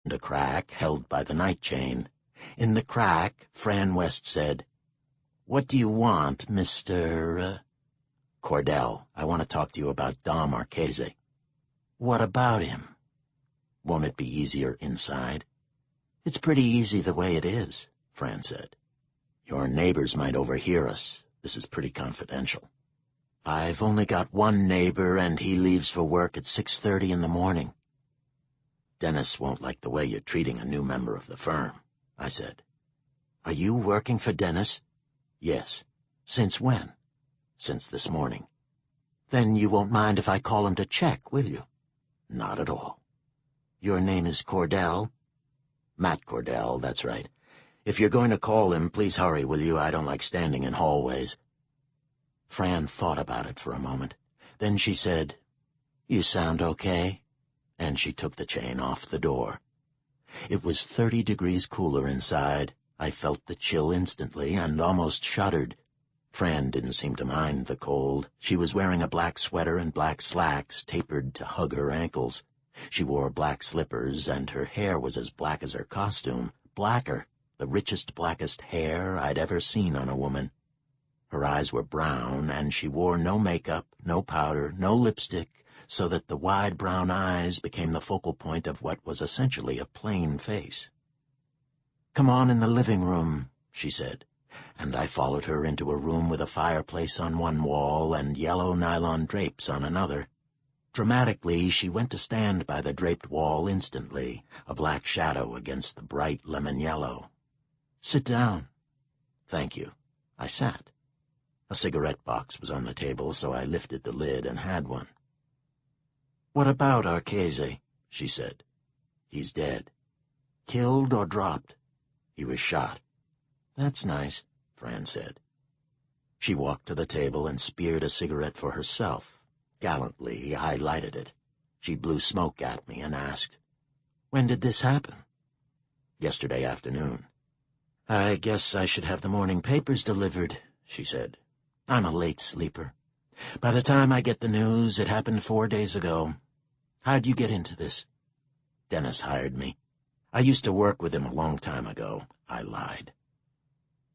a crack held by the night chain. In the crack, Fran West said, "What do you want, Mr. Cordell, I want to talk to you about Dom Marchese." "What about him?" "Won't it be easier inside?" "It's pretty easy the way it is," Fran said. "Your neighbors might overhear us. This is pretty confidential." "I've only got one neighbor, and he leaves for work at 6:30 in the morning." "Dennis won't like the way you're treating a new member of the firm," I said. "Are you working for Dennis?" "Yes." "Since when?" "Since this morning." "Then you won't mind if I call him to check, will you?" "Not at all." "Your name is Cordell?" "Matt Cordell, that's right. If you're going to call him, please hurry, will you? I don't like standing in hallways." Fran thought about it for a moment. Then she said, "You sound okay?" And she took the chain off the door. It was 30 degrees cooler inside. I felt the chill instantly and almost shuddered. Fran didn't seem to mind the cold. She was wearing a black sweater and black slacks tapered to hug her ankles. She wore black slippers, and her hair was as black as her costume, blacker, the richest, blackest hair I'd ever seen on a woman. Her eyes were brown, and she wore no makeup, no powder, no lipstick, so that the wide brown eyes became the focal point of what was essentially a plain face. "Come on in the living room," she said, and I followed her into a room with a fireplace on one wall and yellow nylon drapes on another. Dramatically, she went to stand by the draped wall instantly, a black shadow against the bright lemon yellow. "Sit down." "Thank you." I sat. A cigarette box was on the table, so I lifted the lid and had one. "What about Archese?" she said. "He's dead." "Killed or dropped?" "He was shot." "That's nice," Fran said. She walked to the table and speared a cigarette for herself. Gallantly, I lighted it. She blew smoke at me and asked, "When did this happen?" "Yesterday afternoon." "I guess I should have the morning papers delivered," she said. "I'm a late sleeper. By the time I get the news, it happened 4 days ago. How'd you get into this?" "Dennis hired me. I used to work with him a long time ago," I lied.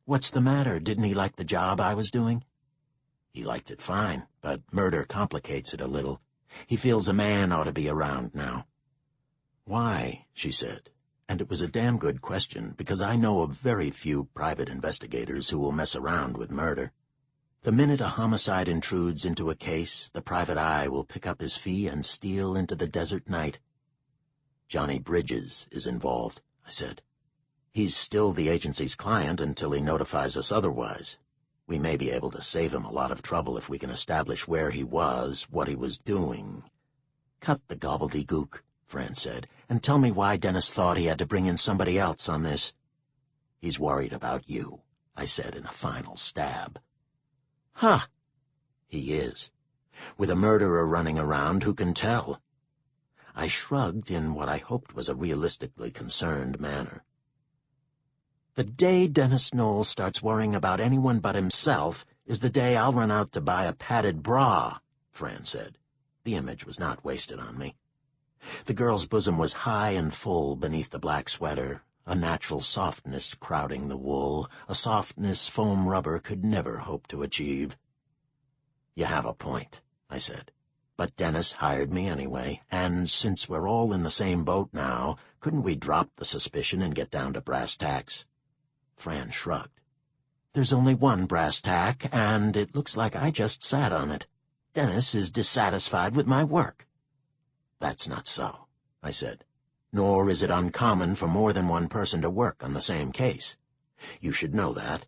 "What's the matter? Didn't he like the job I was doing?" "He liked it fine, but murder complicates it a little. He feels a man ought to be around now." "Why?" she said. And it was a damn good question, because I know of very few private investigators who will mess around with murder. The minute a homicide intrudes into a case, the private eye will pick up his fee and steal into the desert night. "Johnny Bridges is involved," I said. "He's still the agency's client until he notifies us otherwise. We may be able to save him a lot of trouble if we can establish where he was, what he was doing." "Cut the gobbledygook," Fran said, "and tell me why Dennis thought he had to bring in somebody else on this." "He's worried about you," I said in a final stab. "Huh." "He is. With a murderer running around, who can tell?" I shrugged in what I hoped was a realistically concerned manner. "The day Dennis Knowles starts worrying about anyone but himself is the day I'll run out to buy a padded bra," Fran said. The image was not wasted on me. The girl's bosom was high and full beneath the black sweater, a natural softness crowding the wool, a softness foam rubber could never hope to achieve. "You have a point," I said. "But Dennis hired me anyway, and since we're all in the same boat now, couldn't we drop the suspicion and get down to brass tacks?" Fran shrugged. "There's only one brass tack, and it looks like I just sat on it. Dennis is dissatisfied with my work." "That's not so," I said. "Nor is it uncommon for more than one person to work on the same case. You should know that.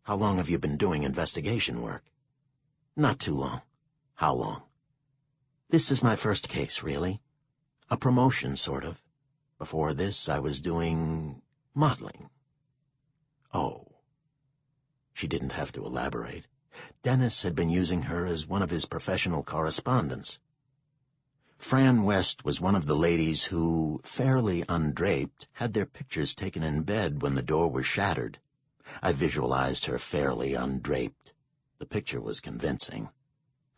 How long have you been doing investigation work?" "Not too long." "How long?" "This is my first case, really. A promotion, sort of. Before this, I was doing modeling." "Oh." She didn't have to elaborate. Dennis had been using her as one of his professional correspondents. Fran West was one of the ladies who, fairly undraped, had their pictures taken in bed when the door was shattered. I visualized her fairly undraped. The picture was convincing.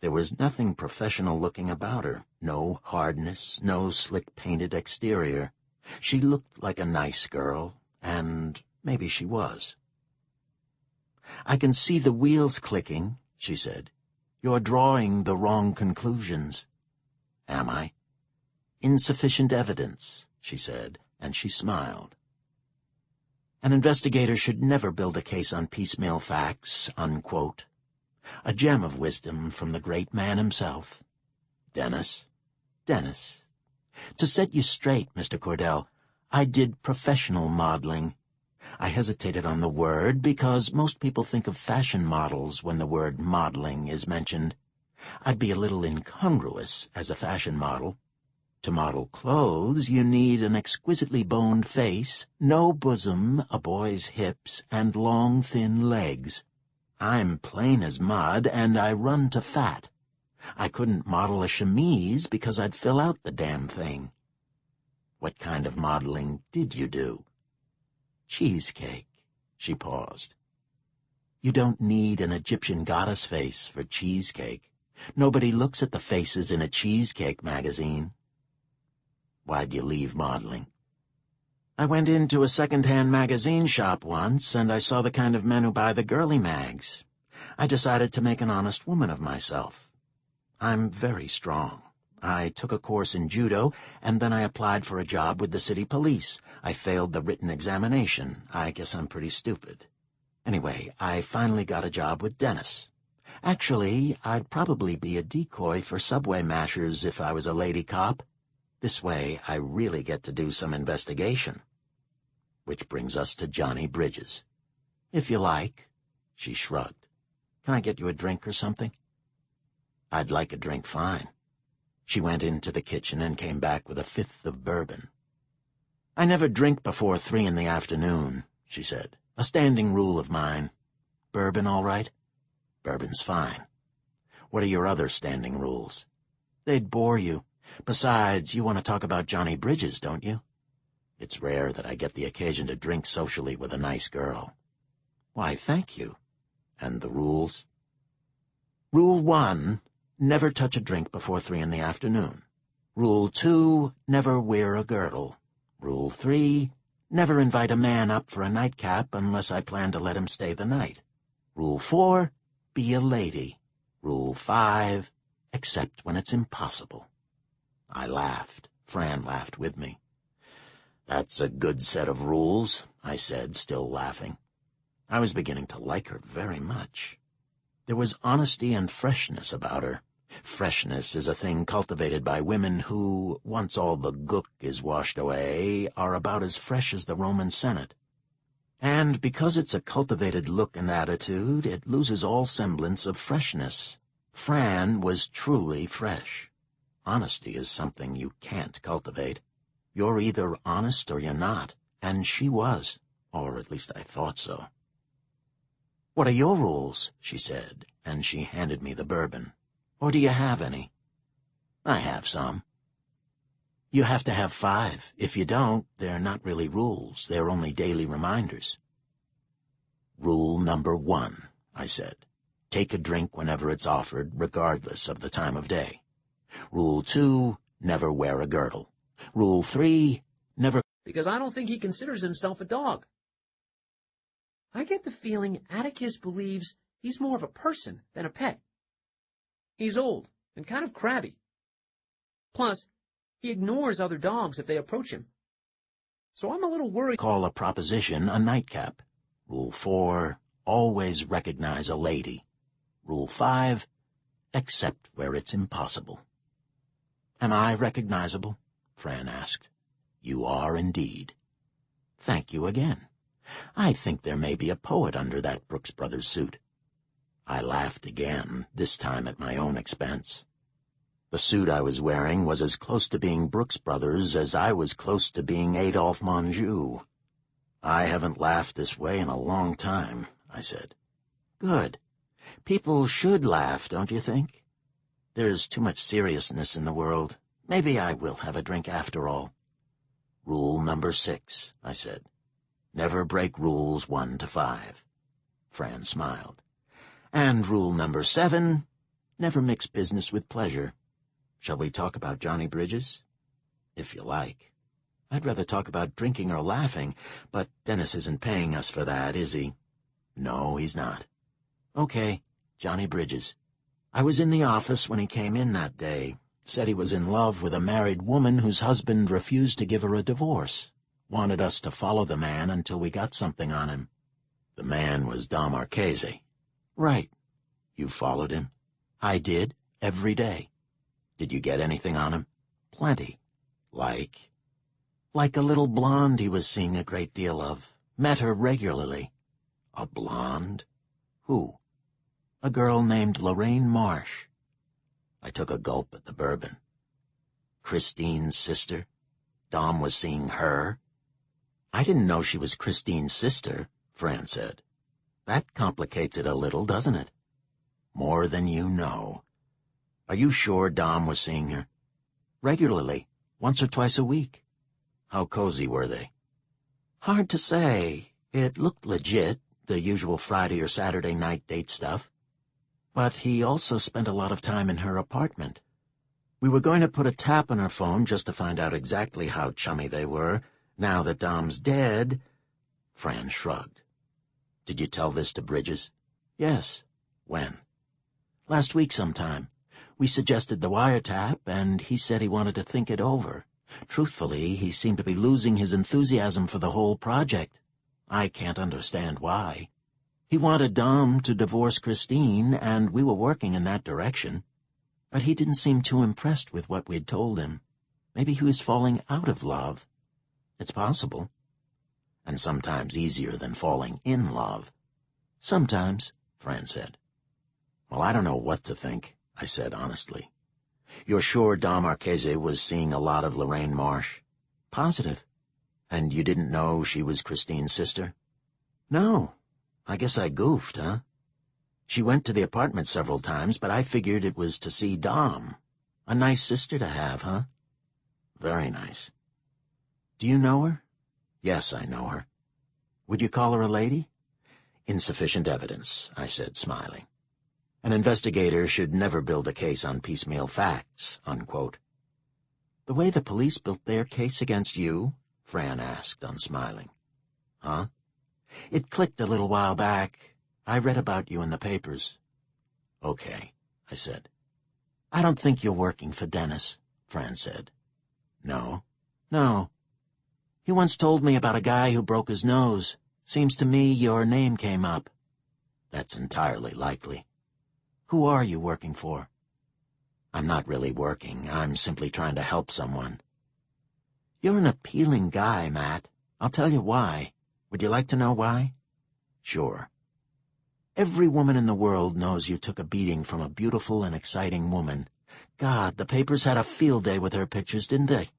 There was nothing professional-looking about her, no hardness, no slick-painted exterior. She looked like a nice girl, and maybe she was. "I can see the wheels clicking," she said. "You're drawing the wrong conclusions." "Am I?" "Insufficient evidence," she said, and she smiled. "An investigator should never build a case on piecemeal facts," unquote. A gem of wisdom from the great man himself. Dennis. Dennis. To set you straight, Mr. Cordell, I did professional modeling. I hesitated on the word because most people think of fashion models when the word modeling is mentioned. I'd be a little incongruous as a fashion model. To model clothes, you need an exquisitely boned face, no bosom, a boy's hips, and long, thin legs. I'm plain as mud, and I run to fat. I couldn't model a chemise because I'd fill out the damn thing. What kind of modeling did you do? Cheesecake. She paused. You don't need an Egyptian goddess face for cheesecake. Nobody looks at the faces in a cheesecake magazine. Why'd you leave modeling? I went into a second-hand magazine shop once, and I saw the kind of men who buy the girly mags. I decided to make an honest woman of myself. I'm very strong. I took a course in judo, and then I applied for a job with the city police. I failed the written examination. I guess I'm pretty stupid. Anyway, I finally got a job with Dennis. Actually, I'd probably be a decoy for subway mashers if I was a lady cop. This way, I really get to do some investigation. Which brings us to Johnny Bridges. If you like. She shrugged. Can I get you a drink or something? I'd like a drink fine. She went into the kitchen and came back with a fifth of bourbon. I never drink before 3 in the afternoon, she said. A standing rule of mine. Bourbon all right? Bourbon's fine. What are your other standing rules? They'd bore you. Besides, you want to talk about Johnny Bridges, don't you? It's rare that I get the occasion to drink socially with a nice girl. Why, thank you. And the rules? Rule 1, never touch a drink before 3 in the afternoon. Rule 2, never wear a girdle. Rule 3, never invite a man up for a nightcap unless I plan to let him stay the night. Rule 4, be a lady. Rule 5, except when it's impossible. I laughed. Fran laughed with me. That's a good set of rules, I said, still laughing. I was beginning to like her very much. There was honesty and freshness about her. Freshness is a thing cultivated by women who, once all the gook is washed away, are about as fresh as the Roman Senate. And because it's a cultivated look and attitude, it loses all semblance of freshness. Fran was truly fresh. Honesty is something you can't cultivate. You're either honest or you're not, and she was, or at least I thought so. What are your rules? She said, and she handed me the bourbon. Or do you have any? I have some. You have to have 5. If you don't, they're not really rules. They're only daily reminders. Rule number 1, I said. Take a drink whenever it's offered, regardless of the time of day. Rule 2, never wear a girdle. Rule 3, never... Because I don't think he considers himself a dog. I get the feeling Atticus believes he's more of a person than a pet. He's old and kind of crabby. Plus, he ignores other dogs if they approach him. So I'm a little worried. Call a proposition a nightcap. Rule 4, always recognize a lady. Rule 5, except where it's impossible. Am I recognizable? Fran asked. You are indeed. Thank you again. I think there may be a poet under that Brooks Brothers suit. I laughed again, this time at my own expense. The suit I was wearing was as close to being Brooks Brothers as I was close to being Adolphe Menjou. I haven't laughed this way in a long time, I said. Good. People should laugh, don't you think? There's too much seriousness in the world. Maybe I will have a drink after all. Rule number 6, I said. Never break rules 1 to 5. Fran smiled. And rule number 7, never mix business with pleasure. Shall we talk about Johnny Bridges? If you like. I'd rather talk about drinking or laughing, but Dennis isn't paying us for that, is he? No, he's not. Okay, Johnny Bridges. I was in the office when he came in that day. Said he was in love with a married woman whose husband refused to give her a divorce. Wanted us to follow the man until we got something on him. The man was Dom Marchese. Right. You followed him? I did, every day. Did you get anything on him? Plenty. Like a little blonde he was seeing a great deal of. Met her regularly. A blonde? Who? A girl named Lorraine Marsh. I took a gulp at the bourbon. Christine's sister? Dom was seeing her? I didn't know she was Christine's sister, Fran said. That complicates it a little, doesn't it? More than you know. Are you sure Dom was seeing her? Regularly, once or twice a week. How cozy were they? Hard to say. It looked legit, the usual Friday or Saturday night date stuff. But he also spent a lot of time in her apartment. We were going to put a tap on her phone just to find out exactly how chummy they were. Now that Dom's dead... Fran shrugged. Did you tell this to Bridges? Yes. When? Last week sometime. We suggested the wiretap, and he said he wanted to think it over. Truthfully, he seemed to be losing his enthusiasm for the whole project. I can't understand why. He wanted Dom to divorce Christine, and we were working in that direction. But he didn't seem too impressed with what we'd told him. Maybe he was falling out of love. It's possible. And sometimes easier than falling in love. Sometimes, Fran said. Well, I don't know what to think, I said honestly. You're sure Dom Marchese was seeing a lot of Lorraine Marsh? Positive. And you didn't know she was Christine's sister? No. I guess I goofed, huh? She went to the apartment several times, but I figured it was to see Dom. A nice sister to have, huh? Very nice. Do you know her? Yes, I know her. Would you call her a lady? Insufficient evidence, I said, smiling. An investigator should never build a case on piecemeal facts, unquote. The way the police built their case against you? Fran asked, unsmiling. Huh? It clicked a little while back. I read about you in the papers. Okay, I said. I don't think you're working for Dennis, Fran said. No? No. He once told me about a guy who broke his nose. Seems to me your name came up. That's entirely likely. Who are you working for? I'm not really working. I'm simply trying to help someone. You're an appealing guy, Matt. I'll tell you why. Would you like to know why? Sure. Every woman in the world knows you took a beating from a beautiful and exciting woman. God, the papers had a field day with her pictures, didn't they?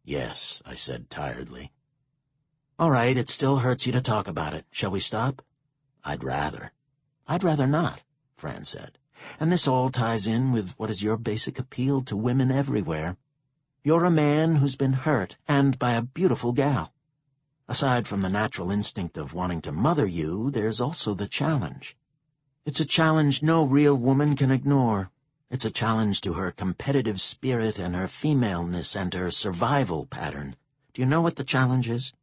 Yes, I said tiredly. All right, it still hurts you to talk about it. Shall we stop? I'd rather. I'd rather not, Fran said. And this all ties in with what is your basic appeal to women everywhere. You're a man who's been hurt, and by a beautiful gal. Aside from the natural instinct of wanting to mother you, there's also the challenge. It's a challenge no real woman can ignore. It's a challenge to her competitive spirit and her femaleness and her survival pattern. Do you know what the challenge is?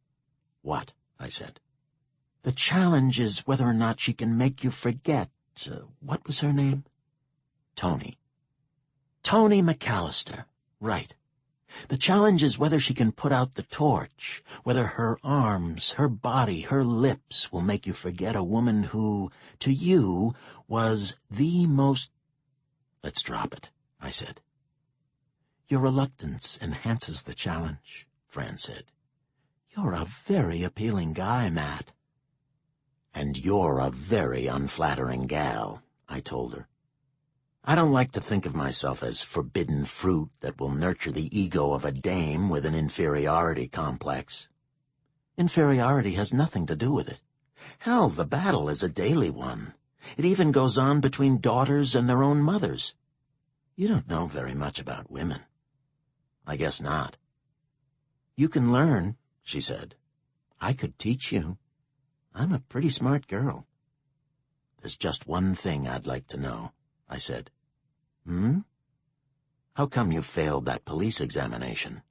What? I said. The challenge is whether or not she can make you forget, what was her name? Tony. Tony McAllister. Right. The challenge is whether she can put out the torch, whether her arms, her body, her lips will make you forget a woman who, to you, was the most... Let's drop it, I said. Your reluctance enhances the challenge, Fran said. You're a very appealing guy, Matt. And you're a very unflattering gal, I told her. I don't like to think of myself as forbidden fruit that will nurture the ego of a dame with an inferiority complex. Inferiority has nothing to do with it. Hell, the battle is a daily one. It even goes on between daughters and their own mothers. You don't know very much about women. I guess not. You can learn, she said. I could teach you. I'm a pretty smart girl. There's just one thing I'd like to know, I said. How come you failed that police examination?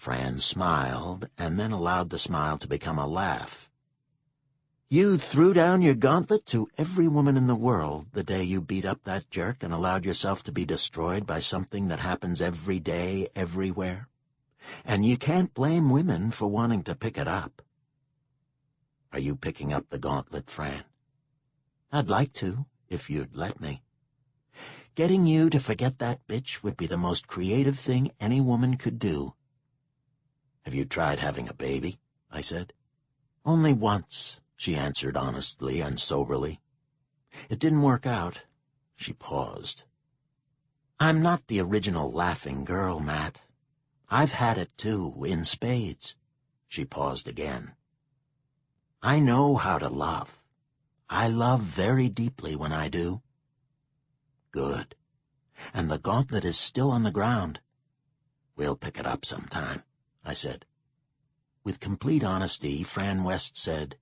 Fran smiled, and then allowed the smile to become a laugh. "You threw down your gauntlet to every woman in the world the day you beat up that jerk and allowed yourself to be destroyed by something that happens every day, everywhere. And you can't blame women for wanting to pick it up." "Are you picking up the gauntlet, Fran?" "I'd like to, if you'd let me. Getting you to forget that bitch would be the most creative thing any woman could do." "Have you tried having a baby?" I said. "Only once," she answered honestly and soberly. "It didn't work out." She paused. "I'm not the original laughing girl, Matt. I've had it too, in spades." She paused again. "I know how to love. I love very deeply when I do." "Good. And the gauntlet is still on the ground." "We'll pick it up sometime," I said. With complete honesty, Fran West said,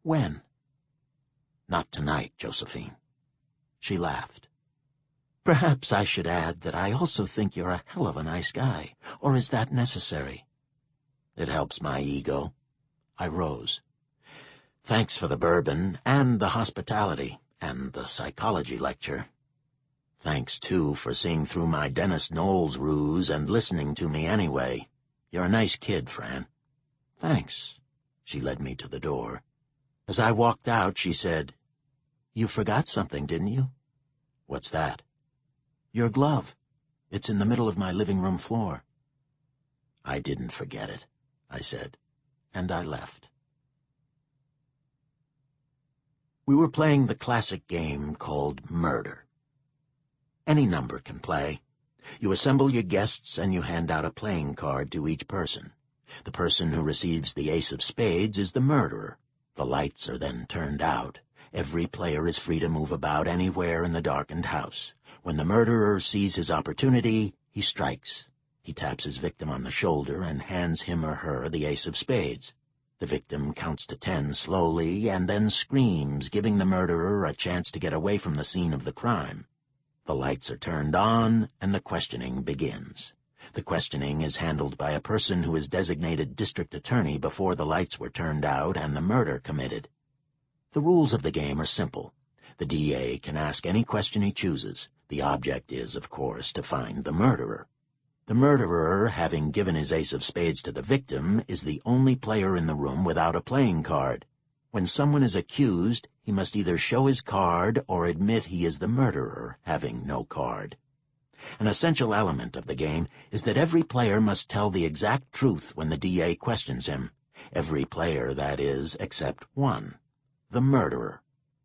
"When?" "Not tonight, Josephine." She laughed. "Perhaps I should add that I also think you're a hell of a nice guy, or is that necessary?" "It helps my ego." I rose. "Thanks for the bourbon, and the hospitality, and the psychology lecture. Thanks, too, for seeing through my Dennis Knowles ruse and listening to me anyway. You're a nice kid, Fran." "Thanks." She led me to the door. As I walked out, she said, "You forgot something, didn't you?" "What's that?" "Your glove. It's in the middle of my living room floor." "I didn't forget it," I said, and I left. We were playing the classic game called Murder. Any number can play. You assemble your guests and you hand out a playing card to each person. The person who receives the ace of spades is the murderer. The lights are then turned out. Every player is free to move about anywhere in the darkened house. When the murderer sees his opportunity, he strikes. He taps his victim on the shoulder and hands him or her the ace of spades. The victim counts to 10 slowly and then screams, giving the murderer a chance to get away from the scene of the crime. The lights are turned on, and the questioning begins. The questioning is handled by a person who is designated district attorney before the lights were turned out and the murder committed. The rules of the game are simple. The DA can ask any question he chooses. The object is, of course, to find the murderer. The murderer, having given his ace of spades to the victim, is the only player in the room without a playing card. When someone is accused, he must either show his card or admit he is the murderer, having no card. An essential element of the game is that every player must tell the exact truth when the DA questions him. Every player, that is, except one. The murderer.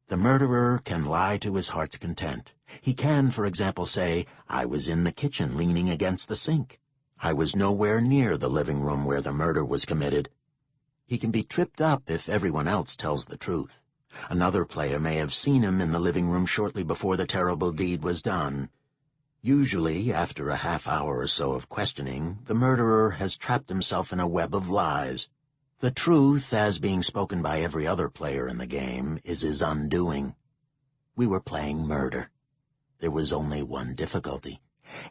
The murderer can lie to his heart's content. He can, for example, say, "I was in the kitchen leaning against the sink. I was nowhere near the living room where the murder was committed." He can be tripped up if everyone else tells the truth. Another player may have seen him in the living room shortly before the terrible deed was done. Usually, after a half hour or so of questioning, the murderer has trapped himself in a web of lies. The truth, as being spoken by every other player in the game, is his undoing. We were playing murder. There was only one difficulty.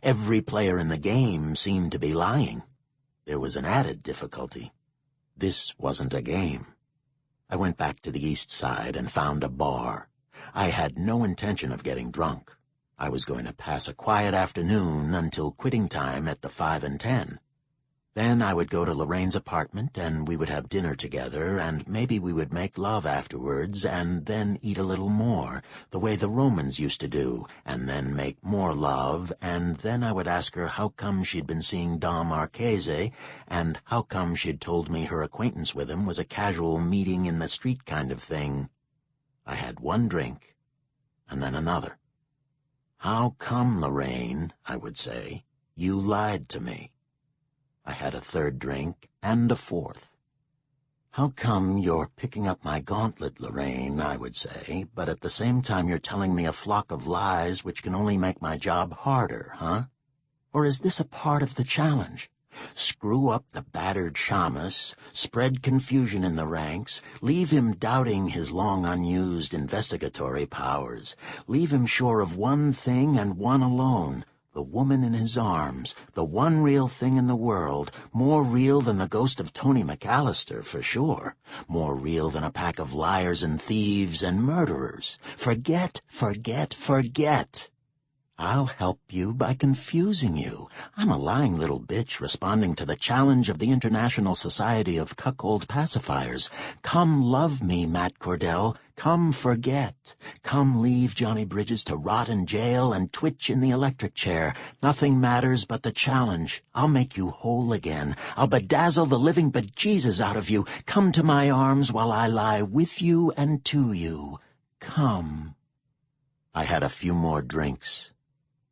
Every player in the game seemed to be lying. There was an added difficulty. This wasn't a game. I went back to the east side and found a bar. I had no intention of getting drunk. I was going to pass a quiet afternoon until quitting time at the 5 and 10. Then I would go to Lorraine's apartment and we would have dinner together, and maybe we would make love afterwards and then eat a little more, the way the Romans used to do, and then make more love, and then I would ask her how come she'd been seeing Dom Marchese and how come she'd told me her acquaintance with him was a casual meeting in the street kind of thing. I had one drink, and then another. "How come, Lorraine," I would say, "you lied to me?" I had a third drink and a fourth. "How come you're picking up my gauntlet, Lorraine," I would say, "but at the same time you're telling me a flock of lies which can only make my job harder, huh? Or is this a part of the challenge? Screw up the battered shamus, spread confusion in the ranks, leave him doubting his long-unused investigatory powers, leave him sure of one thing and one alone, The woman in his arms, the one real thing in the world, more real than the ghost of Tony McAllister, for sure. More real than a pack of liars and thieves and murderers. Forget, forget, forget. I'll help you by confusing you. I'm a lying little bitch responding to the challenge of the International Society of Cuckold Pacifiers. Come love me, Matt Cordell. Come forget. Come leave Johnny Bridges to rot in jail and twitch in the electric chair. Nothing matters but the challenge. I'll make you whole again. I'll bedazzle the living bejesus out of you. Come to my arms while I lie with you and to you. Come. I had a few more drinks.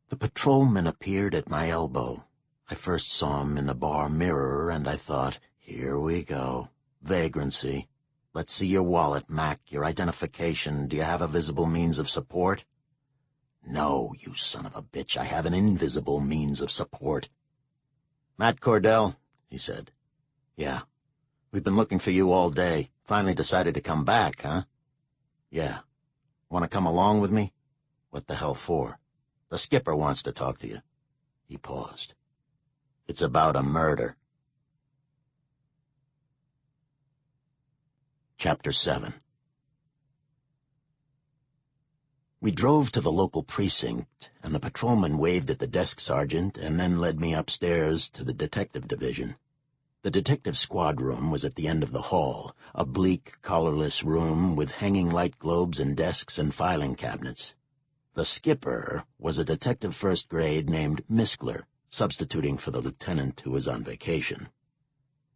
The patrolman appeared at my elbow. I first saw him in the bar mirror, and I thought, here we go. Vagrancy. Let's see your wallet, Mac, your identification. Do you have a visible means of support? No, you son of a bitch, I have an invisible means of support. Matt Cordell, he said. Yeah. We've been looking for you all day. Finally decided to come back, huh? Yeah. Want to come along with me? What the hell for? The skipper wants to talk to you. He paused. It's about a murder. Chapter 7. We drove to the local precinct, and the patrolman waved at the desk sergeant and then led me upstairs to the detective division. The detective squad room was at the end of the hall, a bleak, colorless room with hanging light globes and desks and filing cabinets. The skipper was a detective first grade named Miskler, substituting for the lieutenant who was on vacation.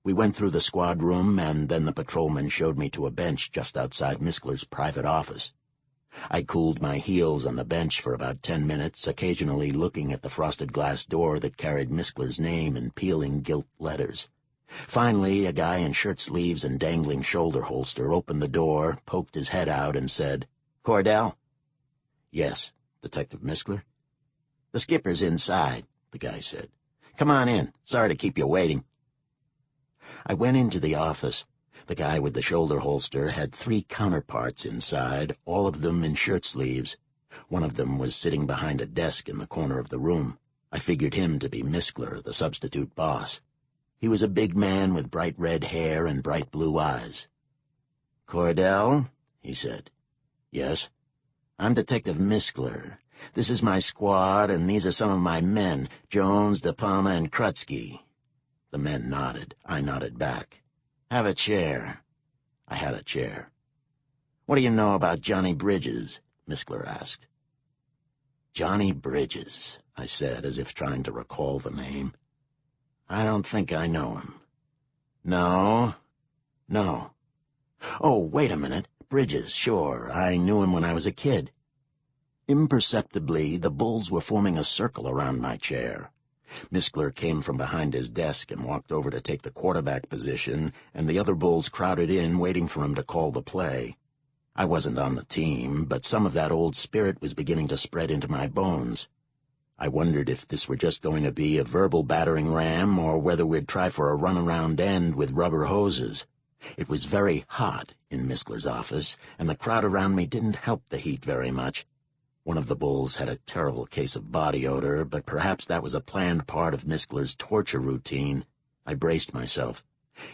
We went through the squad room, and then the patrolman showed me to a bench just outside Miskler's private office. I cooled my heels on the bench for about 10 minutes, occasionally looking at the frosted glass door that carried Miskler's name in peeling gilt letters. Finally, a guy in shirt sleeves and dangling shoulder holster opened the door, poked his head out, and said, "Cordell?" "Yes, Detective Miskler." "The skipper's inside," the guy said. "Come on in. Sorry to keep you waiting." I went into the office. The guy with the shoulder holster had 3 counterparts inside, all of them in shirt sleeves. One of them was sitting behind a desk in the corner of the room. I figured him to be Miskler, the substitute boss. He was a big man with bright red hair and bright blue eyes. "Cordell?" he said. "Yes?" "I'm Detective Miskler. This is my squad, and these are some of my men, Jones, De Palma, and Crusty." The men nodded. I nodded back. "Have a chair." I had a chair. "What do you know about Johnny Bridges?" Miskler asked. "Johnny Bridges," I said, as if trying to recall the name. "I don't think I know him." "No?" "No." "Oh, wait a minute. Bridges, sure. I knew him when I was a kid." Imperceptibly, the bulls were forming a circle around my chair. Miskler came from behind his desk and walked over to take the quarterback position, and the other bulls crowded in, waiting for him to call the play. I wasn't on the team, but some of that old spirit was beginning to spread into my bones. I wondered if this were just going to be a verbal battering ram, or whether we'd try for a run-around end with rubber hoses. It was very hot in Miskler's office, and the crowd around me didn't help the heat very much. One of the bulls had a terrible case of body odor, but perhaps that was a planned part of Miskler's torture routine. I braced myself.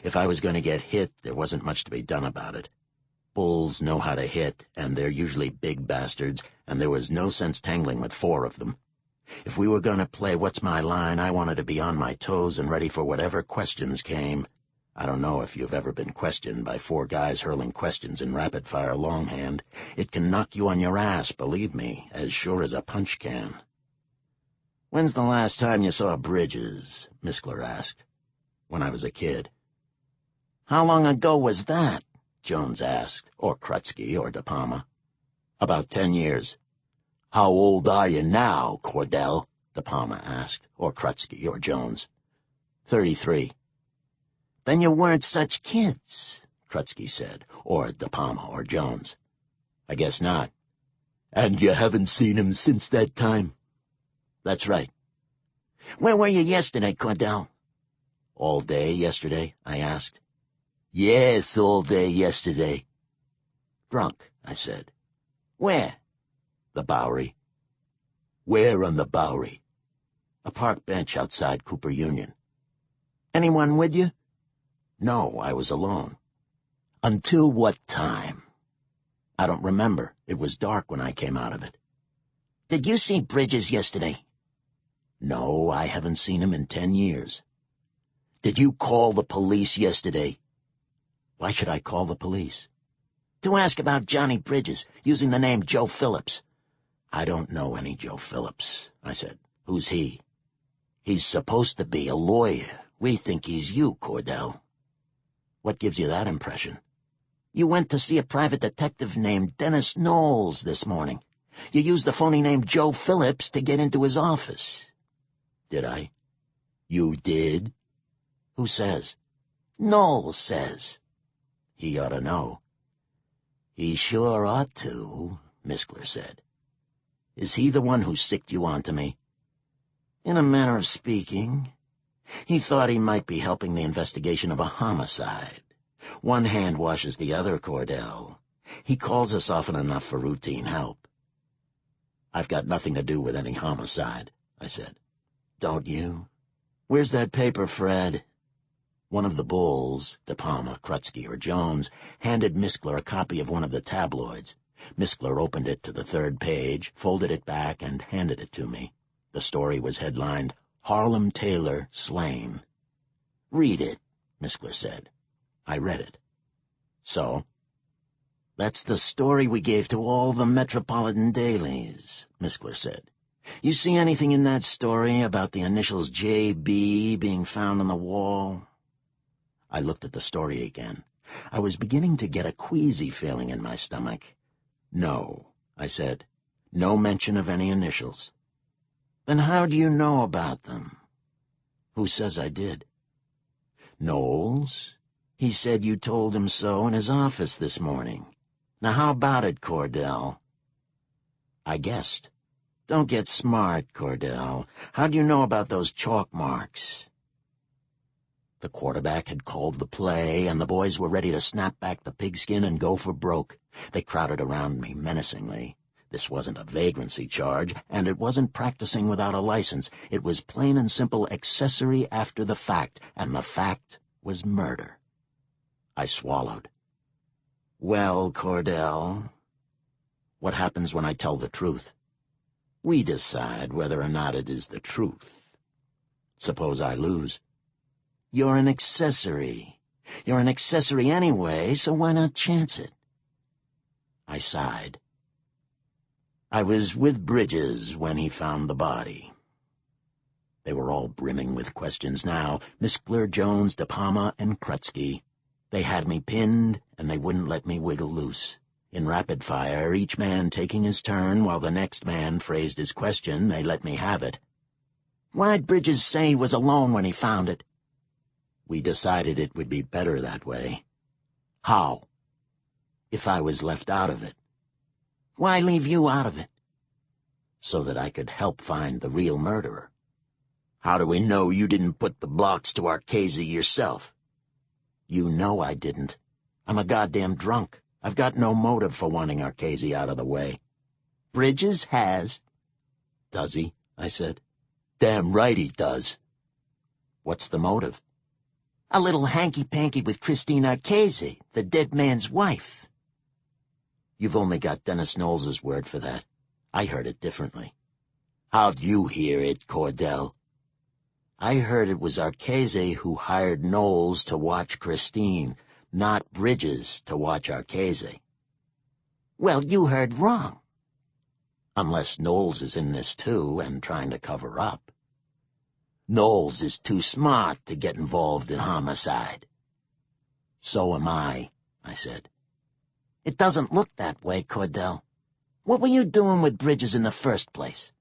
If I was going to get hit, there wasn't much to be done about it. Bulls know how to hit, and they're usually big bastards, and there was no sense tangling with 4 of them. If we were going to play What's My Line, I wanted to be on my toes and ready for whatever questions came. I don't know if you've ever been questioned by 4 guys hurling questions in rapid-fire longhand. It can knock you on your ass, believe me, as sure as a punch can. "When's the last time you saw Bridges?" Miskler asked. "When I was a kid." "How long ago was that?" Jones asked, or Crusty, or De Palma. "About 10 years. "How old are you now, Cordell?" De Palma asked, or Crusty, or Jones. 33. "Then you weren't such kids," Crusty said, or De Palma, or Jones. "I guess not." "And you haven't seen him since that time?" "That's right." "Where were you yesterday, Cordell?" "All day yesterday?" I asked. "Yes, all day yesterday." "Drunk," I said. "Where?" "The Bowery." "Where on the Bowery?" A park bench outside Cooper Union. Anyone with you? No, I was alone. Until what time? I don't remember. It was dark when I came out of it. Did you see Bridges yesterday? No, I haven't seen him in 10 years. Did you call the police yesterday? Why should I call the police? To ask about Johnny Bridges, using the name Joe Phillips. I don't know any Joe Phillips, I said. Who's he? He's supposed to be a lawyer. We think he's you, Cordell. What gives you that impression? You went to see a private detective named Dennis Knowles this morning. You used the phony name Joe Phillips to get into his office. Did I? You did? Who says? Knowles says. He ought to know. He sure ought to, Miskler said. Is he the one who sicked you on to me? In a manner of speaking. He thought he might be helping the investigation of a homicide. One hand washes the other, Cordell. He calls us often enough for routine help. I've got nothing to do with any homicide, I said. Don't you? Where's that paper, Fred? One of the bulls, De Palma, Crusty, or Jones, handed Miskler a copy of one of the tabloids. Miskler opened it to the 3rd page, folded it back, and handed it to me. The story was headlined, Harlem Taylor Slain. Read it, Miskler said. I read it. So? That's the story we gave to all the metropolitan dailies, Miskler said. You see anything in that story about the initials J.B. being found on the wall? I looked at the story again. I was beginning to get a queasy feeling in my stomach. No, I said. No mention of any initials. Then how do you know about them? Who says I did? Knowles. He said you told him so in his office this morning. Now how about it, Cordell? I guessed. Don't get smart, Cordell. How do you know about those chalk marks? The quarterback had called the play, and the boys were ready to snap back the pigskin and go for broke. They crowded around me menacingly. This wasn't a vagrancy charge, and it wasn't practicing without a license. It was plain and simple accessory after the fact, and the fact was murder. I swallowed. Well, Cordell, what happens when I tell the truth? We decide whether or not it is the truth. Suppose I lose. You're an accessory. You're an accessory anyway, so why not chance it? I sighed. I was with Bridges when he found the body. They were all brimming with questions now, Miskler, Jones, De Palma, and Crusty. They had me pinned, and they wouldn't let me wiggle loose. In rapid fire, each man taking his turn while the next man phrased his question, they let me have it. Why'd Bridges say he was alone when he found it? We decided it would be better that way. How? If I was left out of it. Why leave you out of it? So that I could help find the real murderer. How do we know you didn't put the blocks to Arcasey yourself? You know I didn't. I'm a goddamn drunk. I've got no motive for wanting Arcasey out of the way. Bridges has. Does he? I said. Damn right he does. What's the motive? A little hanky-panky with Christine Arcasey, the dead man's wife. You've only got Dennis Knowles' word for that. I heard it differently. How'd you hear it, Cordell? I heard it was Arcasey who hired Knowles to watch Christine, not Bridges to watch Arcasey. Well, you heard wrong. Unless Knowles is in this too and trying to cover up. Knowles is too smart to get involved in homicide. So am I said. It doesn't look that way, Cordell. What were you doing with Bridges in the first place?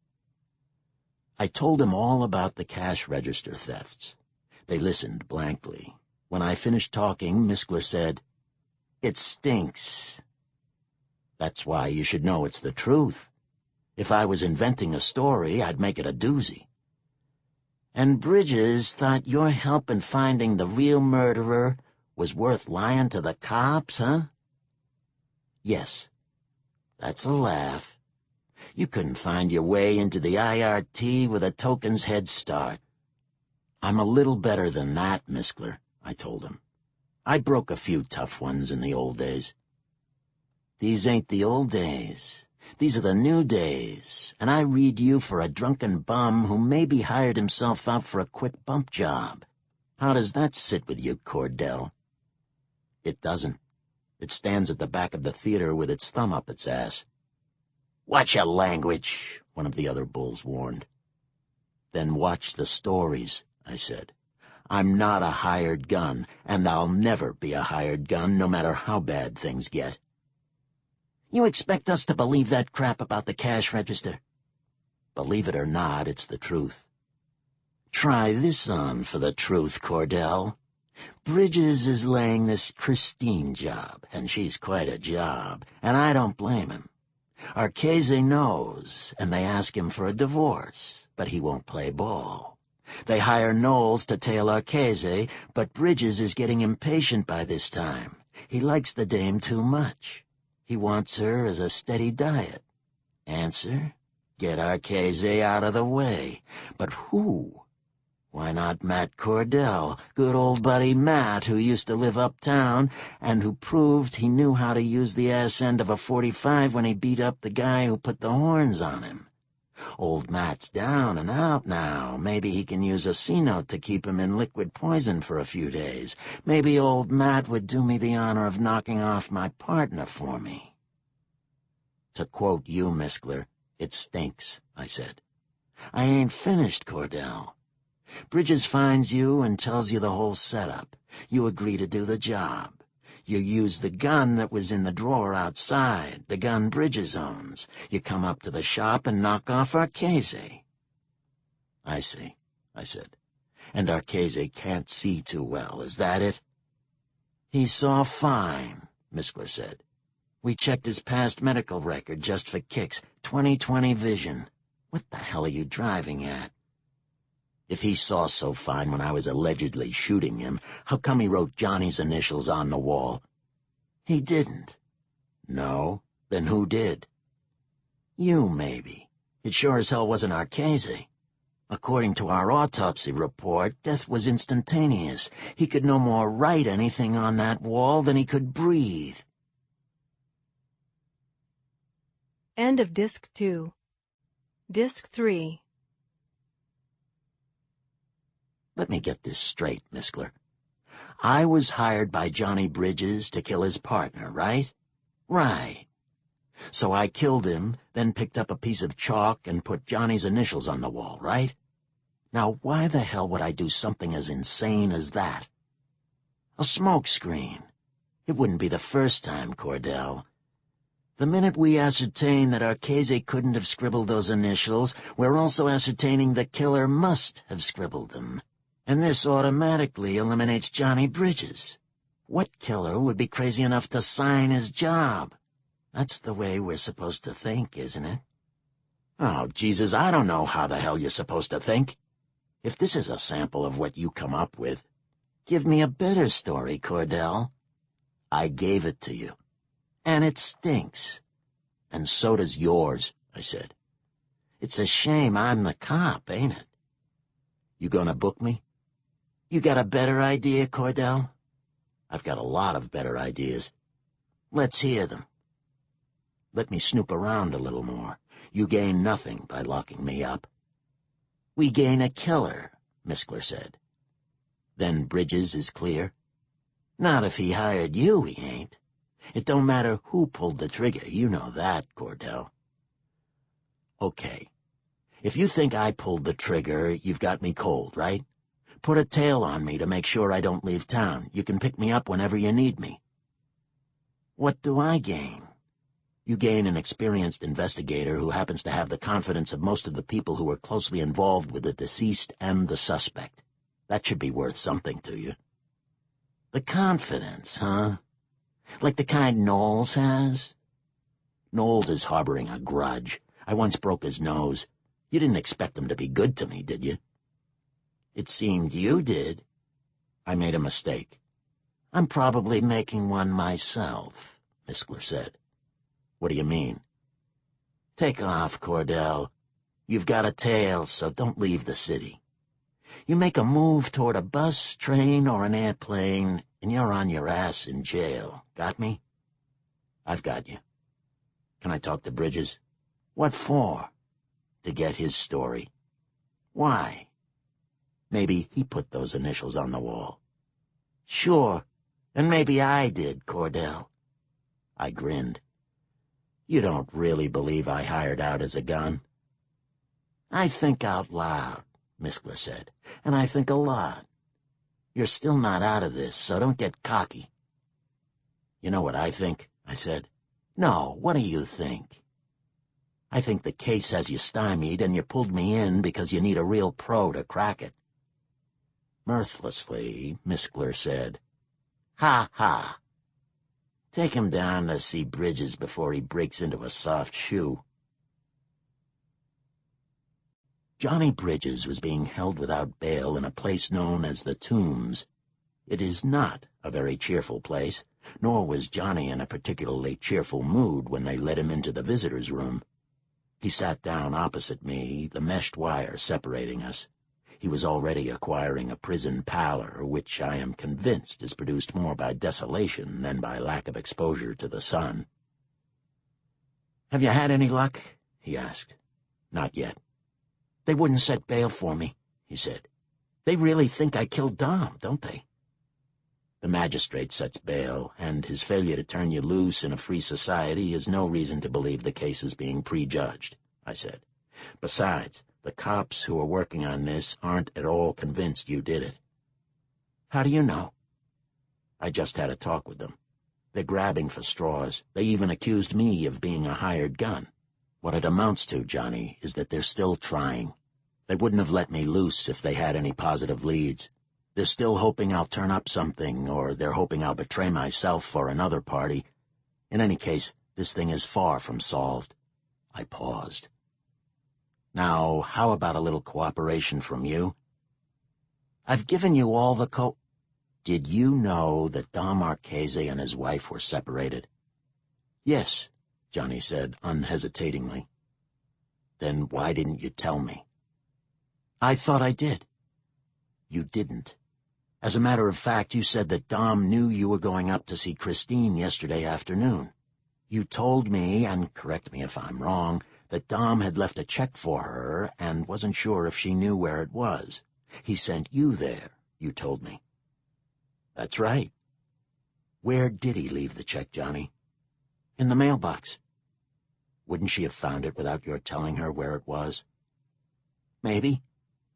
I told him all about the cash register thefts. They listened blankly. When I finished talking, Miskler said, It stinks. That's why you should know it's the truth. If I was inventing a story, I'd make it a doozy. And Bridges thought your help in finding the real murderer was worth lying to the cops, huh? Yes. That's a laugh. You couldn't find your way into the IRT with a token's head start. I'm a little better than that, Miskler, I told him. I broke a few tough ones in the old days. These ain't the old days. These are the new days, and I read you for a drunken bum who maybe hired himself out for a quick bump job. How does that sit with you, Cordell? It doesn't. It stands at the back of the theater with its thumb up its ass. Watch your language, one of the other bulls warned. Then watch the stories, I said. I'm not a hired gun, and I'll never be a hired gun, no matter how bad things get. You expect us to believe that crap about the cash register? Believe it or not, it's the truth. Try this on for the truth, Cordell. Bridges is laying this Christine job, and she's quite a job, and I don't blame him. Archese knows, and they ask him for a divorce, but he won't play ball. They hire Knowles to tail Archese, but Bridges is getting impatient by this time. He likes the dame too much. He wants her as a steady diet. Answer? Get Archese out of the way. But who? Why not Matt Cordell, good old buddy Matt, who used to live uptown and who proved he knew how to use the ass end of a .45 when he beat up the guy who put the horns on him. Old Matt's down and out now. Maybe he can use a C-note to keep him in liquid poison for a few days. Maybe old Matt would do me the honor of knocking off my partner for me. To quote you, Miskler, it stinks, I said. I ain't finished, Cordell. Bridges finds you and tells you the whole setup. You agree to do the job. You use the gun that was in the drawer outside, the gun Bridges owns. You come up to the shop and knock off Archese. I see, I said. And Archese can't see too well, is that it? He saw fine, Miskler said. We checked his past medical record just for kicks. 20/20 vision. What the hell are you driving at? If he saw so fine when I was allegedly shooting him, how come he wrote Johnny's initials on the wall? He didn't. No? Then who did? You, maybe. It sure as hell wasn't Archese. According to our autopsy report, death was instantaneous. He could no more write anything on that wall than he could breathe. End of Disc 2. Disc 3. Let me get this straight, Miskler. I was hired by Johnny Bridges to kill his partner, right? Right. So I killed him, then picked up a piece of chalk and put Johnny's initials on the wall, right? Now, why the hell would I do something as insane as that? A smoke screen. It wouldn't be the first time, Cordell. The minute we ascertain that Archese couldn't have scribbled those initials, we're also ascertaining the killer must have scribbled them. And this automatically eliminates Johnny Bridges. What killer would be crazy enough to sign his job? That's the way we're supposed to think, isn't it? Oh, Jesus, I don't know how the hell you're supposed to think. If this is a sample of what you come up with, give me a better story, Cordell. I gave it to you. And it stinks. And so does yours, I said. It's a shame I'm the cop, ain't it? You gonna book me? You got a better idea, Cordell? I've got a lot of better ideas. Let's hear them. Let me snoop around a little more. You gain nothing by locking me up. We gain a killer, Miskler said. Then Bridges is clear? Not if he hired you, he ain't. It don't matter who pulled the trigger, you know that, Cordell. Okay. If you think I pulled the trigger, you've got me cold, right? Put a tail on me to make sure I don't leave town. You can pick me up whenever you need me. What do I gain? You gain an experienced investigator who happens to have the confidence of most of the people who were closely involved with the deceased and the suspect. That should be worth something to you. The confidence, huh? Like the kind Knowles has? Knowles is harboring a grudge. I once broke his nose. You didn't expect him to be good to me, did you? It seemed you did. I made a mistake. I'm probably making one myself, Miskler said. What do you mean? Take off, Cordell. You've got a tail, so don't leave the city. You make a move toward a bus, train, or an airplane, and you're on your ass in jail. Got me? I've got you. Can I talk to Bridges? What for? To get his story. Why? Maybe he put those initials on the wall. Sure, and maybe I did, Cordell. I grinned. You don't really believe I hired out as a gun? I think out loud, Miskler said, and I think a lot. You're still not out of this, so don't get cocky. You know what I think? I said. No, what do you think? I think the case has you stymied and you pulled me in because you need a real pro to crack it. Mirthlessly, Miskler said, Ha ha. Take him down to see Bridges before he breaks into a soft shoe. Johnny Bridges was being held without bail in a place known as the Tombs. It is not a very cheerful place, nor was Johnny in a particularly cheerful mood when they led him into the visitor's room. He sat down opposite me, the meshed wire separating us. He was already acquiring a prison pallor, which I am convinced is produced more by desolation than by lack of exposure to the sun. "Have you had any luck?" he asked. "Not yet." "They wouldn't set bail for me," he said. "They really think I killed Dom, don't they?" "The magistrate sets bail, and his failure to turn you loose in a free society is no reason to believe the case is being prejudged," I said. "Besides, the cops who are working on this aren't at all convinced you did it." "How do you know?" "I just had a talk with them. They're grabbing for straws. They even accused me of being a hired gun. What it amounts to, Johnny, is that they're still trying. They wouldn't have let me loose if they had any positive leads. They're still hoping I'll turn up something, or they're hoping I'll betray myself for another party. In any case, this thing is far from solved." I paused. "Now, how about a little cooperation from you? I've given you all the Did you know that Dom Marchese and his wife were separated?" "Yes," Johnny said unhesitatingly. "Then why didn't you tell me?" "I thought I did." "You didn't. As a matter of fact, you said that Dom knew you were going up to see Christine yesterday afternoon. You told me, and correct me if I'm wrong, that Dom had left a check for her and wasn't sure if she knew where it was. He sent you there, you told me." "That's right." "Where did he leave the check, Johnny?" "In the mailbox." "Wouldn't she have found it without your telling her where it was?" "Maybe.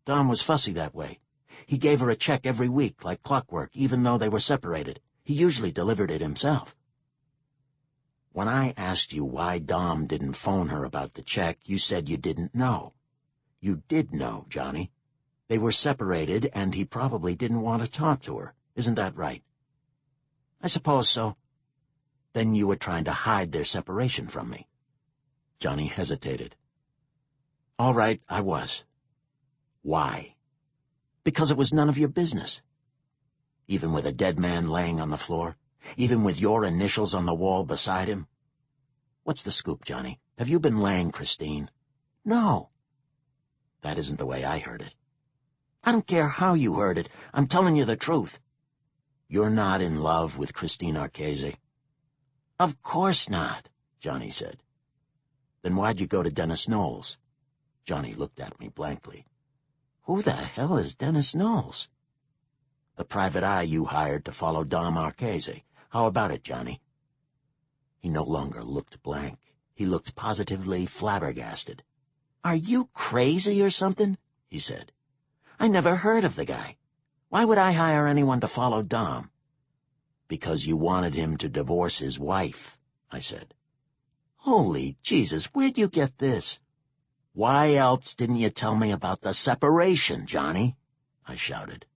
Dom was fussy that way. He gave her a check every week, like clockwork, even though they were separated. He usually delivered it himself." "When I asked you why Dom didn't phone her about the check, you said you didn't know. You did know, Johnny. They were separated, and he probably didn't want to talk to her. Isn't that right?" "I suppose so." "Then you were trying to hide their separation from me." Johnny hesitated. "All right, I was." "Why?" "Because it was none of your business." "Even with a dead man laying on the floor? Even with your initials on the wall beside him?" "What's the scoop, Johnny? Have you been laying Christine?" "No." "That isn't the way I heard it." "I don't care how you heard it. I'm telling you the truth." "You're not in love with Christine Archese?" "Of course not," Johnny said. "Then why'd you go to Dennis Knowles?" Johnny looked at me blankly. "Who the hell is Dennis Knowles?" "The private eye you hired to follow Dom Marchese. How about it, Johnny?" He no longer looked blank. He looked positively flabbergasted. "Are you crazy or something?" he said. "I never heard of the guy. Why would I hire anyone to follow Dom?" "Because you wanted him to divorce his wife," I said. "Holy Jesus, where'd you get this?" "Why else didn't you tell me about the separation, Johnny?" I shouted.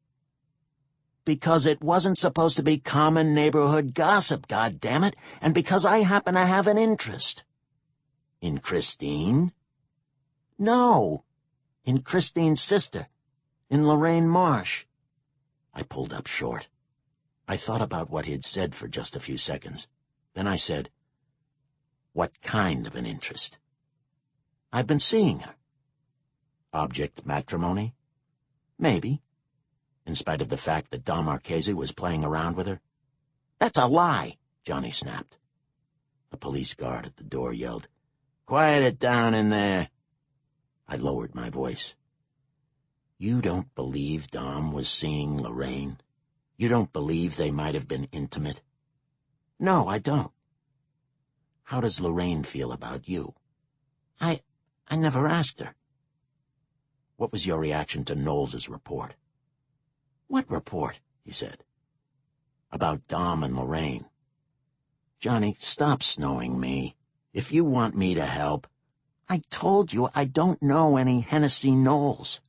"Because it wasn't supposed to be common neighborhood gossip, goddammit, and because I happen to have an interest." "In Christine?" "No, in Christine's sister, in Lorraine Marsh." I pulled up short. I thought about what he'd said for just a few seconds. Then I said, "What kind of an interest?" I've been seeing her. Object matrimony? Maybe, in spite of the fact that Dom Marchese was playing around with her. That's a lie, Johnny snapped. The police guard at the door yelled, "Quiet it down in there." I lowered my voice. You don't believe Dom was seeing Lorraine? You don't believe they might have been intimate? No, I don't. How does Lorraine feel about you? I never asked her. What was your reaction to Knowles's report? What report? He said. About Dom and Lorraine. Johnny, stop snowing me. If you want me to help, I told you I don't know any Hennessy Knowles.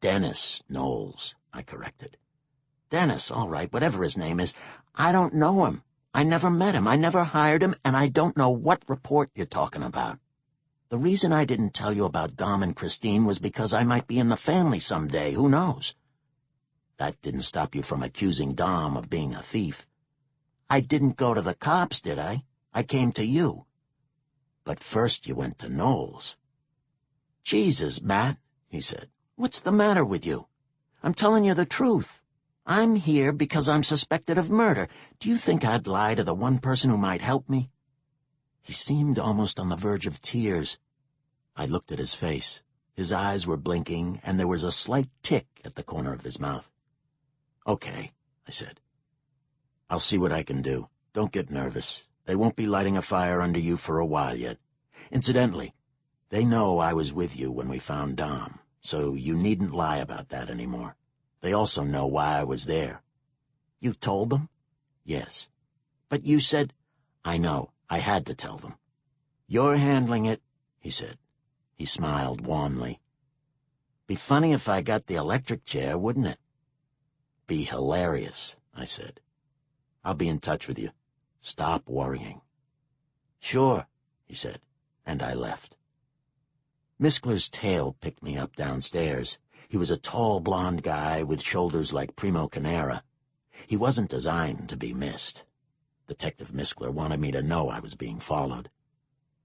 Dennis Knowles, I corrected. Dennis, all right, whatever his name is. I don't know him. I never met him. I never hired him, and I don't know what report you're talking about. The reason I didn't tell you about Dom and Christine was because I might be in the family someday, who knows? That didn't stop you from accusing Dom of being a thief. I didn't go to the cops, did I? I came to you. But first you went to Knowles. Jesus, Matt, he said. What's the matter with you? I'm telling you the truth. I'm here because I'm suspected of murder. Do you think I'd lie to the one person who might help me? He seemed almost on the verge of tears. I looked at his face. His eyes were blinking, and there was a slight tick at the corner of his mouth. Okay, I said. I'll see what I can do. Don't get nervous. They won't be lighting a fire under you for a while yet. Incidentally, they know I was with you when we found Dom, so you needn't lie about that anymore. They also know why I was there. You told them? Yes. But you said... I know. I had to tell them. You're handling it, he said. He smiled wanly. Be funny if I got the electric chair, wouldn't it? Be hilarious, I said. I'll be in touch with you. Stop worrying. Sure, he said, and I left. Miskler's tail picked me up downstairs. He was a tall blond guy with shoulders like Primo Canera. He wasn't designed to be missed. Detective Miskler wanted me to know I was being followed.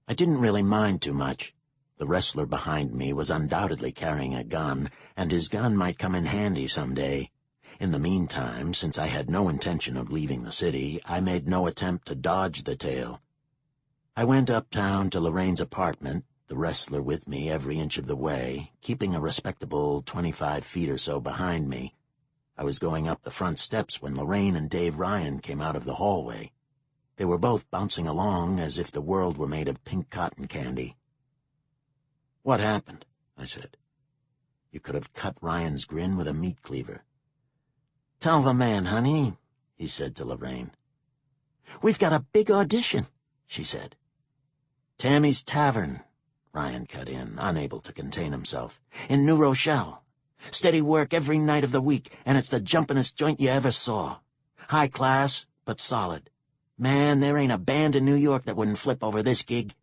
I didn't really mind too much. The wrestler behind me was undoubtedly carrying a gun, and his gun might come in handy someday. In the meantime, since I had no intention of leaving the city, I made no attempt to dodge the tail. I went uptown to Lorraine's apartment, the wrestler with me every inch of the way, keeping a respectable 25 feet or so behind me. I was going up the front steps when Lorraine and Dave Ryan came out of the hallway. They were both bouncing along as if the world were made of pink cotton candy. What happened? I said. You could have cut Ryan's grin with a meat cleaver. Tell the man, honey, he said to Lorraine. We've got a big audition, she said. Tammy's Tavern, Ryan cut in, unable to contain himself, in New Rochelle. Steady work every night of the week, and it's the jumpin'est joint you ever saw. High class, but solid. Man, there ain't a band in New York that wouldn't flip over this gig.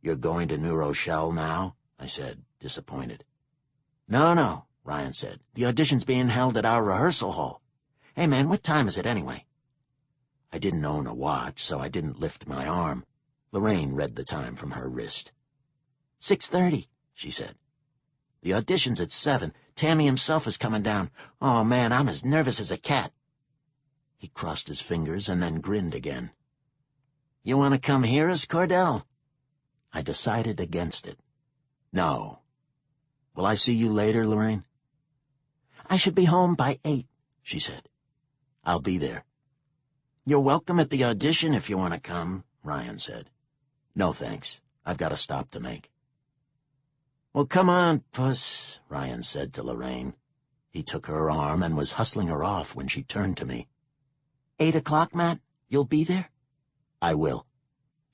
You're going to New Rochelle now? I said, disappointed. No, Ryan said. The audition's being held at our rehearsal hall. Hey, man, what time is it anyway? I didn't own a watch, so I didn't lift my arm. Lorraine read the time from her wrist. 6:30, she said. The audition's at 7. Tammy himself is coming down. Oh, man, I'm as nervous as a cat. He crossed his fingers and then grinned again. You want to come hear us, Cordell? I decided against it. No. Will I see you later, Lorraine? I should be home by 8, she said. I'll be there. You're welcome at the audition if you want to come, Ryan said. No, thanks. I've got a stop to make. Well, come on, puss, Ryan said to Lorraine. He took her arm and was hustling her off when she turned to me. 8 o'clock, Matt? You'll be there? I will.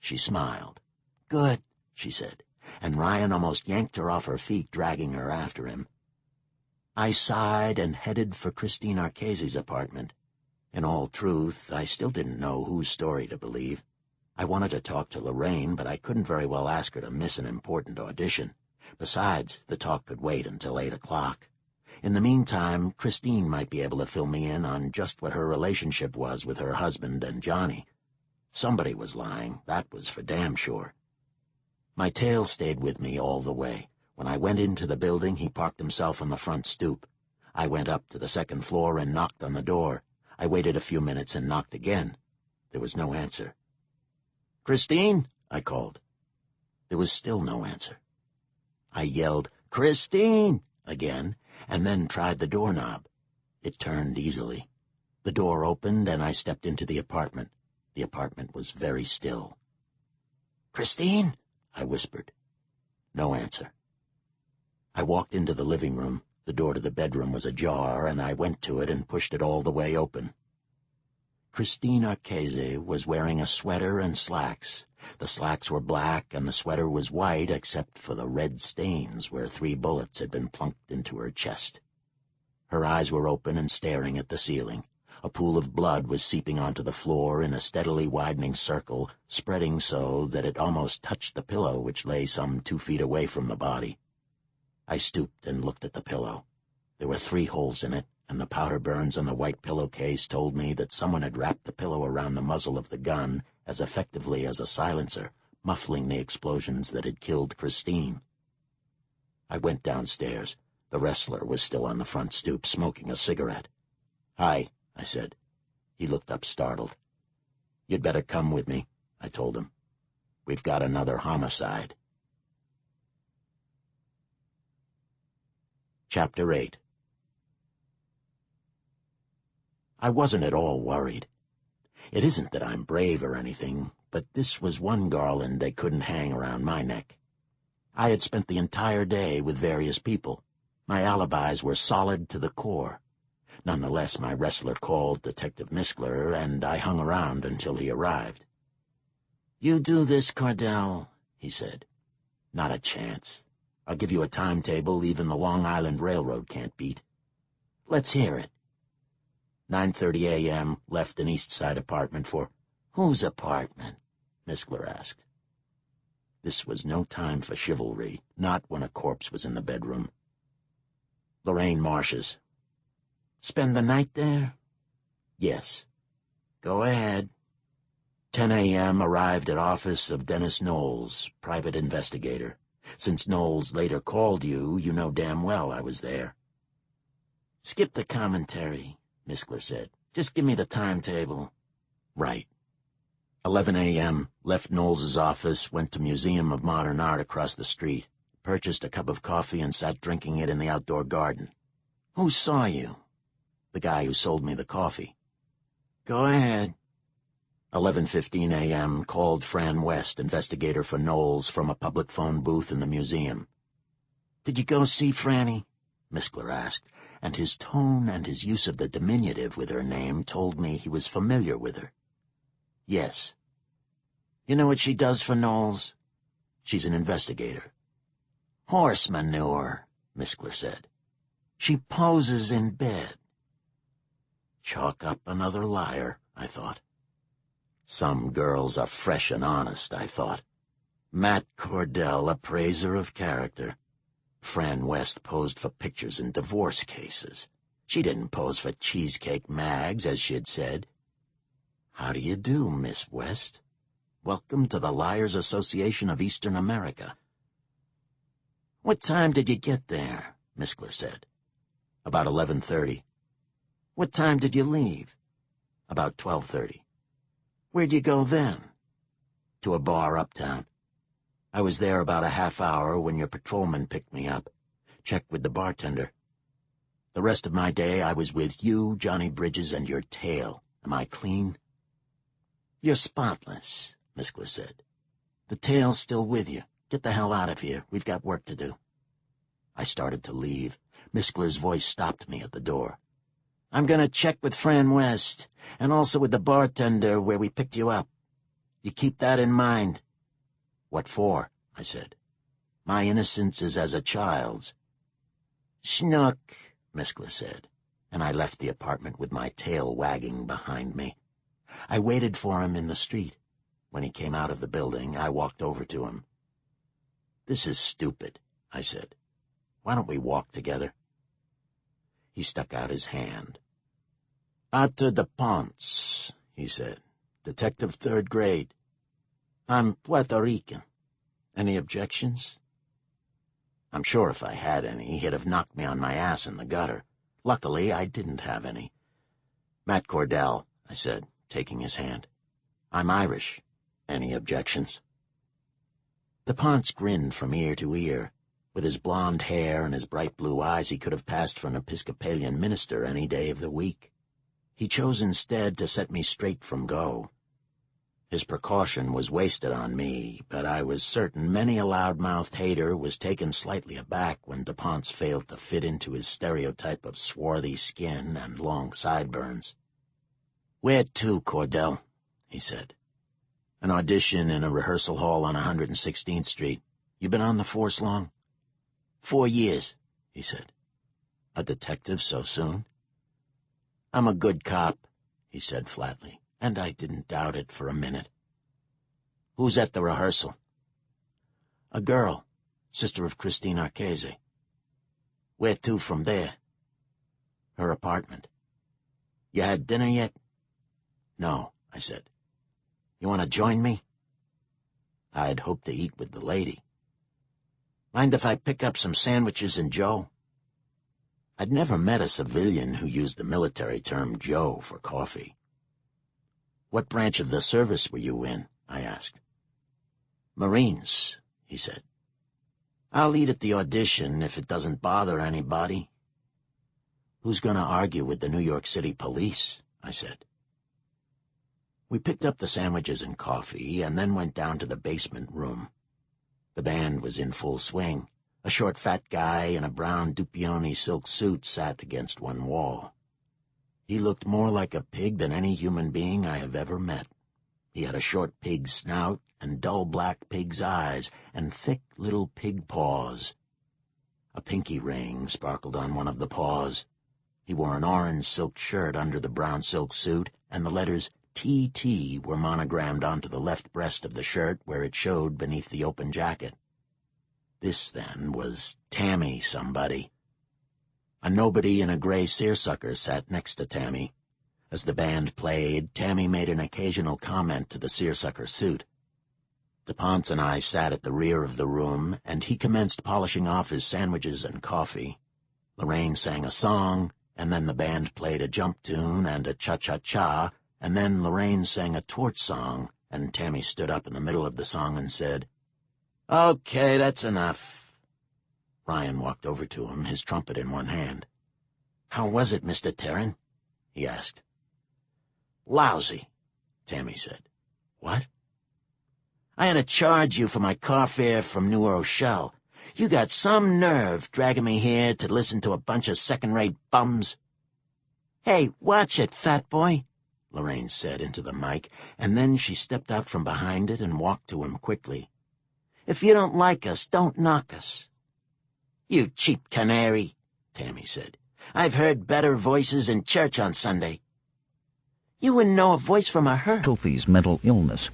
She smiled. Good, she said, and Ryan almost yanked her off her feet, dragging her after him. I sighed and headed for Christine Archese's apartment. In all truth, I still didn't know whose story to believe. I wanted to talk to Lorraine, but I couldn't very well ask her to miss an important audition. Besides, the talk could wait until 8 o'clock. In the meantime, Christine might be able to fill me in on just what her relationship was with her husband and Johnny. Somebody was lying, that was for damn sure. My tail stayed with me all the way. When I went into the building, he parked himself on the front stoop. I went up to the second floor and knocked on the door. I waited a few minutes and knocked again. There was no answer. "Christine?" I called. There was still no answer. I yelled, "Christine!" again, and then tried the doorknob. It turned easily. The door opened and I stepped into the apartment. The apartment was very still. "Christine?" I whispered. No answer. I walked into the living room. The door to the bedroom was ajar, and I went to it and pushed it all the way open. Christine Archese was wearing a sweater and slacks. The slacks were black, and the sweater was white except for the red stains where 3 bullets had been plunked into her chest. Her eyes were open and staring at the ceiling. A pool of blood was seeping onto the floor in a steadily widening circle, spreading so that it almost touched the pillow, which lay some 2 feet away from the body. I stooped and looked at the pillow. There were 3 holes in it, and the powder burns on the white pillowcase told me that someone had wrapped the pillow around the muzzle of the gun as effectively as a silencer, muffling the explosions that had killed Christine. I went downstairs. The wrestler was still on the front stoop, smoking a cigarette. "Hi," I said. He looked up startled. "You'd better come with me," I told him. "We've got another homicide." Chapter 8. I wasn't at all worried. It isn't that I'm brave or anything, but this was one garland they couldn't hang around my neck. I had spent the entire day with various people. My alibis were solid to the core. Nonetheless, my wrestler called Detective Miskler, and I hung around until he arrived. "You do this, Cordell," he said. "Not a chance. I'll give you a timetable even the Long Island Railroad can't beat." "Let's hear it." 9:30 a.m., left an East Side apartment for— "Whose apartment?" Miskler asked. This was no time for chivalry, not when a corpse was in the bedroom. "Lorraine Marsh's." "Spend the night there?" "Yes." "Go ahead." 10 a.m., arrived at office of Dennis Knowles, private investigator. Since Knowles later called you, you know damn well I was there. "Skip the commentary," Miskler said. "Just give me the timetable." "Right." 11 a.m., left Knowles's office, went to Museum of Modern Art across the street, purchased a cup of coffee and sat drinking it in the outdoor garden. "Who saw you?" "The guy who sold me the coffee." "Go ahead." 11:15 a.m., called Fran West, investigator for Knowles, from a public phone booth in the museum. "Did you go see Franny?" Miskler asked, and his tone and his use of the diminutive with her name told me he was familiar with her. "Yes." "You know what she does for Knowles?" "She's an investigator." "Horse manure," Miskler said. "She poses in bed." Chalk up another liar, I thought. Some girls are fresh and honest, I thought. Matt Cordell, appraiser of character. Fran West posed for pictures in divorce cases. She didn't pose for cheesecake mags, as she'd said. "How do you do, Miss West? Welcome to the Liars Association of Eastern America." "What time did you get there?" Miskler said. "About 11:30. "What time did you leave?" "About 12:30. "Where'd you go then?" "To a bar uptown. I was there about a half hour when your patrolman picked me up. Checked with the bartender. The rest of my day I was with you, Johnny Bridges, and your tail. Am I clean?" "You're spotless," Miskler said. "The tail's still with you. Get the hell out of here. We've got work to do." I started to leave. Miskler's voice stopped me at the door. "I'm going to check with Fran West, and also with the bartender where we picked you up. You keep that in mind." "What for?" I said. "My innocence is as a child's." "Schnook," Miskler said, and I left the apartment with my tail wagging behind me. I waited for him in the street. When he came out of the building, I walked over to him. "This is stupid," I said. "Why don't we walk together?" He stuck out his hand. "Arthur de Ponce," he said. "Detective 3rd grade. I'm Puerto Rican." Any objections? I'm sure if I had any, he'd have knocked me on my ass in the gutter. Luckily, I didn't have any. Matt Cordell, I said, taking his hand. I'm Irish. Any objections? DuPont grinned from ear to ear. With his blonde hair and his bright blue eyes, he could have passed for an Episcopalian minister any day of the week. He chose instead to set me straight from go. His precaution was wasted on me, but I was certain many a loud-mouthed hater was taken slightly aback when DuPont's failed to fit into his stereotype of swarthy skin and long sideburns. "Where to, Cordell?" he said. "An audition in a rehearsal hall on 116th Street. You been on the force long?" 4 years, he said. "A detective so soon?" "I'm a good cop," he said flatly, and I didn't doubt it for a minute. "Who's at the rehearsal?" "A girl, sister of Christine Archese." "Where to from there?" "Her apartment." "You had dinner yet?" "No," I said. "You want to join me?" I'd hoped to eat with the lady. "Mind if I pick up some sandwiches and Joe?" I'd never met a civilian who used the military term Joe for coffee. "What branch of the service were you in?" I asked. "Marines," he said. "I'll eat at the audition if it doesn't bother anybody." "Who's going to argue with the New York City police?" I said. We picked up the sandwiches and coffee and then went down to the basement room. The band was in full swing. A short, fat guy in a brown Dupioni silk suit sat against one wall. He looked more like a pig than any human being I have ever met. He had a short pig's snout and dull black pig's eyes and thick little pig paws. A pinky ring sparkled on one of the paws. He wore an orange silk shirt under the brown silk suit, and the letters T.T. were monogrammed onto the left breast of the shirt where it showed beneath the open jacket. This, then, was Tammy somebody. A nobody in a gray seersucker sat next to Tammy. As the band played, Tammy made an occasional comment to the seersucker suit. DuPont and I sat at the rear of the room, and he commenced polishing off his sandwiches and coffee. Lorraine sang a song, and then the band played a jump tune and a cha-cha-cha, and then Lorraine sang a torch song, and Tammy stood up in the middle of the song and said, "Okay, that's enough." Ryan walked over to him, his trumpet in one hand. "How was it, Mr. Terran?" he asked. "Lousy," Tammy said. "What?" "I had to charge you for my car fare from New Rochelle. You got some nerve dragging me here to listen to a bunch of second-rate bums." "Hey, watch it, fat boy," Lorraine said into the mic, and then she stepped out from behind it and walked to him quickly. "If you don't like us, don't knock us." "You cheap canary," Tammy said. "I've heard better voices in church on Sunday." "You wouldn't know a voice from a herd." Sophie's mental illness.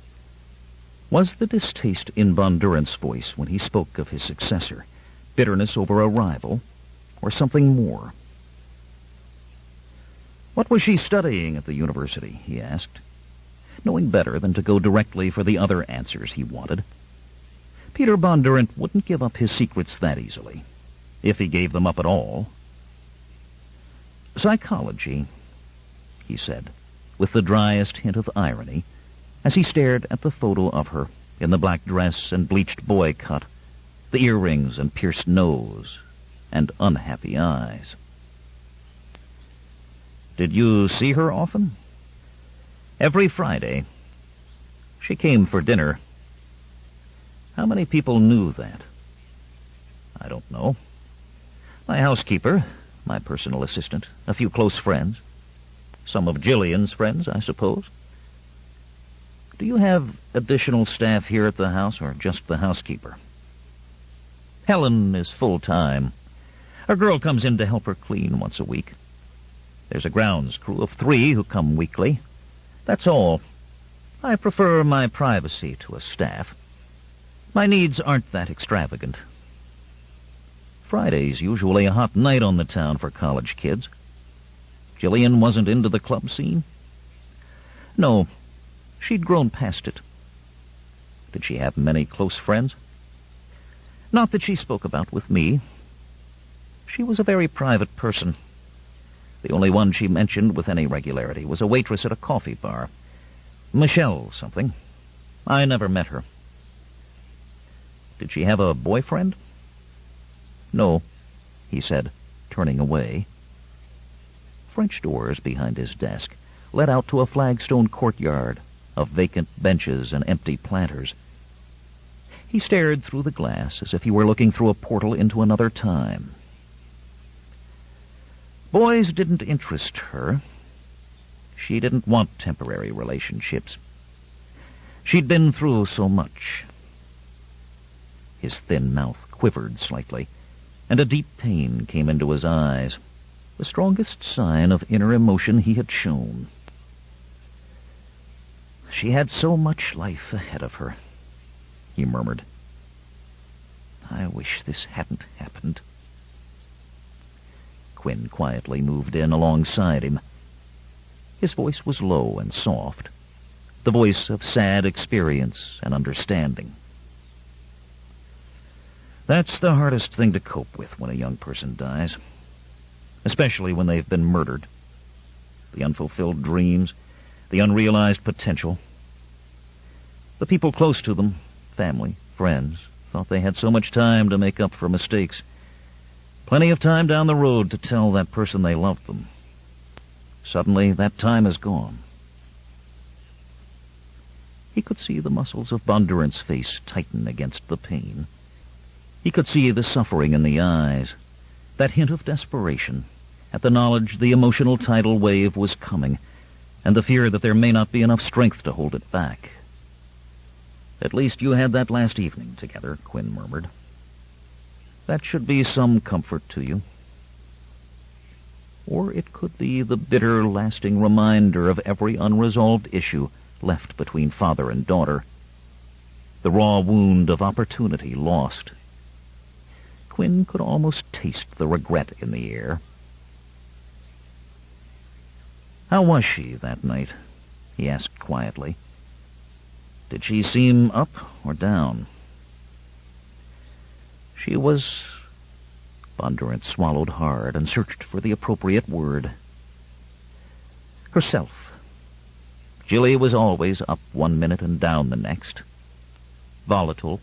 Was the distaste in Bondurant's voice when he spoke of his successor bitterness over a rival, or something more? What was she studying at the university, he asked, knowing better than to go directly for the other answers he wanted. Peter Bondurant wouldn't give up his secrets that easily, if he gave them up at all. "Psychology," he said, with the driest hint of irony, as he stared at the photo of her in the black dress and bleached boy cut, the earrings and pierced nose, and unhappy eyes. "Did you see her often?" "Every Friday. She came for dinner." "How many people knew that?" "I don't know. My housekeeper, my personal assistant, a few close friends. Some of Jillian's friends, I suppose." "Do you have additional staff here at the house, or just the housekeeper?" "Helen is full-time. A girl comes in to help her clean once a week. There's a grounds crew of 3 who come weekly. That's all. I prefer my privacy to a staff. My needs aren't that extravagant." Friday's usually a hot night on the town for college kids. Jillian wasn't into the club scene? No, she'd grown past it. Did she have many close friends? Not that she spoke about with me. She was a very private person. The only one she mentioned with any regularity was a waitress at a coffee bar. Michelle something. I never met her. Did she have a boyfriend? No, he said, turning away. French doors behind his desk led out to a flagstone courtyard of vacant benches and empty planters. He stared through the glass as if he were looking through a portal into another time. Boys didn't interest her. She didn't want temporary relationships. She'd been through so much. His thin mouth quivered slightly, and a deep pain came into his eyes, the strongest sign of inner emotion he had shown. She had so much life ahead of her, he murmured. I wish this hadn't happened. Quinn quietly moved in alongside him. His voice was low and soft, the voice of sad experience and understanding. That's the hardest thing to cope with when a young person dies, especially when they've been murdered. The unfulfilled dreams, the unrealized potential. The people close to them, family, friends, thought they had so much time to make up for mistakes. Plenty of time down the road to tell that person they loved them. Suddenly, that time is gone. He could see the muscles of Bondurant's face tighten against the pain. He could see the suffering in the eyes, that hint of desperation at the knowledge the emotional tidal wave was coming, and the fear that there may not be enough strength to hold it back. At least you had that last evening together, Quinn murmured. That should be some comfort to you. Or it could be the bitter, lasting reminder of every unresolved issue left between father and daughter. The raw wound of opportunity lost. Quinn could almost taste the regret in the air. How was she that night? He asked quietly. Did she seem up or down? She was... Bondurant swallowed hard and searched for the appropriate word. Herself. Jilly was always up one minute and down the next. Volatile.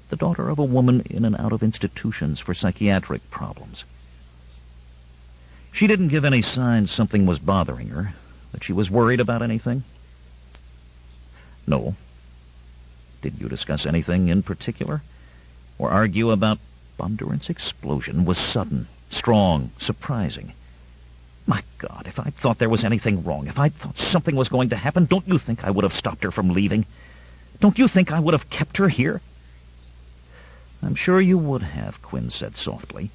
The daughter of a woman in and out of institutions for psychiatric problems. She didn't give any signs something was bothering her, that she was worried about anything. No. Did you discuss anything in particular? Or argue about... Bondurant's explosion was sudden, strong, surprising. My God, if I thought there was anything wrong, if I thought something was going to happen, don't you think I would have stopped her from leaving? Don't you think I would have kept her here? I'm sure you would have, Quinn said softly,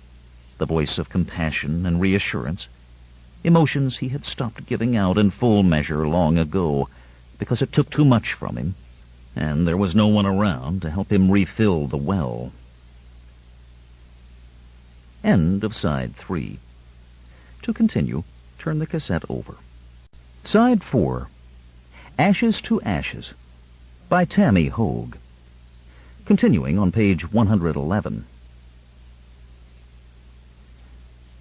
the voice of compassion and reassurance, emotions he had stopped giving out in full measure long ago, because it took too much from him, and there was no one around to help him refill the well. End of side 3. To continue, turn the cassette over. Side 4. Ashes to Ashes, by Tammy Hogue. Continuing on page 111.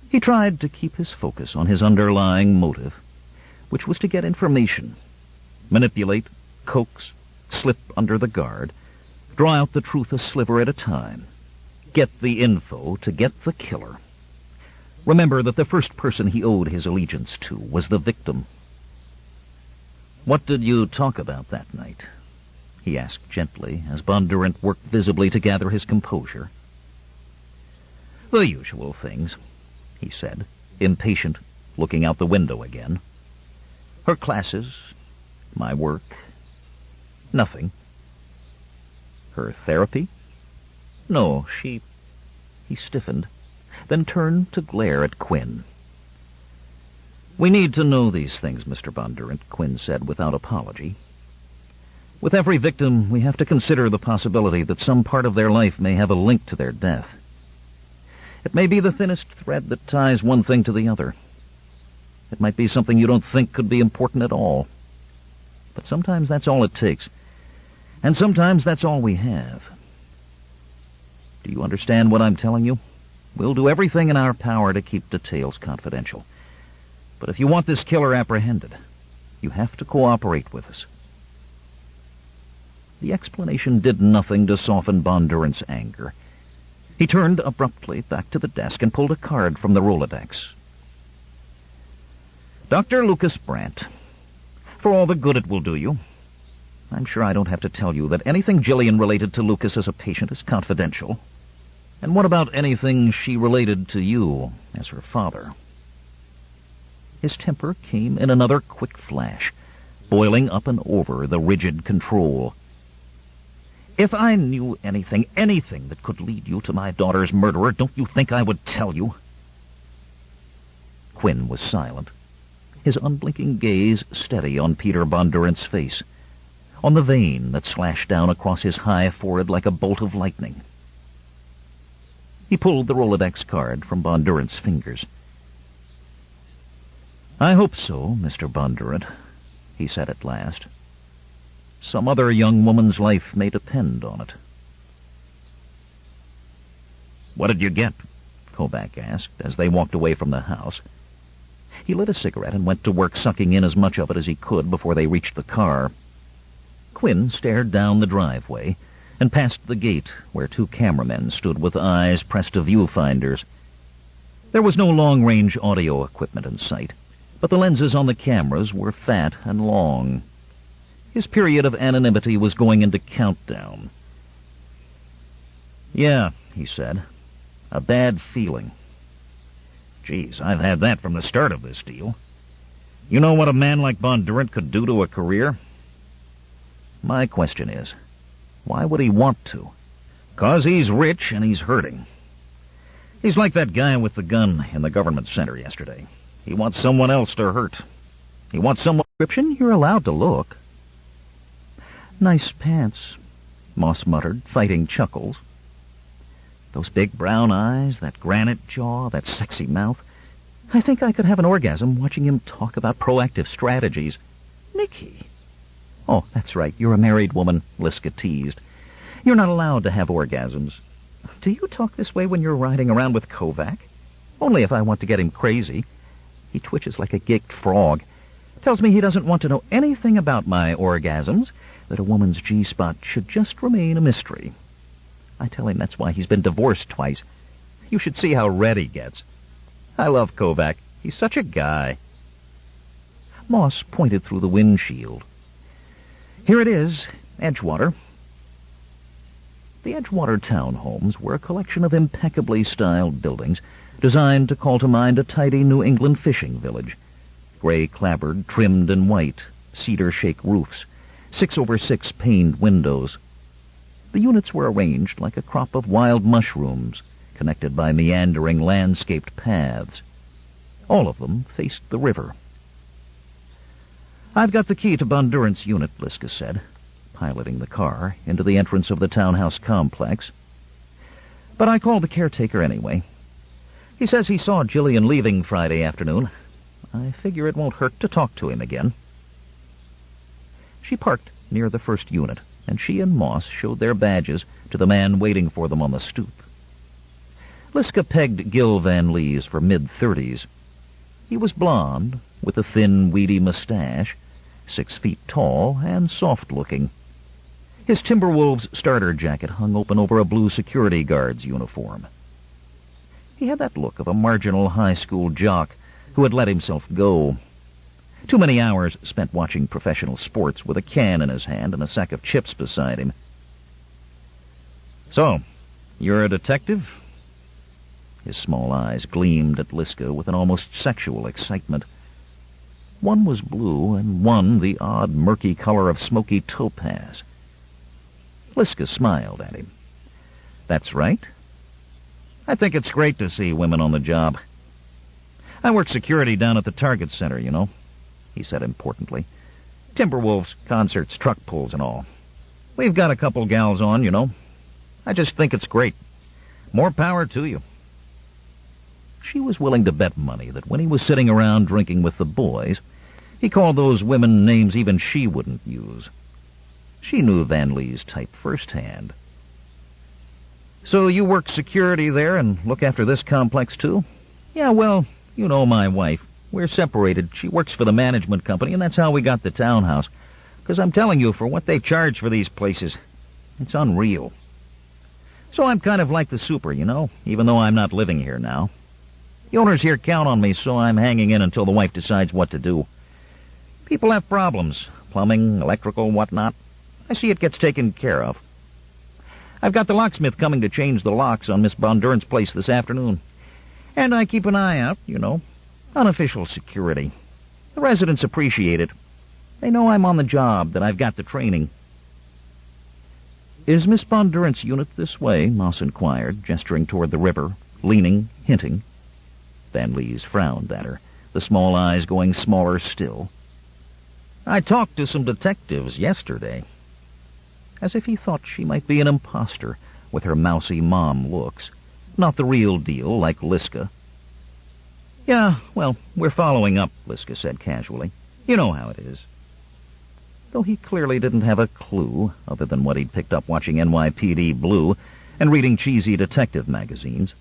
He tried to keep his focus on his underlying motive, which was to get information, manipulate, coax, slip under the guard, draw out the truth a sliver at a time, get the info to get the killer. Remember that the first person he owed his allegiance to was the victim. What did you talk about that night? He asked gently, as Bondurant worked visibly to gather his composure. The usual things, he said, impatient, looking out the window again. Her classes, my work, nothing. Her therapy? No, she... He stiffened, then turned to glare at Quinn. We need to know these things, Mr. Bondurant, Quinn said without apology. With every victim, we have to consider the possibility that some part of their life may have a link to their death. It may be the thinnest thread that ties one thing to the other. It might be something you don't think could be important at all. But sometimes that's all it takes. And sometimes that's all we have. Do you understand what I'm telling you? We'll do everything in our power to keep details confidential. But if you want this killer apprehended, you have to cooperate with us. The explanation did nothing to soften Bondurant's anger. He turned abruptly back to the desk and pulled a card from the Rolodex. Dr. Lucas Brandt, for all the good it will do you, I'm sure I don't have to tell you that anything Jillian related to Lucas as a patient is confidential. And what about anything she related to you as her father? His temper came in another quick flash, boiling up and over the rigid control. If I knew anything that could lead you to my daughter's murderer, don't you think I would tell you? Quinn was silent, his unblinking gaze steady on Peter Bondurant's face, on the vein that slashed down across his high forehead like a bolt of lightning. He pulled the Rolodex card from Bondurant's fingers. I hope so, Mr. Bondurant, he said at last. Some other young woman's life may depend on it. What did you get? Kovac asked as they walked away from the house. He lit a cigarette and went to work sucking in as much of it as he could before they reached the car. Quinn stared down the driveway and past the gate where two cameramen stood with eyes pressed to viewfinders. There was no long-range audio equipment in sight, but the lenses on the cameras were fat and long. His period of anonymity was going into countdown. Yeah, he said. A bad feeling. Geez, I've had that from the start of this deal. You know what a man like Bondurant could do to a career? My question is, why would he want to? 'Cause he's rich and he's hurting. He's like that guy with the gun in the government center yesterday. He wants someone else to hurt. He wants someone... Description, you're allowed to look. Nice pants, Moss muttered, fighting chuckles. Those big brown eyes, that granite jaw, that sexy mouth. I think I could have an orgasm watching him talk about proactive strategies. Nicky. Oh, that's right, you're a married woman, Liska teased. You're not allowed to have orgasms. Do you talk this way when you're riding around with Kovac? Only if I want to get him crazy. He twitches like a gaped frog. Tells me he doesn't want to know anything about my orgasms, that a woman's G-spot should just remain a mystery. I tell him that's why he's been divorced twice. You should see how red he gets. I love Kovac. He's such a guy. Moss pointed through the windshield. Here it is, Edgewater. The Edgewater townhomes were a collection of impeccably styled buildings designed to call to mind a tidy New England fishing village. Gray clapboard, trimmed in white, cedar-shake roofs, 6-over-6 paned windows. The units were arranged like a crop of wild mushrooms, connected by meandering landscaped paths. All of them faced the river. I've got the key to Bondurant's unit, Liska said, piloting the car into the entrance of the townhouse complex. But I called the caretaker anyway. He says he saw Jillian leaving Friday afternoon. I figure it won't hurt to talk to him again. She parked near the first unit, and she and Moss showed their badges to the man waiting for them on the stoop. Liska pegged Gil Van Lees for mid-30s. He was blond, with a thin, weedy mustache, 6 feet tall, and soft-looking. His Timberwolves starter jacket hung open over a blue security guard's uniform. He had that look of a marginal high school jock who had let himself go. Too many hours spent watching professional sports with a can in his hand and a sack of chips beside him. So, you're a detective? His small eyes gleamed at Liska with an almost sexual excitement. One was blue, and one the odd, murky color of smoky topaz. Liska smiled at him. That's right. I think it's great to see women on the job. I work security down at the Target Center, you know, he said importantly. Timberwolves, concerts, truck pulls and all. We've got a couple gals on, you know. I just think it's great. More power to you. She was willing to bet money that when he was sitting around drinking with the boys, he called those women names even she wouldn't use. She knew Van Lee's type firsthand. So you work security there and look after this complex, too? Yeah, well, you know my wife. We're separated. She works for the management company, and that's how we got the townhouse. Because I'm telling you, for what they charge for these places, it's unreal. So I'm kind of like the super, you know, even though I'm not living here now. The owners here count on me, so I'm hanging in until the wife decides what to do. People have problems, plumbing, electrical, whatnot. I see it gets taken care of. I've got the locksmith coming to change the locks on Miss Bondurant's place this afternoon. And I keep an eye out, you know, unofficial security. The residents appreciate it. They know I'm on the job, that I've got the training. Is Miss Bondurant's unit this way? Moss inquired, gesturing toward the river, leaning, hinting. Van Lees frowned at her, the small eyes going smaller still. I talked to some detectives yesterday. As if he thought she might be an imposter, with her mousy mom looks. Not the real deal, like Liska. Yeah, well, we're following up, Liska said casually. You know how it is. Though he clearly didn't have a clue, other than what he'd picked up watching NYPD Blue and reading cheesy detective magazines.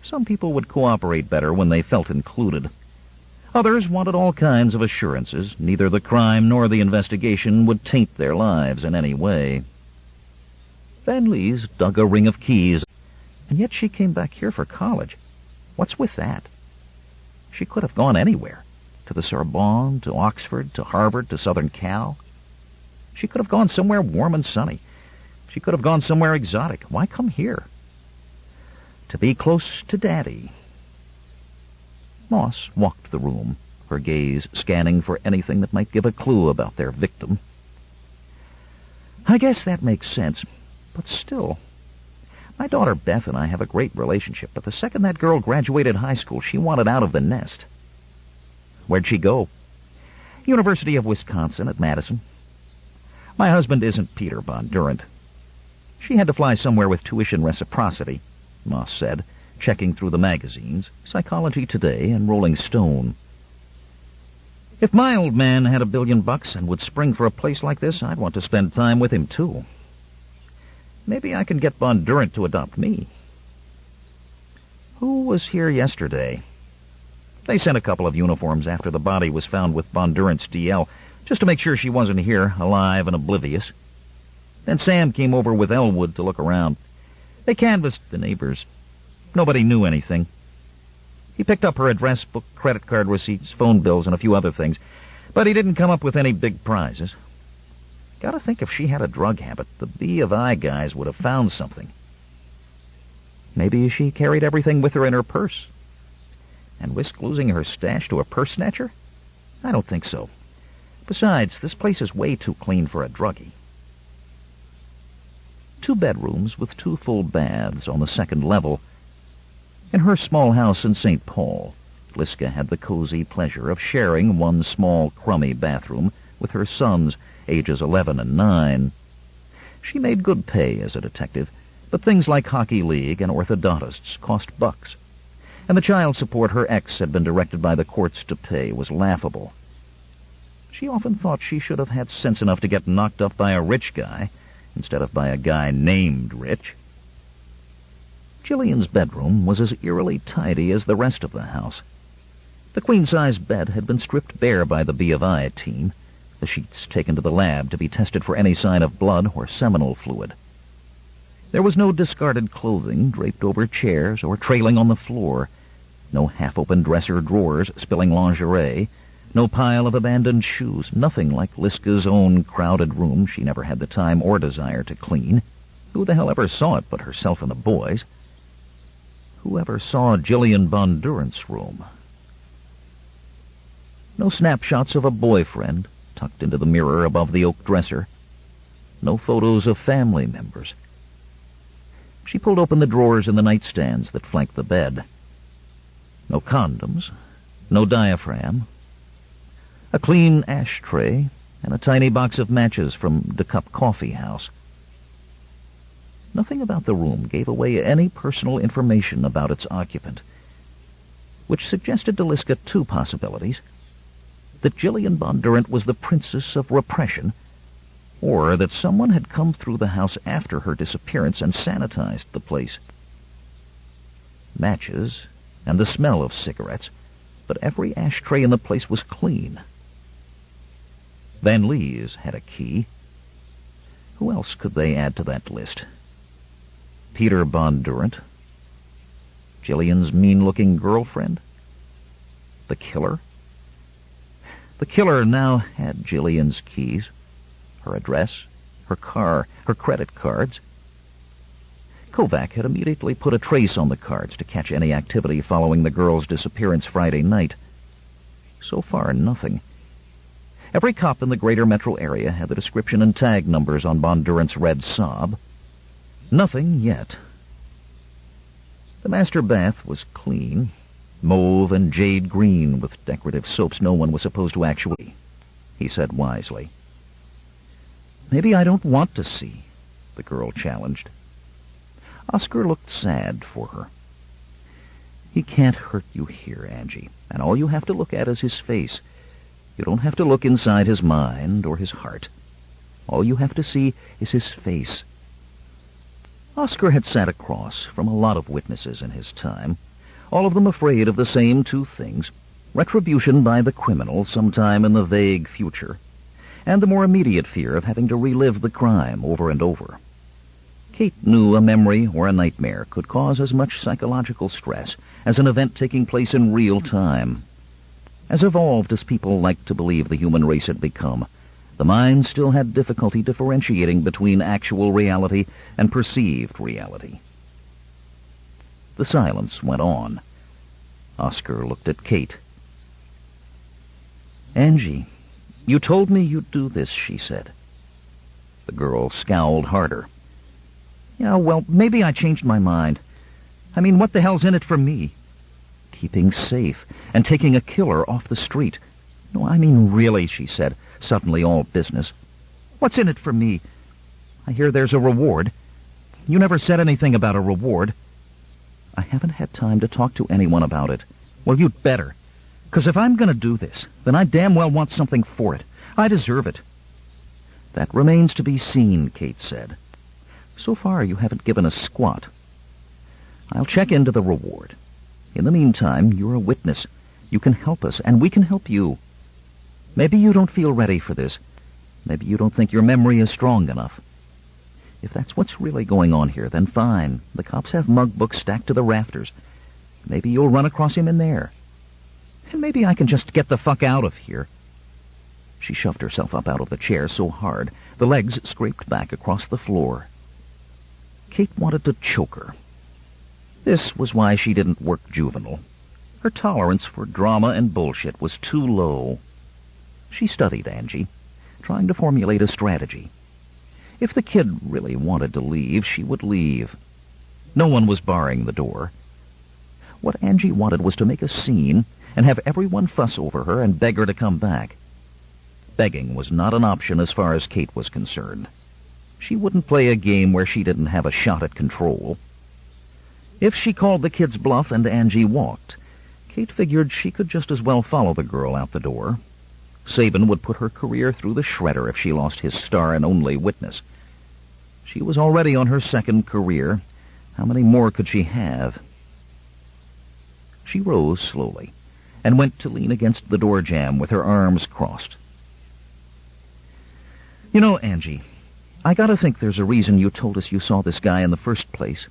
Some people would cooperate better when they felt included. Others wanted all kinds of assurances. Neither the crime nor the investigation would taint their lives in any way. Van Lees dug a ring of keys, and yet she came back here for college. What's with that? She could have gone anywhere. To the Sorbonne, to Oxford, to Harvard, to Southern Cal. She could have gone somewhere warm and sunny. She could have gone somewhere exotic. Why come here? To be close to Daddy. Moss walked the room, her gaze scanning for anything that might give a clue about their victim. I guess that makes sense, but still. My daughter Beth and I have a great relationship, but the second that girl graduated high school, she wanted out of the nest. Where'd she go? University of Wisconsin at Madison. My husband isn't Peter Bondurant. She had to fly somewhere with tuition reciprocity, Moss said, checking through the magazines, Psychology Today and Rolling Stone. If my old man had $1 billion and would spring for a place like this, I'd want to spend time with him, too. Maybe I can get Bondurant to adopt me. Who was here yesterday? They sent a couple of uniforms after the body was found with Bondurant's DL, just to make sure she wasn't here, alive and oblivious. Then Sam came over with Elwood to look around. They canvassed the neighbors. Nobody knew anything. He picked up her address book, credit card receipts, phone bills, and a few other things, but he didn't come up with any big prizes. Gotta think if she had a drug habit, the B of I guys would have found something. Maybe she carried everything with her in her purse. And risked losing her stash to a purse snatcher? I don't think so. Besides, this place is way too clean for a druggie. 2 bedrooms with 2 full baths on the second level. In her small house in St. Paul, Liska had the cozy pleasure of sharing one small, crummy bathroom with her sons, ages 11 and 9. She made good pay as a detective, but things like hockey league and orthodontists cost bucks, and the child support her ex had been directed by the courts to pay was laughable. She often thought she should have had sense enough to get knocked up by a rich guy instead of by a guy named Rich. Jillian's bedroom was as eerily tidy as the rest of the house. The queen-size bed had been stripped bare by the B of I team, the sheets taken to the lab to be tested for any sign of blood or seminal fluid. There was no discarded clothing draped over chairs or trailing on the floor, no half-open dresser drawers spilling lingerie, no pile of abandoned shoes, nothing like Liska's own crowded room she never had the time or desire to clean. Who the hell ever saw it but herself and the boys? Whoever saw Jillian Bondurant's room? No snapshots of a boyfriend tucked into the mirror above the oak dresser. No photos of family members. She pulled open the drawers in the nightstands that flanked the bed. No condoms, no diaphragm. A clean ashtray and a tiny box of matches from the Cup Coffee House. Nothing about the room gave away any personal information about its occupant, which suggested to Liska 2 possibilities: that Jillian Bondurant was the princess of repression, or that someone had come through the house after her disappearance and sanitized the place. Matches and the smell of cigarettes, but every ashtray in the place was clean. Van Lee's had a key. Who else could they add to that list? Peter Bondurant? Jillian's mean-looking girlfriend? The killer? The killer now had Jillian's keys, her address, her car, her credit cards. Kovac had immediately put a trace on the cards to catch any activity following the girl's disappearance Friday night. So far, nothing. Every cop in the greater metro area had the description and tag numbers on Bondurant's red Saab. Nothing yet. The master bath was clean, mauve and jade green with decorative soaps no one was supposed to actually, he said wisely. Maybe I don't want to see, the girl challenged. Oscar looked sad for her. He can't hurt you here, Angie, and all you have to look at is his face. You don't have to look inside his mind or his heart. All you have to see is his face. Oscar had sat across from a lot of witnesses in his time, all of them afraid of the same two things, retribution by the criminal sometime in the vague future, and the more immediate fear of having to relive the crime over and over. Kate knew a memory or a nightmare could cause as much psychological stress as an event taking place in real time. As evolved as people liked to believe the human race had become, the mind still had difficulty differentiating between actual reality and perceived reality. The silence went on. Oscar looked at Kate. Angie, you told me you'd do this, she said. The girl scowled harder. Yeah, well, maybe I changed my mind. I mean, what the hell's in it for me? Keeping safe and taking a killer off the street. No, I mean really, she said, suddenly all business. What's in it for me? I hear there's a reward. You never said anything about a reward. I haven't had time to talk to anyone about it. Well, you'd better. 'Cause if I'm going to do this, then I damn well want something for it. I deserve it. That remains to be seen, Kate said. So far, you haven't given a squat. I'll check into the reward. In the meantime, you're a witness. You can help us, and we can help you. Maybe you don't feel ready for this. Maybe you don't think your memory is strong enough. If that's what's really going on here, then fine. The cops have mug books stacked to the rafters. Maybe you'll run across him in there. And maybe I can just get the fuck out of here. She shoved herself up out of the chair so hard, the legs scraped back across the floor. Kate wanted to choke her. This was why she didn't work juvenile. Her tolerance for drama and bullshit was too low. She studied Angie, trying to formulate a strategy. If the kid really wanted to leave, she would leave. No one was barring the door. What Angie wanted was to make a scene and have everyone fuss over her and beg her to come back. Begging was not an option as far as Kate was concerned. She wouldn't play a game where she didn't have a shot at control. If she called the kid's bluff and Angie walked, Kate figured she could just as well follow the girl out the door. Sabin would put her career through the shredder if she lost his star and only witness. She was already on her second career. How many more could she have? She rose slowly and went to lean against the door jamb with her arms crossed. You know, Angie, I gotta think there's a reason you told us you saw this guy in the first place.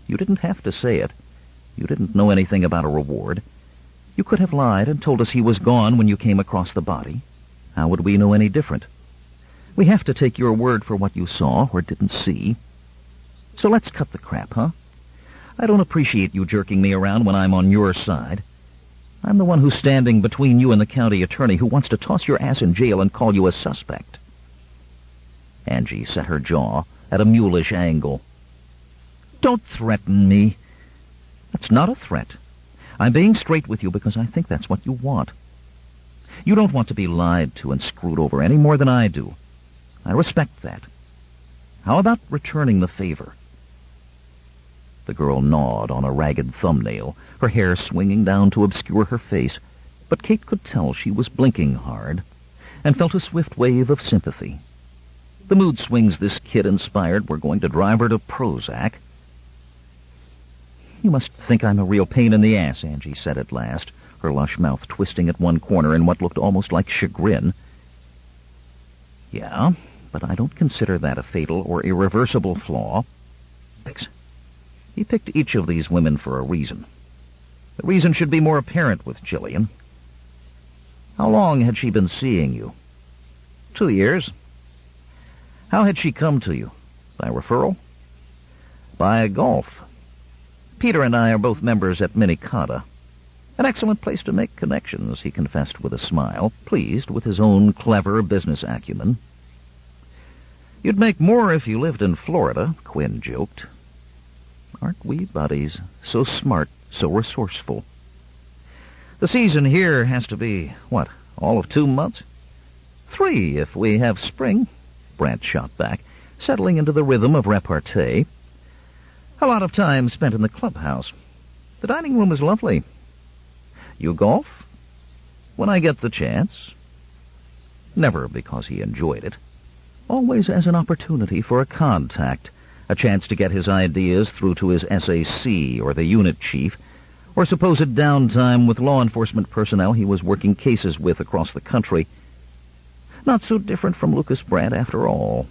You didn't have to say it. You didn't know anything about a reward. You could have lied and told us he was gone when you came across the body. How would we know any different? We have to take your word for what you saw or didn't see. So let's cut the crap, huh? I don't appreciate you jerking me around when I'm on your side. I'm the one who's standing between you and the county attorney who wants to toss your ass in jail and call you a suspect. Angie set her jaw at a mulish angle. Don't threaten me. That's not a threat. I'm being straight with you because I think that's what you want. You don't want to be lied to and screwed over any more than I do. I respect that. How about returning the favor? The girl gnawed on a ragged thumbnail, her hair swinging down to obscure her face, but Kate could tell she was blinking hard and felt a swift wave of sympathy. The mood swings this kid inspired were going to drive her to Prozac. "You must think I'm a real pain in the ass," Angie said at last, her lush mouth twisting at one corner in what looked almost like chagrin. "Yeah, but I don't consider that a fatal or irreversible flaw. He picked each of these women for a reason. The reason should be more apparent with Jillian. How long had she been seeing you?" 2 years. "How had she come to you? By referral?" "By golf. Peter and I are both members at Minnetonka. An excellent place to make connections," he confessed with a smile, pleased with his own clever business acumen. "You'd make more if you lived in Florida," Quinn joked. "Aren't we buddies? So smart, so resourceful." "The season here has to be, all of 2 months?" 3 if we have spring," Brant shot back, settling into the rhythm of repartee. "A lot of time spent in the clubhouse. The dining room is lovely. You golf?" "When I get the chance." Never because he enjoyed it. Always as an opportunity for a contact, a chance to get his ideas through to his SAC or the unit chief, or supposed downtime with law enforcement personnel he was working cases with across the country. Not so different from Lucas Brant after all.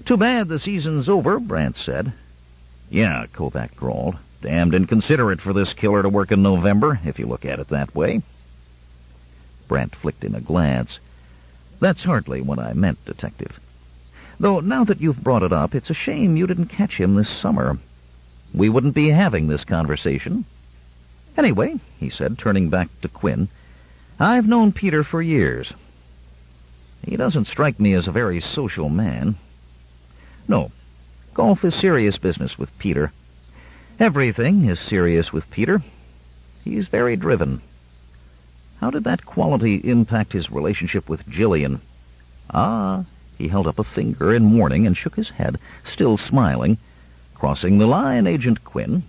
"Too bad the season's over," Brant said. "Yeah," Kovac drawled. "Damned inconsiderate for this killer to work in November, if you look at it that way." Brant flicked him a glance. "That's hardly what I meant, Detective. Though, now that you've brought it up, it's a shame you didn't catch him this summer. We wouldn't be having this conversation. Anyway," he said, turning back to Quinn, "I've known Peter for years. He doesn't strike me as a very social man. No, golf is serious business with Peter. Everything is serious with Peter. He's very driven. How did that quality impact his relationship with Jillian?" "Ah," he held up a finger in warning and shook his head, still smiling. "Crossing the line, Agent Quinn."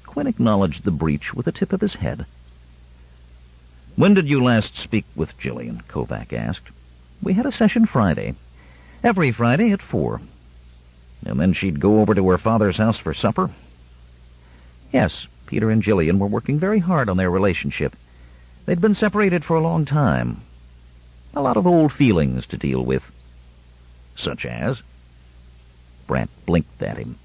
Quinn acknowledged the breach with a tip of his head. "When did you last speak with Jillian?" Kovac asked. "We had a session Friday. Every Friday at 4. "And then she'd go over to her father's house for supper?" "Yes, Peter and Jillian were working very hard on their relationship. They'd been separated for a long time. A lot of old feelings to deal with." "Such as?" Brant blinked at him.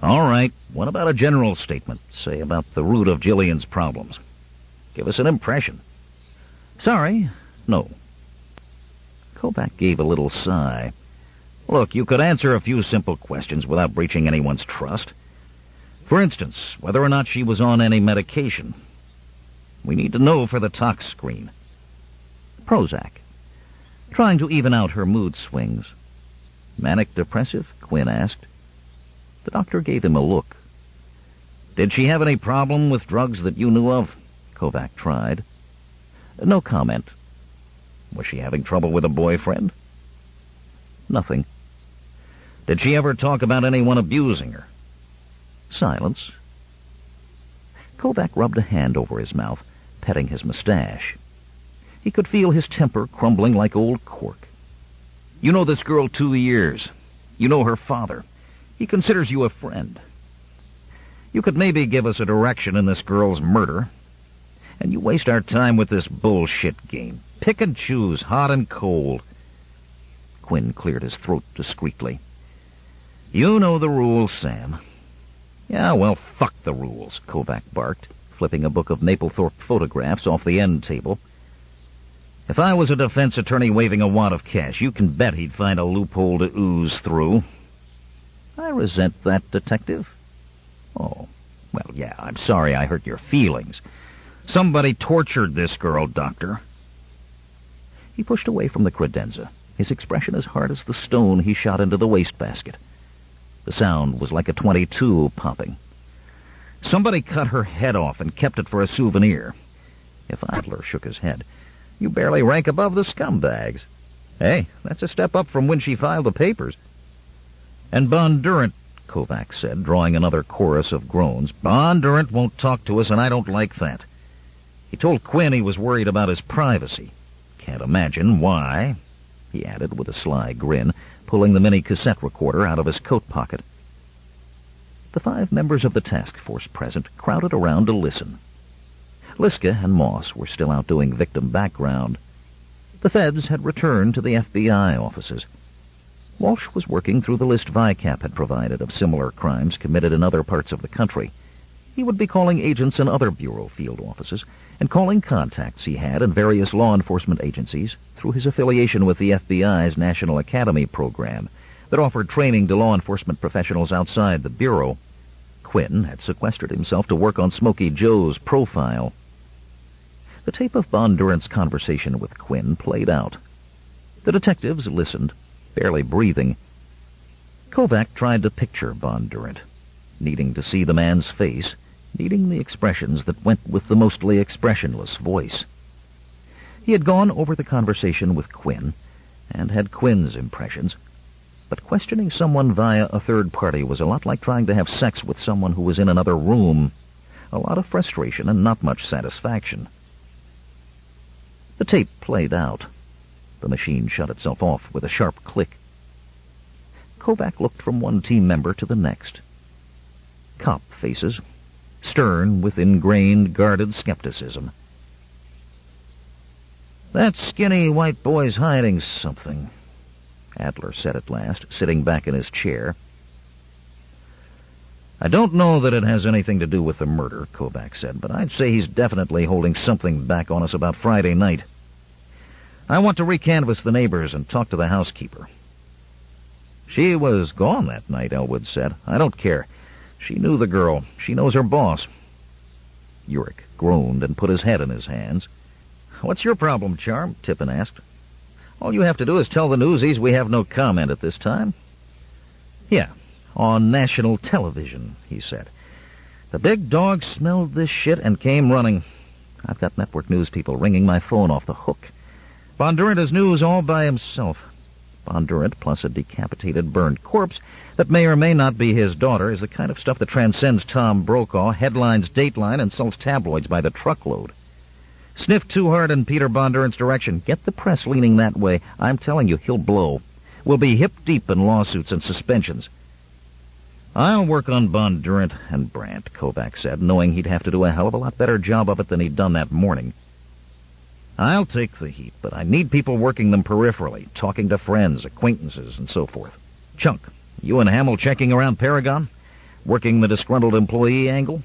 "All right, what about a general statement, say about the root of Jillian's problems? Give us an impression." "Sorry, no." Kovac gave a little sigh. "Look, you could answer a few simple questions without breaching anyone's trust. For instance, whether or not she was on any medication. We need to know for the tox screen." "Prozac. Trying to even out her mood swings." "Manic depressive?" Quinn asked. The doctor gave him a look. "Did she have any problem with drugs that you knew of?" Kovac tried. "No comment." "Was she having trouble with a boyfriend?" "Nothing." "Did she ever talk about anyone abusing her?" Silence. Kovac rubbed a hand over his mouth, petting his mustache. He could feel his temper crumbling like old cork. "You know this girl 2 years. You know her father. He considers you a friend. You could maybe give us a direction in this girl's murder. And you waste our time with this bullshit game. Pick and choose, hot and cold." Quinn cleared his throat discreetly. "You know the rules, Sam." "Yeah, well, fuck the rules," Kovac barked, flipping a book of Maplethorpe photographs off the end table. "If I was a defense attorney waving a wad of cash, you can bet he'd find a loophole to ooze through." "I resent that, Detective." "Oh, well, yeah, I'm sorry I hurt your feelings. Somebody tortured this girl, Doctor." He pushed away from the credenza, his expression as hard as the stone he shot into the wastebasket. The sound was like a .22 popping. "Somebody cut her head off and kept it for a souvenir." If Adler shook his head. "You barely rank above the scumbags." "Hey, that's a step up from when she filed the papers." "And Bondurant," Kovac said, drawing another chorus of groans. "Bondurant won't talk to us, and I don't like that. He told Quinn he was worried about his privacy. Can't imagine why." he added with a sly grin, pulling the mini cassette recorder out of his coat pocket. The 5 members of the task force present crowded around to listen. Liska and Moss were still out doing victim background. The feds had returned to the FBI offices. Walsh was working through the list VICAP had provided of similar crimes committed in other parts of the country. He would be calling agents in other Bureau field offices and calling contacts he had in various law enforcement agencies through his affiliation with the FBI's National Academy program that offered training to law enforcement professionals outside the Bureau. Quinn had sequestered himself to work on Smokey Joe's profile. The tape of Bondurant's conversation with Quinn played out. The detectives listened, barely breathing. Kovac tried to picture Bondurant, needing to see the man's face, needing the expressions that went with the mostly expressionless voice. He had gone over the conversation with Quinn, and had Quinn's impressions, but questioning someone via a third party was a lot like trying to have sex with someone who was in another room. A lot of frustration and not much satisfaction. The tape played out. The machine shut itself off with a sharp click. Kovac looked from one team member to the next. Cop faces, stern with ingrained, guarded skepticism. "That skinny white boy's hiding something," Adler said at last, sitting back in his chair. "I don't know that it has anything to do with the murder," Kovac said, "but I'd say he's definitely holding something back on us about Friday night. I want to recanvass the neighbors and talk to the housekeeper." "She was gone that night," Elwood said. "I don't care. She knew the girl. She knows her boss." Urich groaned and put his head in his hands. "What's your problem, Charm?" Tippin asked. "All you have to do is tell the newsies we have no comment at this time." "Yeah, on national television," he said. "The big dog smelled this shit and came running. I've got network news people ringing my phone off the hook. Bondurant has news all by himself. Bondurant plus a decapitated, burned corpse that may or may not be his daughter is the kind of stuff that transcends Tom Brokaw, headlines Dateline, and sells tabloids by the truckload. Sniff too hard in Peter Bondurant's direction. Get the press leaning that way. I'm telling you, he'll blow. We'll be hip-deep in lawsuits and suspensions." "I'll work on Bondurant and Brandt," Kovac said, knowing he'd have to do a hell of a lot better job of it than he'd done that morning. "I'll take the heat, but I need people working them peripherally, talking to friends, acquaintances, and so forth. Chunk, you and Hamill checking around Paragon? Working the disgruntled employee angle?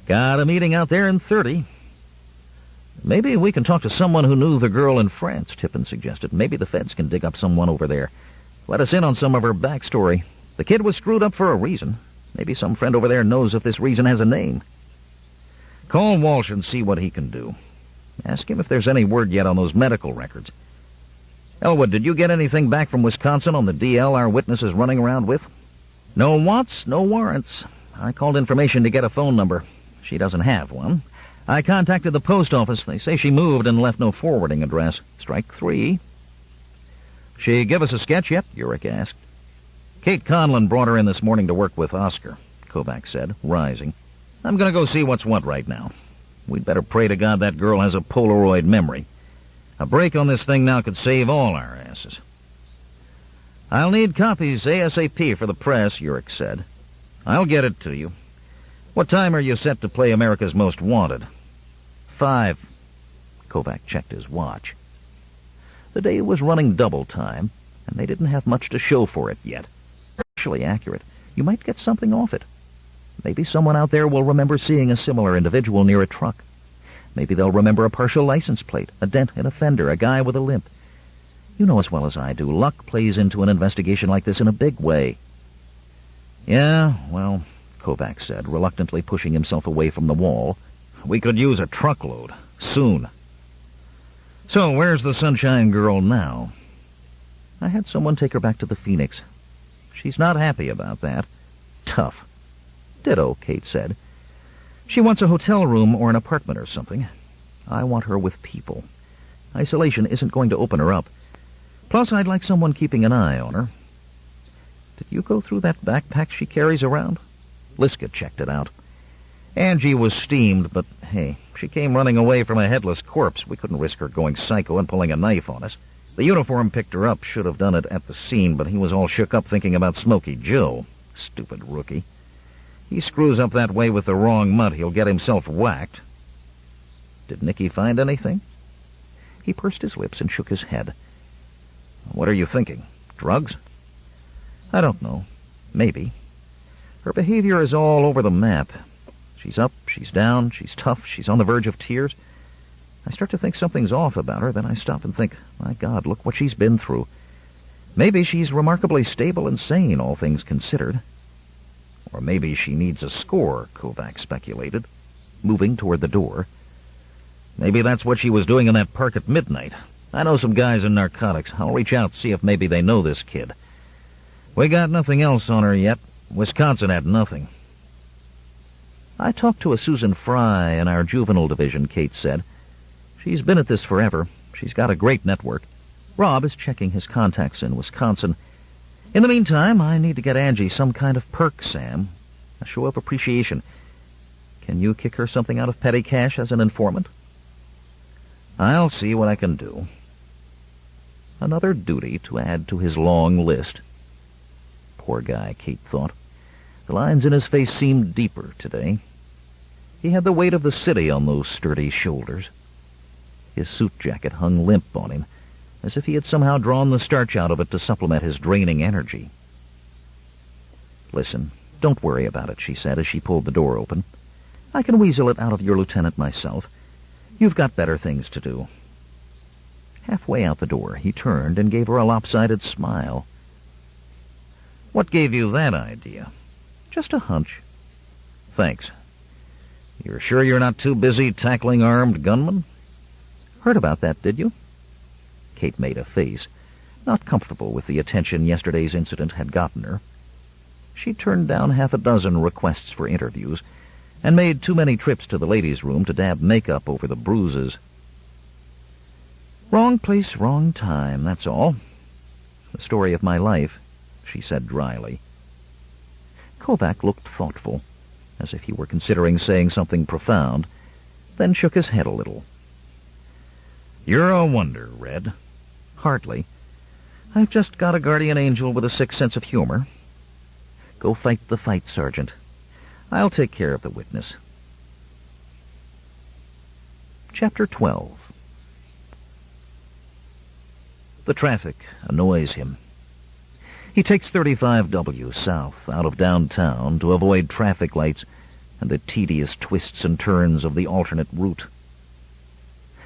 Got a meeting out there in 30. "Maybe we can talk to someone who knew the girl in France," Tippin suggested. "Maybe the feds can dig up someone over there. Let us in on some of her backstory. The kid was screwed up for a reason. Maybe some friend over there knows if this reason has a name. Call Walsh and see what he can do. Ask him if there's any word yet on those medical records. Elwood, did you get anything back from Wisconsin on the DL our witness is running around with?" "No wants, no warrants. I called information to get a phone number. She doesn't have one. I contacted the post office. They say she moved and left no forwarding address. Strike 3. "She give us a sketch yet?" Urich asked. "Kate Conlon brought her in this morning to work with Oscar," Kovac said, rising. "I'm going to go see what's what right now. We'd better pray to God that girl has a Polaroid memory. A break on this thing now could save all our asses." "I'll need copies ASAP for the press," Urich said. "I'll get it to you. What time are you set to play America's Most Wanted?" 5. Kovac checked his watch. The day was running double time, and they didn't have much to show for it yet. Actually accurate. You might get something off it. Maybe someone out there will remember seeing a similar individual near a truck. Maybe they'll remember a partial license plate, a dent in a fender, a guy with a limp. You know as well as I do, luck plays into an investigation like this in a big way. "Yeah, well," Kovac said, reluctantly pushing himself away from the wall, "we could use a truckload, soon. So, where's the Sunshine Girl now?" "I had someone take her back to the Phoenix. She's not happy about that. Tough." "Ditto," Kate said. "She wants a hotel room or an apartment or something. I want her with people. Isolation isn't going to open her up. Plus, I'd like someone keeping an eye on her." "Did you go through that backpack she carries around?" Liska checked it out. "Angie was steamed, but hey, she came running away from a headless corpse. We couldn't risk her going psycho and pulling a knife on us." The uniform picked her up, should have done it at the scene, but he was all shook up thinking about Smokey Joe. Stupid rookie. He screws up that way with the wrong mutt, he'll get himself whacked. Did Nicky find anything? He pursed his lips and shook his head. What are you thinking? Drugs? I don't know. Maybe. Her behavior is all over the map. She's up, she's down, she's tough, she's on the verge of tears. I start to think something's off about her, then I stop and think, my God, look what she's been through. Maybe she's remarkably stable and sane, all things considered. Or maybe she needs a score, Kovac speculated, moving toward the door. Maybe that's what she was doing in that park at midnight. I know some guys in narcotics. I'll reach out, see if maybe they know this kid. We got nothing else on her yet. Wisconsin had nothing. I talked to a Susan Fry in our juvenile division, Kate said. She's been at this forever. She's got a great network. Rob is checking his contacts in Wisconsin. In the meantime, I need to get Angie some kind of perk, Sam. A show of appreciation. Can you kick her something out of petty cash as an informant? I'll see what I can do. Another duty to add to his long list. Poor guy, Kate thought. The lines in his face seemed deeper today. He had the weight of the city on those sturdy shoulders. His suit jacket hung limp on him, as if he had somehow drawn the starch out of it to supplement his draining energy. Listen, don't worry about it, she said as she pulled the door open. I can weasel it out of your lieutenant myself. You've got better things to do. Halfway out the door, he turned and gave her a lopsided smile. What gave you that idea? Just a hunch. Thanks. You're sure you're not too busy tackling armed gunmen? Heard about that, did you? Kate made a face, not comfortable with the attention yesterday's incident had gotten her. She turned down half a dozen requests for interviews and made too many trips to the ladies' room to dab makeup over the bruises. Wrong place, wrong time, that's all. The story of my life, she said dryly. Kovac looked thoughtful, as if he were considering saying something profound, then shook his head a little. You're a wonder, Red. Hardly. I've just got a guardian angel with a sick sense of humor. Go fight the fight, Sergeant. I'll take care of the witness. Chapter 12. The traffic annoys him. He takes 35W south out of downtown to avoid traffic lights and the tedious twists and turns of the alternate route.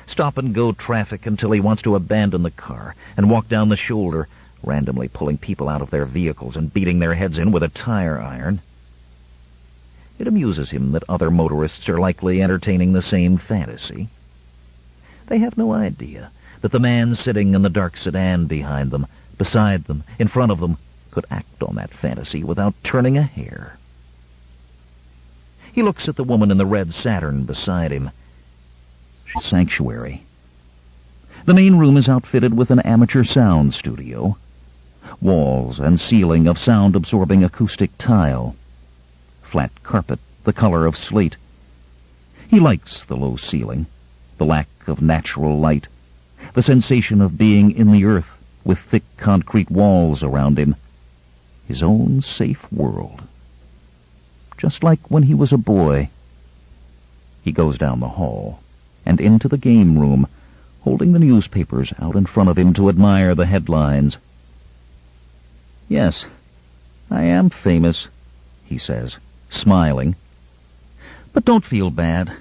Stop-and-go traffic until he wants to abandon the car and walk down the shoulder, randomly pulling people out of their vehicles and beating their heads in with a tire iron. It amuses him that other motorists are likely entertaining the same fantasy. They have no idea that the man sitting in the dark sedan behind them, beside them, in front of them, could act on that fantasy without turning a hair. He looks at the woman in the red Saturn beside him. Sanctuary. The main room is outfitted with an amateur sound studio. Walls and ceiling of sound-absorbing acoustic tile. Flat carpet, the color of slate. He likes the low ceiling, the lack of natural light, the sensation of being in the earth with thick concrete walls around him. His own safe world. Just like when he was a boy. He goes down the hall and into the game room, holding the newspapers out in front of him to admire the headlines. Yes, I am famous, he says, smiling. But don't feel bad.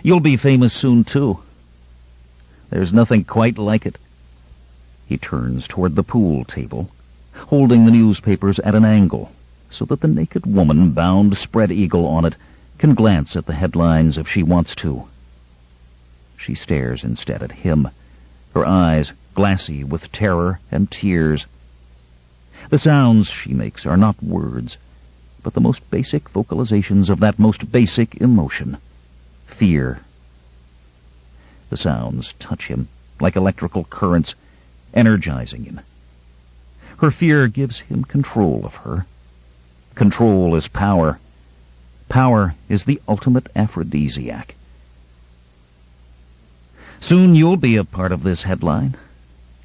You'll be famous soon, too. There's nothing quite like it. He turns toward the pool table, holding the newspapers at an angle, so that the naked woman, bound spread-eagle on it, can glance at the headlines if she wants to. She stares instead at him, her eyes glassy with terror and tears. The sounds she makes are not words, but the most basic vocalizations of that most basic emotion, fear. The sounds touch him like electrical currents, energizing him. Her fear gives him control of her. Control is power. Power is the ultimate aphrodisiac. Soon you'll be a part of this headline,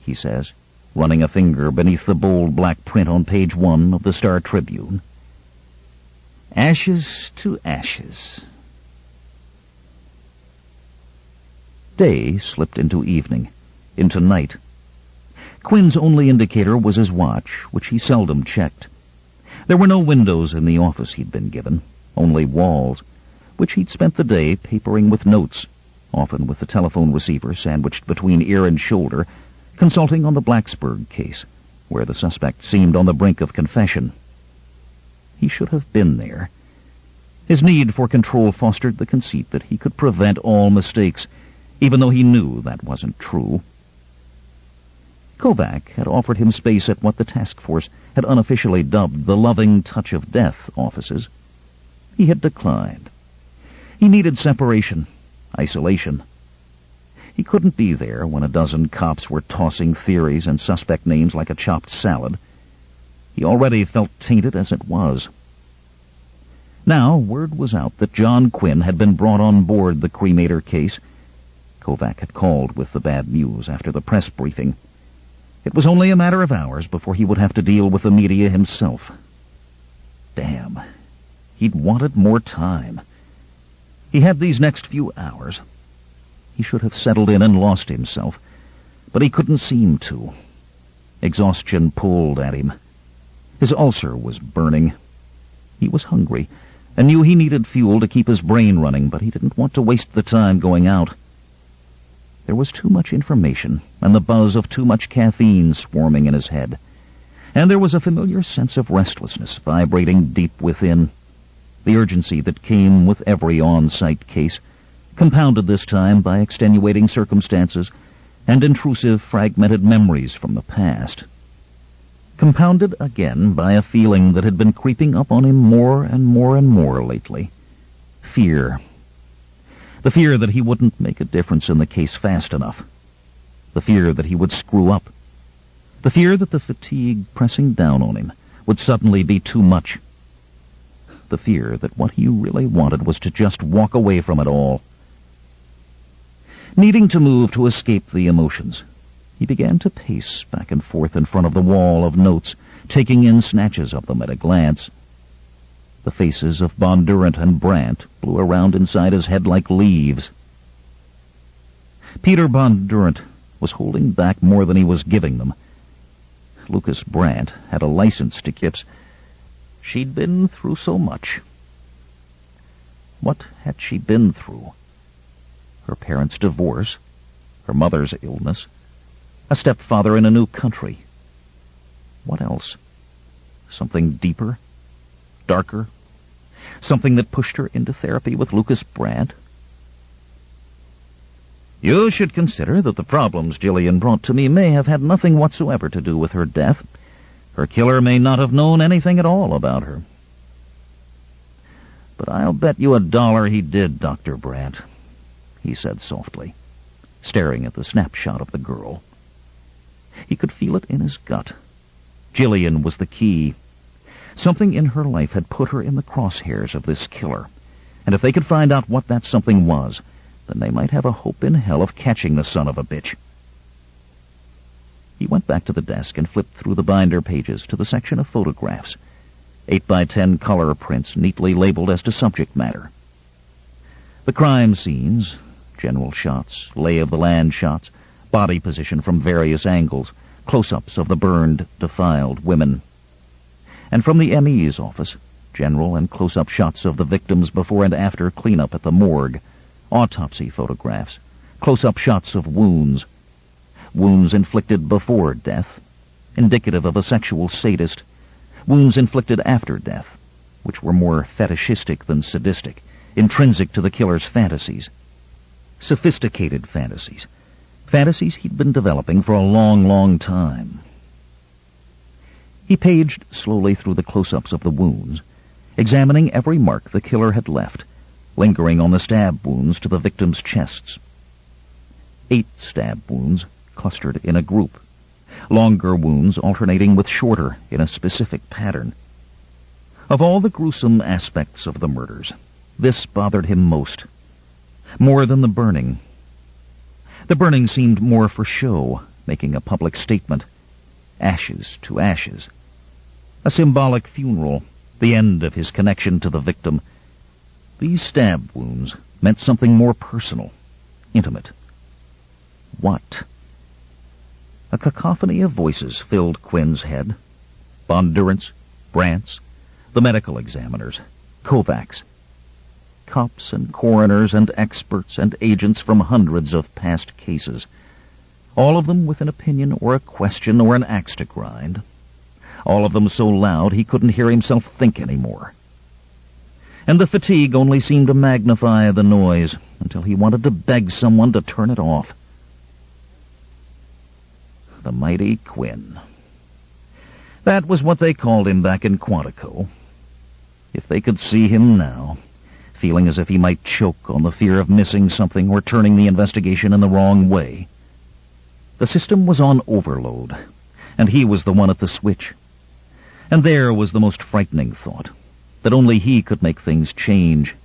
he says, running a finger beneath the bold black print on page 1 of the Star Tribune. Ashes to ashes. Day slipped into evening, into night. Quinn's only indicator was his watch, which he seldom checked. There were no windows in the office he'd been given, only walls, which he'd spent the day papering with notes, often with the telephone receiver sandwiched between ear and shoulder, consulting on the Blacksburg case, where the suspect seemed on the brink of confession. He should have been there. His need for control fostered the conceit that he could prevent all mistakes, even though he knew that wasn't true. Kovac had offered him space at what the task force had unofficially dubbed the Loving Touch of Death offices. He had declined. He needed separation, isolation. He couldn't be there when a dozen cops were tossing theories and suspect names like a chopped salad. He already felt tainted as it was. Now, word was out that John Quinn had been brought on board the cremator case. Kovac had called with the bad news after the press briefing. It was only a matter of hours before he would have to deal with the media himself. Damn. He'd wanted more time. He had these next few hours. He should have settled in and lost himself, but he couldn't seem to. Exhaustion pulled at him. His ulcer was burning. He was hungry and knew he needed fuel to keep his brain running, but he didn't want to waste the time going out. There was too much information and the buzz of too much caffeine swarming in his head, and there was a familiar sense of restlessness vibrating deep within. The urgency that came with every on-site case, compounded this time by extenuating circumstances and intrusive, fragmented memories from the past. Compounded again by a feeling that had been creeping up on him more and more and more lately. Fear. The fear that he wouldn't make a difference in the case fast enough. The fear that he would screw up. The fear that the fatigue pressing down on him would suddenly be too much. The fear that what he really wanted was to just walk away from it all. Needing to move to escape the emotions, he began to pace back and forth in front of the wall of notes, taking in snatches of them at a glance. The faces of Bondurant and Brandt blew around inside his head like leaves. Peter Bondurant was holding back more than he was giving them. Lucas Brandt had a license to kiss. She'd been through so much. What had she been through? Her parents' divorce, her mother's illness, a stepfather in a new country. What else? Something deeper? Darker? Something that pushed her into therapy with Lucas Brandt? You should consider that the problems Gillian brought to me may have had nothing whatsoever to do with her death. Her killer may not have known anything at all about her. But I'll bet you $1 he did, Dr. Brandt, he said softly, staring at the snapshot of the girl. He could feel it in his gut. Gillian was the key. Something in her life had put her in the crosshairs of this killer, and if they could find out what that something was, then they might have a hope in hell of catching the son of a bitch. He went back to the desk and flipped through the binder pages to the section of photographs, 8x10 color prints neatly labeled as to subject matter. The crime scenes, general shots, lay-of-the-land shots, body position from various angles, close-ups of the burned, defiled women. And from the ME's office, general and close-up shots of the victims before and after cleanup at the morgue, autopsy photographs, close-up shots of wounds inflicted before death, indicative of a sexual sadist, wounds inflicted after death, which were more fetishistic than sadistic, intrinsic to the killer's fantasies. Sophisticated fantasies. Fantasies he'd been developing for a long, long time. He paged slowly through the close-ups of the wounds, examining every mark the killer had left, lingering on the stab wounds to the victims' chests. 8 stab wounds clustered in a group, longer wounds alternating with shorter in a specific pattern. Of all the gruesome aspects of the murders, this bothered him most, more than the burning. The burning seemed more for show, making a public statement. Ashes to ashes. A symbolic funeral, the end of his connection to the victim. These stab wounds meant something more personal, intimate. What? A cacophony of voices filled Quinn's head. Bondurants, Brants, the medical examiners, Kovacs. Cops and coroners and experts and agents from hundreds of past cases. All of them with an opinion or a question or an axe to grind. All of them so loud he couldn't hear himself think anymore. And the fatigue only seemed to magnify the noise until he wanted to beg someone to turn it off. The mighty Quinn. That was what they called him back in Quantico. If they could see him now, feeling as if he might choke on the fear of missing something or turning the investigation in the wrong way. The system was on overload, and he was the one at the switch. And there was the most frightening thought, that only he could make things change.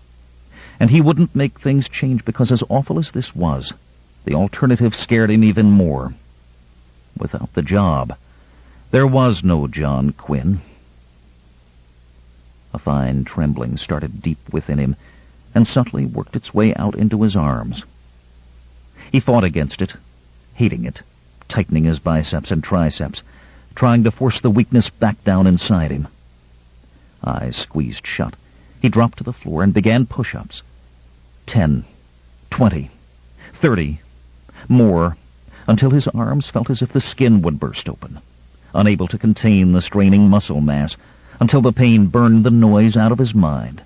And he wouldn't make things change because, as awful as this was, the alternative scared him even more. Without the job, there was no John Quinn. A fine trembling started deep within him, and subtly worked its way out into his arms. He fought against it, hating it, tightening his biceps and triceps, trying to force the weakness back down inside him. Eyes squeezed shut, he dropped to the floor and began push-ups. 10, 20, 30, more, until his arms felt as if the skin would burst open, unable to contain the straining muscle mass, until the pain burned the noise out of his mind,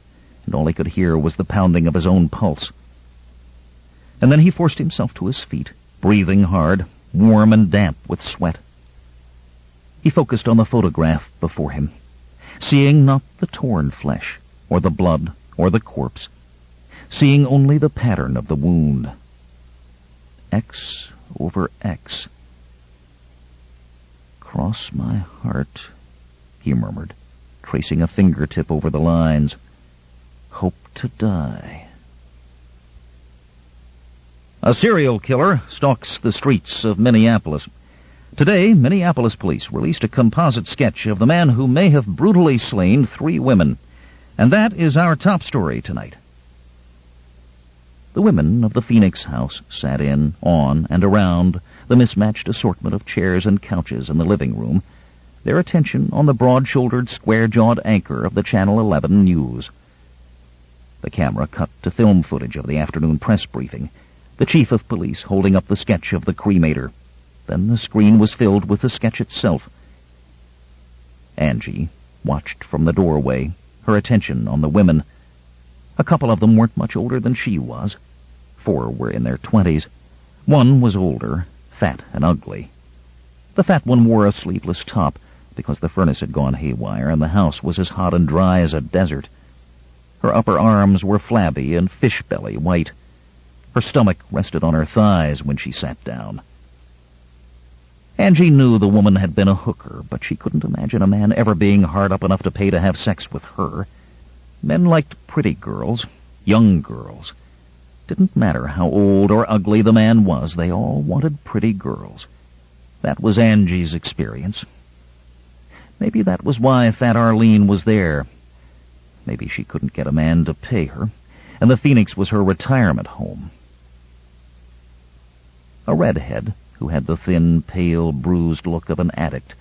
and all he could hear was the pounding of his own pulse. And then he forced himself to his feet, breathing hard, warm and damp with sweat. He focused on the photograph before him, seeing not the torn flesh, or the blood, or the corpse, seeing only the pattern of the wound. X over X. "Cross my heart," he murmured, tracing a fingertip over the lines. "Hope to die." A serial killer stalks the streets of Minneapolis. Today, Minneapolis police released a composite sketch of the man who may have brutally slain 3 women. And that is our top story tonight. The women of the Phoenix house sat in, on, and around the mismatched assortment of chairs and couches in the living room, their attention on the broad-shouldered, square-jawed anchor of the Channel 11 news. The camera cut to film footage of the afternoon press briefing, the chief of police holding up the sketch of the cremator. Then the screen was filled with the sketch itself. Angie watched from the doorway, her attention on the women. A couple of them weren't much older than she was. 4 were in their 20s. 1 was older, fat and ugly. The fat one wore a sleeveless top because the furnace had gone haywire and the house was as hot and dry as a desert. Her upper arms were flabby and fish-belly white. Her stomach rested on her thighs when she sat down. Angie knew the woman had been a hooker, but she couldn't imagine a man ever being hard up enough to pay to have sex with her. Men liked pretty girls, young girls. Didn't matter how old or ugly the man was, they all wanted pretty girls. That was Angie's experience. Maybe that was why Fat Arlene was there. Maybe she couldn't get a man to pay her, and the Phoenix was her retirement home. A redhead, who had the thin, pale, bruised look of an addict,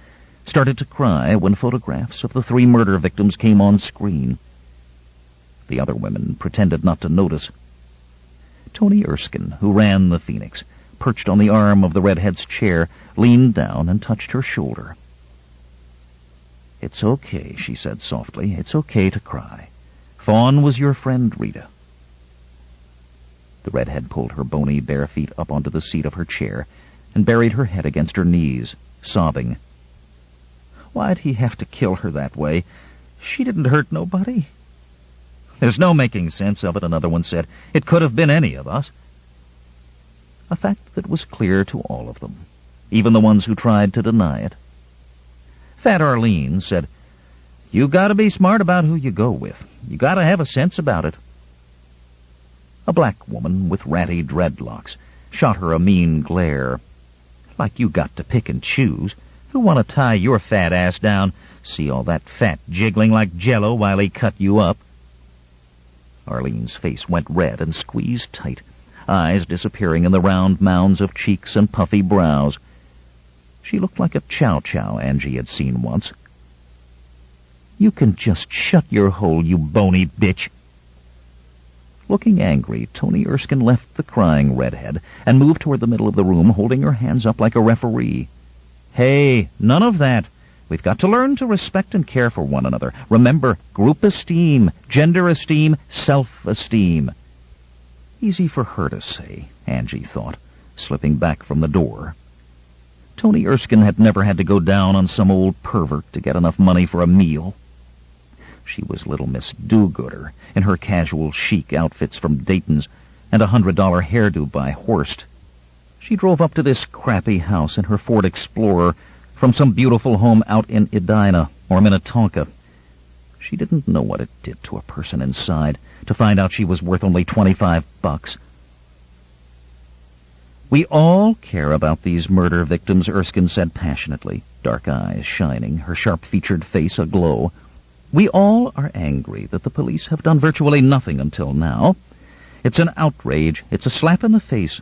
started to cry when photographs of the 3 murder victims came on screen. The other women pretended not to notice. Tony Erskine, who ran the Phoenix, perched on the arm of the redhead's chair, leaned down and touched her shoulder. "It's okay," she said softly. "It's okay to cry. Fawn was your friend, Rita." The redhead pulled her bony bare feet up onto the seat of her chair and buried her head against her knees, sobbing. "Why'd he have to kill her that way? She didn't hurt nobody." "There's no making sense of it," another one said. "It could have been any of us." A fact that was clear to all of them, even the ones who tried to deny it. Fat Arlene said, "You gotta be smart about who you go with. You gotta have a sense about it." A black woman with ratty dreadlocks shot her a mean glare. Like you got to pick and choose. Who want to tie your fat ass down? See all that fat jiggling like jello while he cut you up? Arlene's face went red and squeezed tight, eyes disappearing in the round mounds of cheeks and puffy brows. She looked like a chow-chow Angie had seen once. You can just shut your hole, you bony bitch. Looking angry, Tony Erskine left the crying redhead and moved toward the middle of the room, holding her hands up like a referee. Hey, none of that. We've got to learn to respect and care for one another. Remember, group esteem, gender esteem, self-esteem. Easy for her to say, Angie thought, slipping back from the door. Tony Erskine had never had to go down on some old pervert to get enough money for a meal. She was little Miss Do-Gooder in her casual chic outfits from Dayton's and $100 hairdo by Horst. She drove up to this crappy house in her Ford Explorer from some beautiful home out in Edina or Minnetonka. She didn't know what it did to a person inside to find out she was worth only $25. We all care about these murder victims, Erskine said passionately, dark eyes shining, her sharp-featured face aglow. We all are angry that the police have done virtually nothing until now. It's an outrage. It's a slap in the face.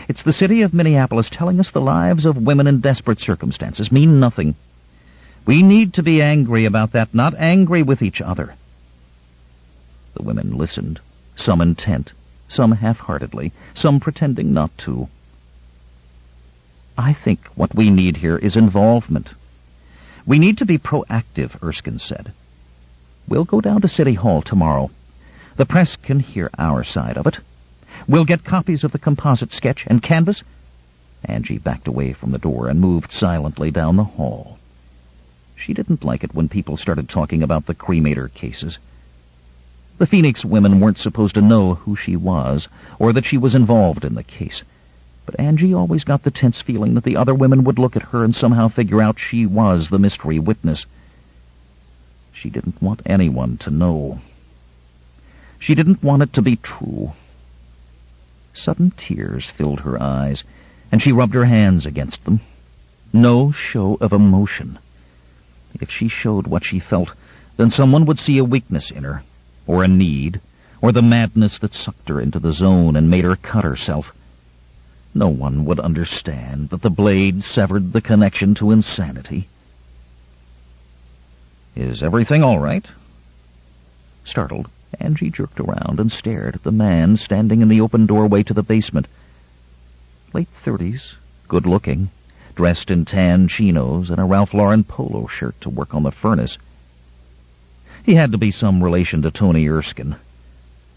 It's the city of Minneapolis telling us the lives of women in desperate circumstances mean nothing. We need to be angry about that, not angry with each other. The women listened, some intent, some half-heartedly, some pretending not to. I think what we need here is involvement. We need to be proactive, Erskine said. We'll go down to City Hall tomorrow. The press can hear our side of it. We'll get copies of the composite sketch and canvas. Angie backed away from the door and moved silently down the hall. She didn't like it when people started talking about the cremator cases. The Phoenix women weren't supposed to know who she was or that she was involved in the case. But Angie always got the tense feeling that the other women would look at her and somehow figure out she was the mystery witness. She didn't want anyone to know. She didn't want it to be true. Sudden tears filled her eyes, and she rubbed her hands against them. No show of emotion. If she showed what she felt, then someone would see a weakness in her, or a need, or the madness that sucked her into the zone and made her cut herself. No one would understand that the blade severed the connection to insanity. Is everything all right? Startled, Angie jerked around and stared at the man standing in the open doorway to the basement. Late 30s, good-looking, dressed in tan chinos and a Ralph Lauren polo shirt to work on the furnace. He had to be some relation to Tony Erskine.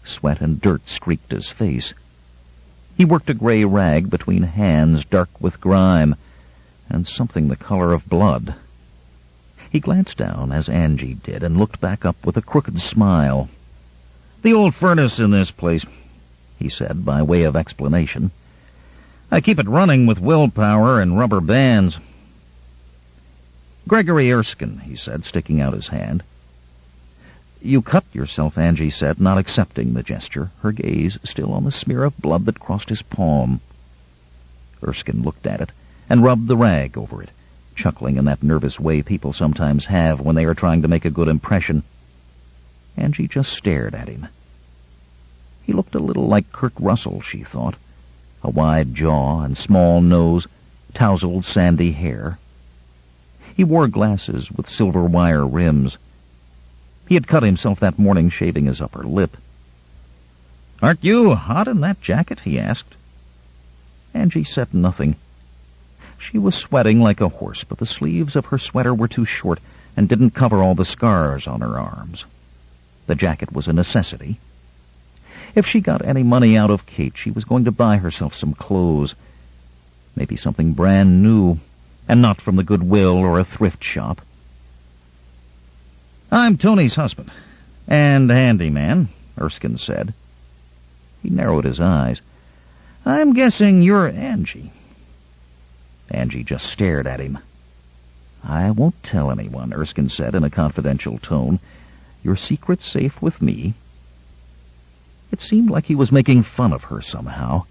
Sweat and dirt streaked his face. He worked a gray rag between hands dark with grime and something the color of blood. He glanced down, as Angie did, and looked back up with a crooked smile. "The old furnace in this place," he said, by way of explanation. "I keep it running with willpower and rubber bands." "Gregory Erskine," he said, sticking out his hand. "You cut yourself," Angie said, not accepting the gesture, her gaze still on the smear of blood that crossed his palm. Erskine looked at it and rubbed the rag over it, chuckling in that nervous way people sometimes have when they are trying to make a good impression. Angie just stared at him. He looked a little like Kurt Russell, she thought. A wide jaw and small nose, tousled sandy hair. He wore glasses with silver wire rims. He had cut himself that morning shaving his upper lip. "Aren't you hot in that jacket?" he asked. Angie said nothing. She was sweating like a horse, but the sleeves of her sweater were too short and didn't cover all the scars on her arms. The jacket was a necessity. If she got any money out of Kate, she was going to buy herself some clothes. Maybe something brand new, and not from the Goodwill or a thrift shop. "I'm Tony's husband, and handyman," Erskine said. He narrowed his eyes. "I'm guessing you're Angie." Angie just stared at him. "I won't tell anyone," Erskine said in a confidential tone. "Your secret's safe with me." It seemed like he was making fun of her somehow.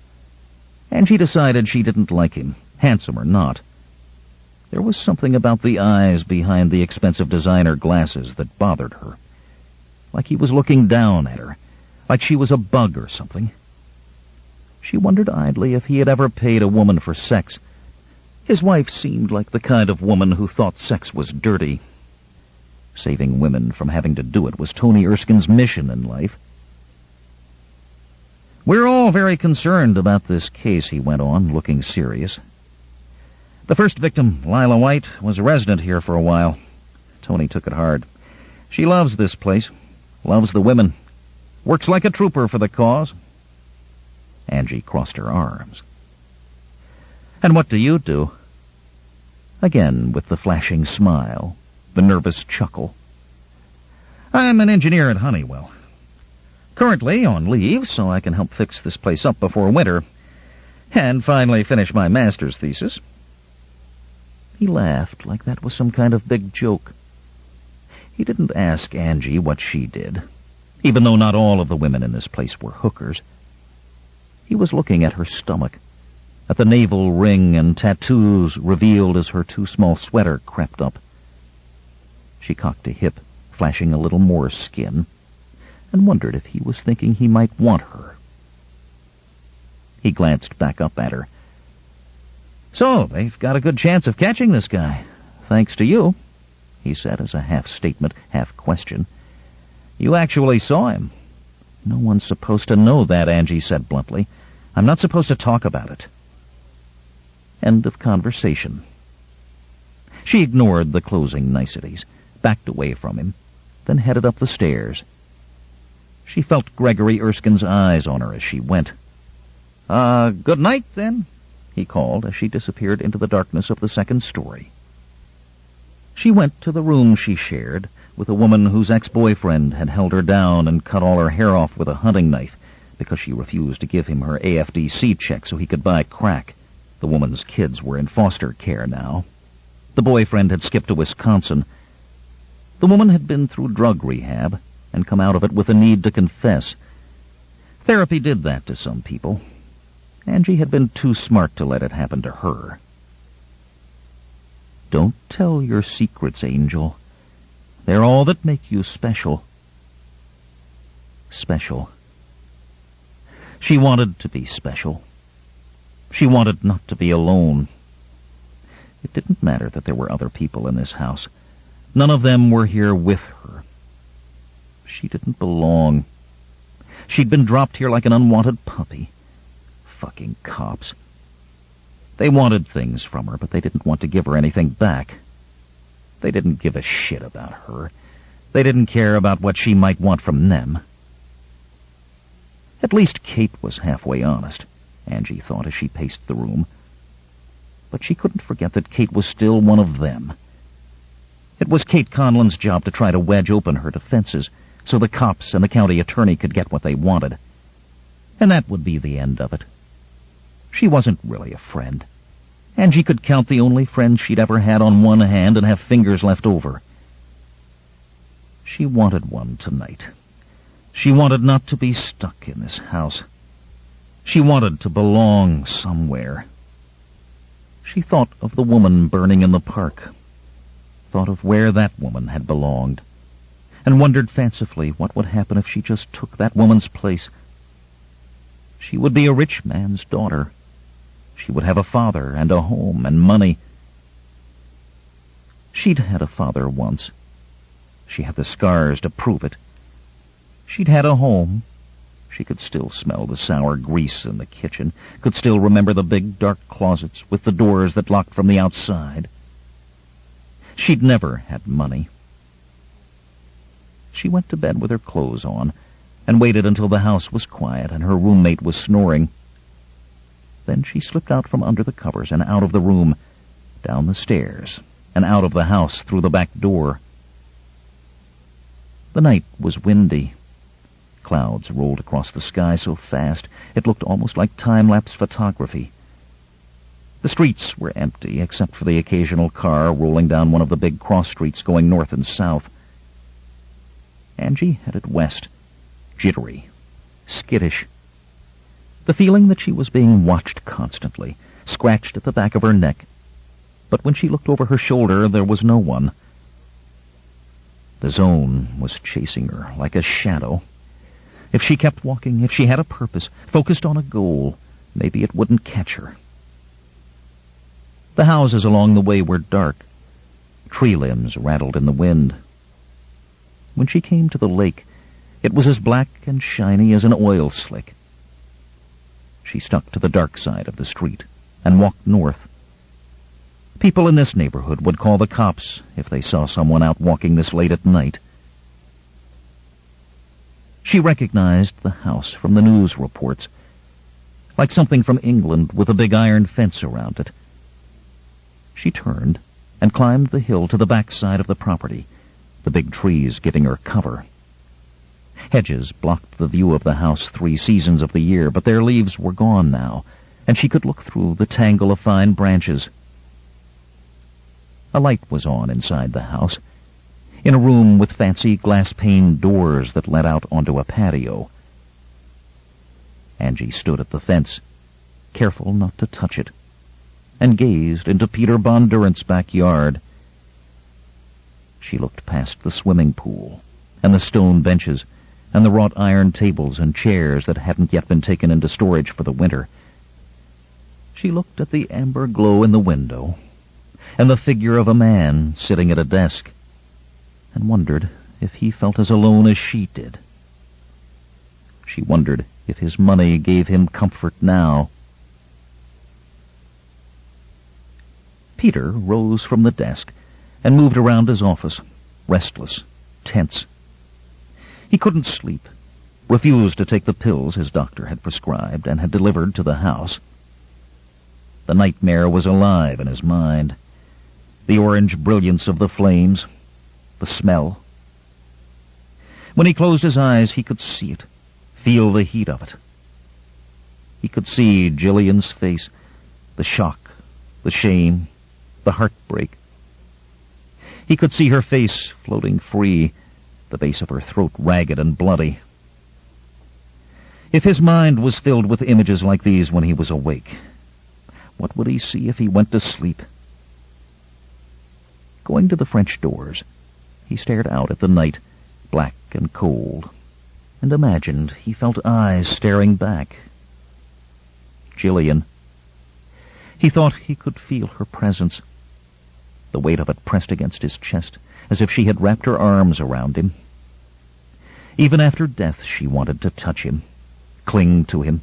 Angie decided she didn't like him, handsome or not. There was something about the eyes behind the expensive designer glasses that bothered her. Like he was looking down at her, like she was a bug or something. She wondered idly if he had ever paid a woman for sex. His wife seemed like the kind of woman who thought sex was dirty. Saving women from having to do it was Tony Erskine's mission in life. "We're all very concerned about this case," he went on, looking serious. "The first victim, Lila White, was a resident here for a while." Tony took it hard. "She loves this place, loves the women, works like a trooper for the cause." Angie crossed her arms. "And what do you do?" Again, with the flashing smile, the nervous chuckle. "I'm an engineer at Honeywell. Currently on leave, so I can help fix this place up before winter, and finally finish my master's thesis." He laughed like that was some kind of big joke. He didn't ask Angie what she did, even though not all of the women in this place were hookers. He was looking at her stomach, at the navel ring and tattoos revealed as her too small sweater crept up. She cocked a hip, flashing a little more skin, and wondered if he was thinking he might want her. He glanced back up at her. "So, they've got a good chance of catching this guy, thanks to you," he said as a half-statement, half-question. "You actually saw him." "No one's supposed to know that," Angie said bluntly. "I'm not supposed to talk about it." End of conversation. She ignored the closing niceties, backed away from him, then headed up the stairs. She felt Gregory Erskine's eyes on her as she went. Good night, then," he called as she disappeared into the darkness of the second story. She went to the room she shared with a woman whose ex-boyfriend had held her down and cut all her hair off with a hunting knife because she refused to give him her AFDC check so he could buy crack. The woman's kids were in foster care now. The boyfriend had skipped to Wisconsin. The woman had been through drug rehab and come out of it with a need to confess. Therapy did that to some people. Angie had been too smart to let it happen to her. "Don't tell your secrets, Angel. They're all that make you special." Special. She wanted to be special. She wanted not to be alone. It didn't matter that there were other people in this house. None of them were here with her. She didn't belong. She'd been dropped here like an unwanted puppy. Fucking cops. They wanted things from her, but they didn't want to give her anything back. They didn't give a shit about her. They didn't care about what she might want from them. At least Kate was halfway honest, Angie thought as she paced the room. But she couldn't forget that Kate was still one of them. It was Kate Conlon's job to try to wedge open her defenses so the cops and the county attorney could get what they wanted. And that would be the end of it. She wasn't really a friend. Angie could count the only friend she'd ever had on one hand and have fingers left over. She wanted one tonight. She wanted not to be stuck in this house. She wanted to belong somewhere. She thought of the woman burning in the park, thought of where that woman had belonged, and wondered fancifully what would happen if she just took that woman's place. She would be a rich man's daughter. She would have a father and a home and money. She'd had a father once. She had the scars to prove it. She'd had a home. She could still smell the sour grease in the kitchen, could still remember the big dark closets with the doors that locked from the outside. She'd never had money. She went to bed with her clothes on and waited until the house was quiet and her roommate was snoring. Then she slipped out from under the covers and out of the room, down the stairs, and out of the house through the back door. The night was windy. Clouds rolled across the sky so fast it looked almost like time-lapse photography. The streets were empty, except for the occasional car rolling down one of the big cross streets going north and south. Angie headed west, jittery, skittish. The feeling that she was being watched constantly, scratched at the back of her neck. But when she looked over her shoulder, there was no one. The zone was chasing her like a shadow. If she kept walking, if she had a purpose, focused on a goal, maybe it wouldn't catch her. The houses along the way were dark. Tree limbs rattled in the wind. When she came to the lake, it was as black and shiny as an oil slick. She stuck to the dark side of the street and walked north. People in this neighborhood would call the cops if they saw someone out walking this late at night. She recognized the house from the news reports, like something from England with a big iron fence around it. She turned and climbed the hill to the back side of the property, the big trees giving her cover. Hedges blocked the view of the house 3 seasons of the year, but their leaves were gone now, and she could look through the tangle of fine branches. A light was on inside the house, in a room with fancy glass-paned doors that led out onto a patio. Angie stood at the fence, careful not to touch it, and gazed into Peter Bondurant's backyard. She looked past the swimming pool, and the stone benches, and the wrought iron tables and chairs that hadn't yet been taken into storage for the winter. She looked at the amber glow in the window, and the figure of a man sitting at a desk, and wondered if he felt as alone as she did. She wondered if his money gave him comfort now. Peter rose from the desk and moved around his office, restless, tense. He couldn't sleep, refused to take the pills his doctor had prescribed and had delivered to the house. The nightmare was alive in his mind. The orange brilliance of the flames, the smell. When he closed his eyes, he could see it, feel the heat of it. He could see Jillian's face, the shock, the shame, the heartbreak. He could see her face floating free, the base of her throat ragged and bloody. If his mind was filled with images like these when he was awake, what would he see if he went to sleep? Going to the French doors, he stared out at the night, black and cold, and imagined he felt eyes staring back. Jillian. He thought he could feel her presence, the weight of it pressed against his chest, as if she had wrapped her arms around him. Even after death, she wanted to touch him, cling to him,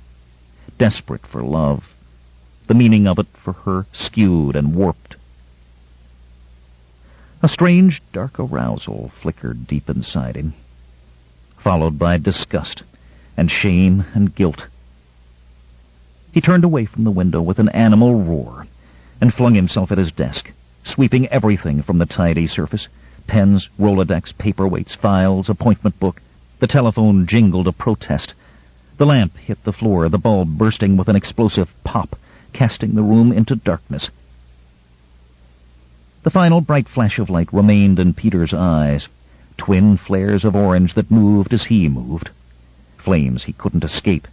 desperate for love, the meaning of it for her skewed and warped. A strange, dark arousal flickered deep inside him, followed by disgust and shame and guilt. He turned away from the window with an animal roar and flung himself at his desk, sweeping everything from the tidy surface: pens, Rolodex, paperweights, files, appointment book. The telephone jingled a protest. The lamp hit the floor, the bulb bursting with an explosive pop, casting the room into darkness. The final bright flash of light remained in Peter's eyes, twin flares of orange that moved as he moved, flames he couldn't escape.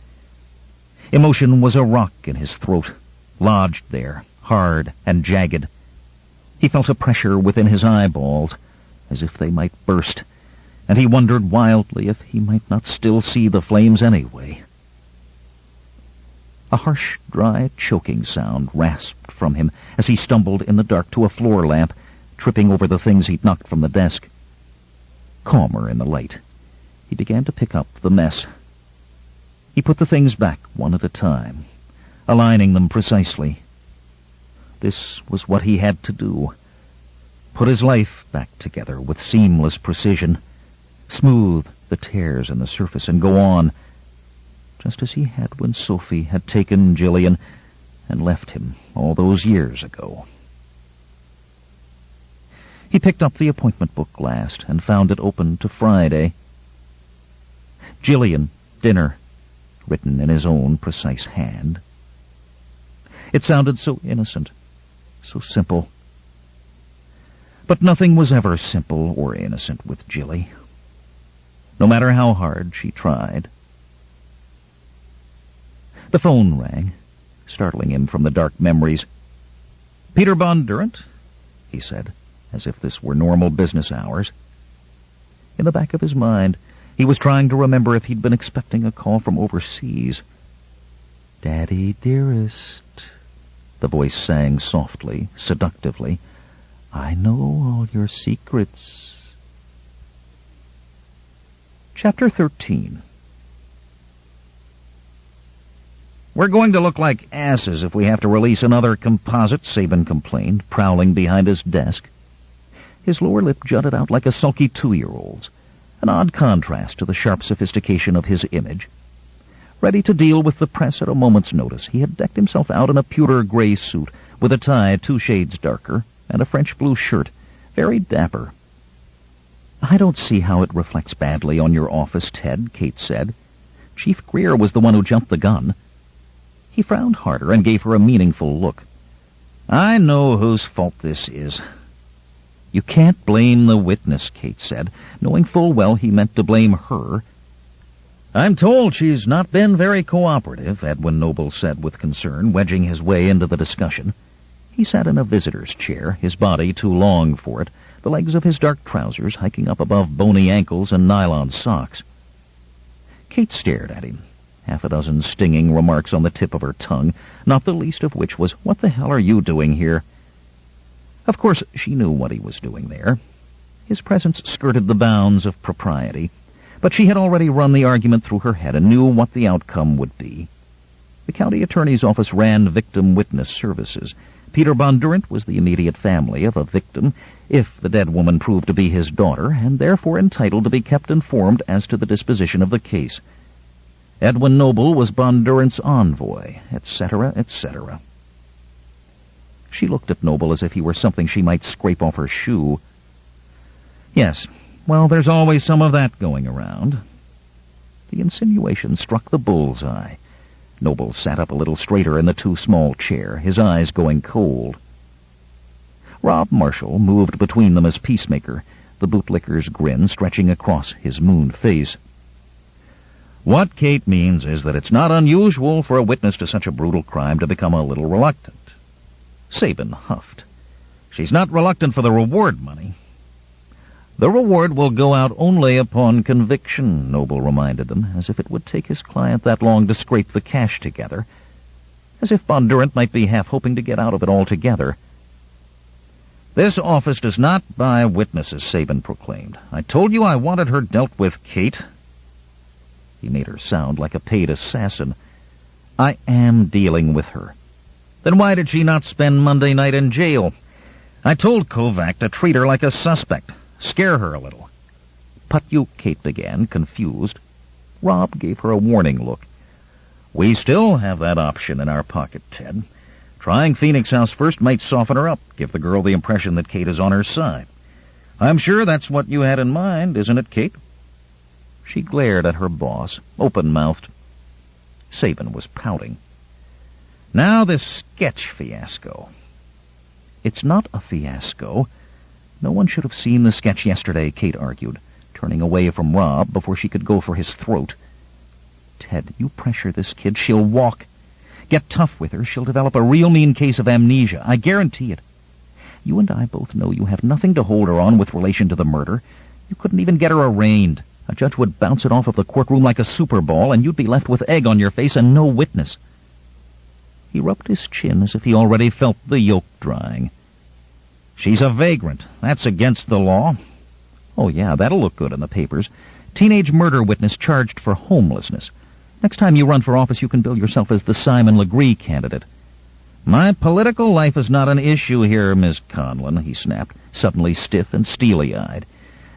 Emotion was a rock in his throat, lodged there, hard and jagged. He felt a pressure within his eyeballs, as if they might burst, and he wondered wildly if he might not still see the flames anyway. A harsh, dry, choking sound rasped from him as he stumbled in the dark to a floor lamp, tripping over the things he'd knocked from the desk. Calmer in the light, he began to pick up the mess. He put the things back one at a time, aligning them precisely. This was what he had to do. Put his life back together with seamless precision, smooth the tears in the surface, and go on, just as he had when Sophie had taken Jillian and left him all those years ago. He picked up the appointment book last and found it open to Friday. Jillian, dinner, written in his own precise hand. It sounded so innocent, so simple. But nothing was ever simple or innocent with Jilly, no matter how hard she tried. The phone rang, startling him from the dark memories. "Peter Bondurant," he said, as if this were normal business hours. In the back of his mind, he was trying to remember if he'd been expecting a call from overseas. "Daddy, dearest," the voice sang softly, seductively. "I know all your secrets." Chapter 13. "We're going to look like asses if we have to release another composite," Sabin complained, prowling behind his desk. His lower lip jutted out like a sulky 2-year-old's, an odd contrast to the sharp sophistication of his image. Ready to deal with the press at a moment's notice, he had decked himself out in a pewter gray suit with a tie 2 shades darker and a French blue shirt, very dapper. "I don't see how it reflects badly on your office, Ted," Kate said. "Chief Greer was the one who jumped the gun." He frowned harder and gave her a meaningful look. "I know whose fault this is." "You can't blame the witness," Kate said, knowing full well he meant to blame her. "I'm told she's not been very cooperative," Edwin Noble said with concern, wedging his way into the discussion. He sat in a visitor's chair, his body too long for it, the legs of his dark trousers hiking up above bony ankles and nylon socks. Kate stared at him, 6 stinging remarks on the tip of her tongue, not the least of which was, "What the hell are you doing here?" Of course, she knew what he was doing there. His presence skirted the bounds of propriety, but she had already run the argument through her head and knew what the outcome would be. The county attorney's office ran victim witness services. Peter Bondurant was the immediate family of a victim, if the dead woman proved to be his daughter, and therefore entitled to be kept informed as to the disposition of the case. Edwin Noble was Bondurant's envoy, etc., etc. She looked at Noble as if he were something she might scrape off her shoe. "Yes, well, there's always some of that going around." The insinuation struck the bull's-eye. Noble sat up a little straighter in the too small chair, his eyes going cold. Rob Marshall moved between them as peacemaker, the bootlicker's grin stretching across his moon face. "What Kate means is that it's not unusual for a witness to such a brutal crime to become a little reluctant." Sabin huffed. "She's not reluctant for the reward money." "The reward will go out only upon conviction," Noble reminded them, as if it would take his client that long to scrape the cash together, as if Bondurant might be half hoping to get out of it altogether. "This office does not buy witnesses," Sabin proclaimed. "I told you I wanted her dealt with, Kate." He made her sound like a paid assassin. "I am dealing with her." "Then why did she not spend Monday night in jail? I told Kovac to treat her like a suspect. Scare her a little." "But you," Kate began, confused. Rob gave her a warning look. "We still have that option in our pocket, Ted. Trying Phoenix House first might soften her up, give the girl the impression that Kate is on her side. I'm sure that's what you had in mind, isn't it, Kate?" She glared at her boss, open-mouthed. Sabin was pouting. "Now this sketch fiasco." "It's not a fiasco. No one should have seen the sketch yesterday," Kate argued, turning away from Rob before she could go for his throat. "Ted, you pressure this kid, she'll walk. Get tough with her, she'll develop a real mean case of amnesia. I guarantee it. You and I both know you have nothing to hold her on with relation to the murder. You couldn't even get her arraigned. A judge would bounce it off of the courtroom like a Super Ball, and you'd be left with egg on your face and no witness." He rubbed his chin as if he already felt the yolk drying. "She's a vagrant. That's against the law." "Oh, yeah, that'll look good in the papers. Teenage murder witness charged for homelessness. Next time you run for office, you can bill yourself as the Simon Legree candidate." "My political life is not an issue here, Miss Conlon," he snapped, suddenly stiff and steely-eyed.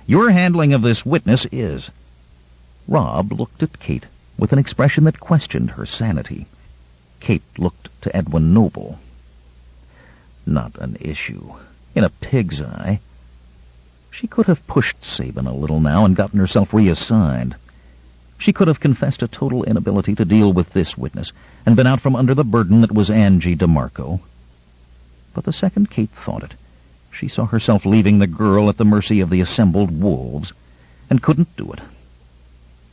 "Your handling of this witness is." Rob looked at Kate with an expression that questioned her sanity. Kate looked to Edwin Noble. Not an issue. In a pig's eye. She could have pushed Sabin a little now and gotten herself reassigned. She could have confessed a total inability to deal with this witness and been out from under the burden that was Angie DeMarco. But the second Kate thought it, she saw herself leaving the girl at the mercy of the assembled wolves, and couldn't do it.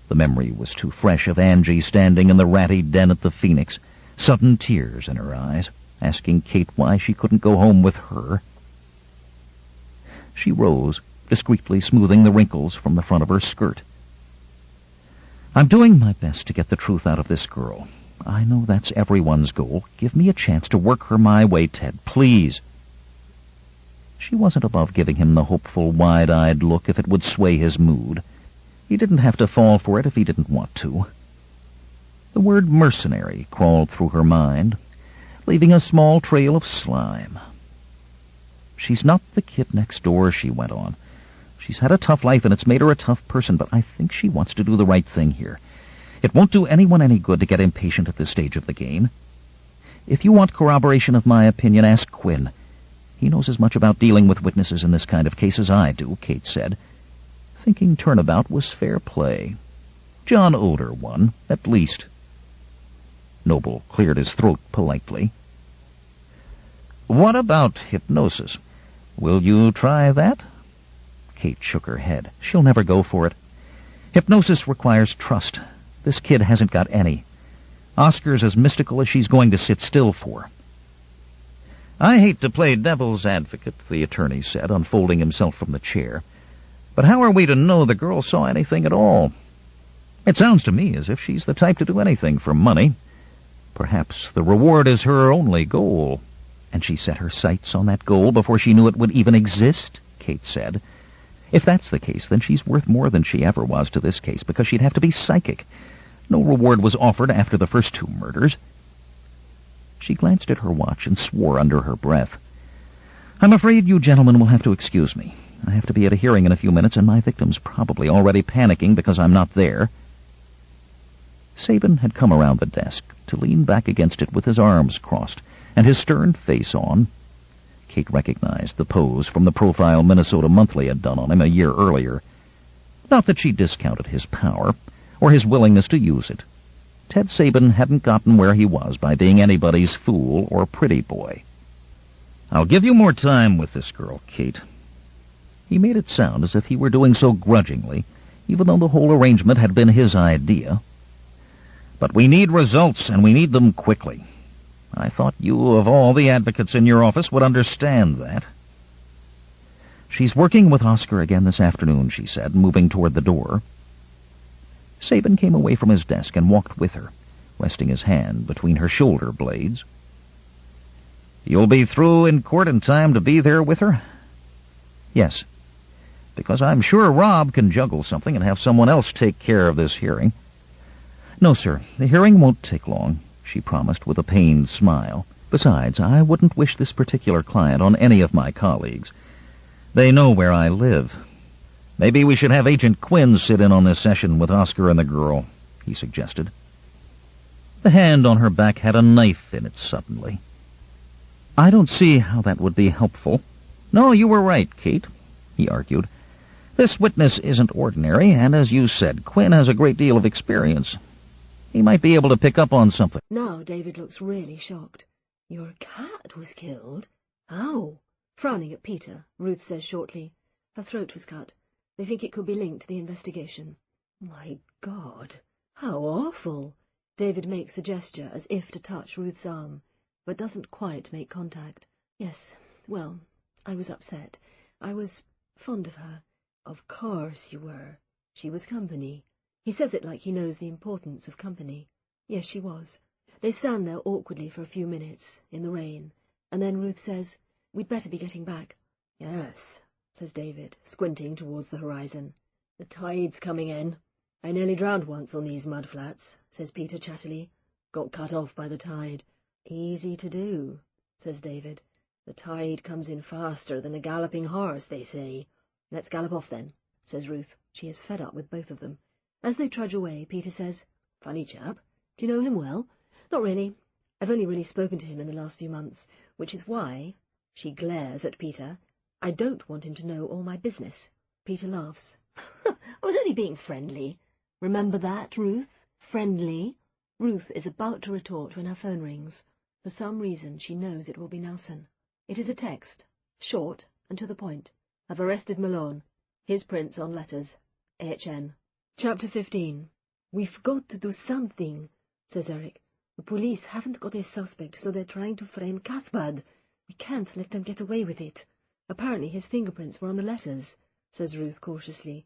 The memory was too fresh of Angie standing in the ratty den at the Phoenix, sudden tears in her eyes, asking Kate why she couldn't go home with her. She rose, discreetly smoothing the wrinkles from the front of her skirt. "I'm doing my best to get the truth out of this girl. I know that's everyone's goal. Give me a chance to work her my way, Ted, please." She wasn't above giving him the hopeful, wide-eyed look if it would sway his mood. He didn't have to fall for it if he didn't want to. The word mercenary crawled through her mind, leaving a small trail of slime. "She's not the kid next door," she went on. "She's had a tough life, and it's made her a tough person, but I think she wants to do the right thing here. It won't do anyone any good to get impatient at this stage of the game. If you want corroboration of my opinion, ask Quinn. He knows as much about dealing with witnesses in this kind of case as I do," Kate said. Thinking turnabout was fair play. John owed her one, at least. Noble cleared his throat politely. "What about hypnosis? Will you try that?" Kate shook her head. "She'll never go for it. Hypnosis requires trust. This kid hasn't got any. Oscar's as mystical as she's going to sit still for." "I hate to play devil's advocate," the attorney said, unfolding himself from the chair. "But how are we to know the girl saw anything at all? It sounds to me as if she's the type to do anything for money. Perhaps the reward is her only goal." "And she set her sights on that goal before she knew it would even exist," Kate said. "If that's the case, then she's worth more than she ever was to this case, because she'd have to be psychic. No reward was offered after the first 2 murders. She glanced at her watch and swore under her breath. "I'm afraid you gentlemen will have to excuse me. I have to be at a hearing in a few minutes, and my victim's probably already panicking because I'm not there." Sabin had come around the desk to lean back against it with his arms crossed and his stern face on. Kate recognized the pose from the profile Minnesota Monthly had done on him a year earlier. Not that she discounted his power or his willingness to use it. Ted Sabin hadn't gotten where he was by being anybody's fool or pretty boy. "I'll give you more time with this girl, Kate." He made it sound as if he were doing so grudgingly, even though the whole arrangement had been his idea. "But we need results, and we need them quickly. I thought you, of all the advocates in your office, would understand that." "She's working with Oscar again this afternoon," she said, moving toward the door. Sabin came away from his desk and walked with her, resting his hand between her shoulder blades. "You'll be through in court in time to be there with her?" "Yes." "Because I'm sure Rob can juggle something and have someone else take care of this hearing." "No, sir. The hearing won't take long," she promised with a pained smile. "Besides, I wouldn't wish this particular client on any of my colleagues. They know where I live." "Maybe we should have Agent Quinn sit in on this session with Oscar and the girl," he suggested. The hand on her back had a knife in it suddenly. "I don't see how that would be helpful." "No, you were right, Kate," he argued. "This witness isn't ordinary, and as you said, Quinn has a great deal of experience. He might be able to pick up on something." Now David looks really shocked. "Your cat was killed? How?" Frowning at Peter, Ruth says shortly. "Her throat was cut. They think it could be linked to the investigation." "My God, how awful!" David makes a gesture as if to touch Ruth's arm, but doesn't quite make contact. "Yes, well, I was upset. I was fond of her." "Of course you were. She was company." He says it like he knows the importance of company. Yes, she was. They stand there awkwardly for a few minutes, in the rain, and then Ruth says, "We'd better be getting back." "Yes," says David, squinting towards the horizon. "The tide's coming in." "I nearly drowned once on these mud flats," says Peter chattily. "Got cut off by the tide." "Easy to do," says David. "The tide comes in faster than a galloping horse, they say." "Let's gallop off then," says Ruth. She is fed up with both of them. As they trudge away, Peter says, "Funny chap. Do you know him well?" "Not really. I've only really spoken to him in the last few months, which is why," she glares at Peter, "I don't want him to know all my business." Peter laughs. "I was only being friendly. Remember that, Ruth? Friendly." Ruth is about to retort when her phone rings. For some reason she knows it will be Nelson. It is a text, short and to the point. "I've arrested Malone. His prints on letters. HN." Chapter 15. "We forgot to do something," says Eric. The police haven't got a suspect, so they're trying to frame Cathbad. We can't let them get away with it. Apparently his fingerprints were on the letters, says Ruth cautiously.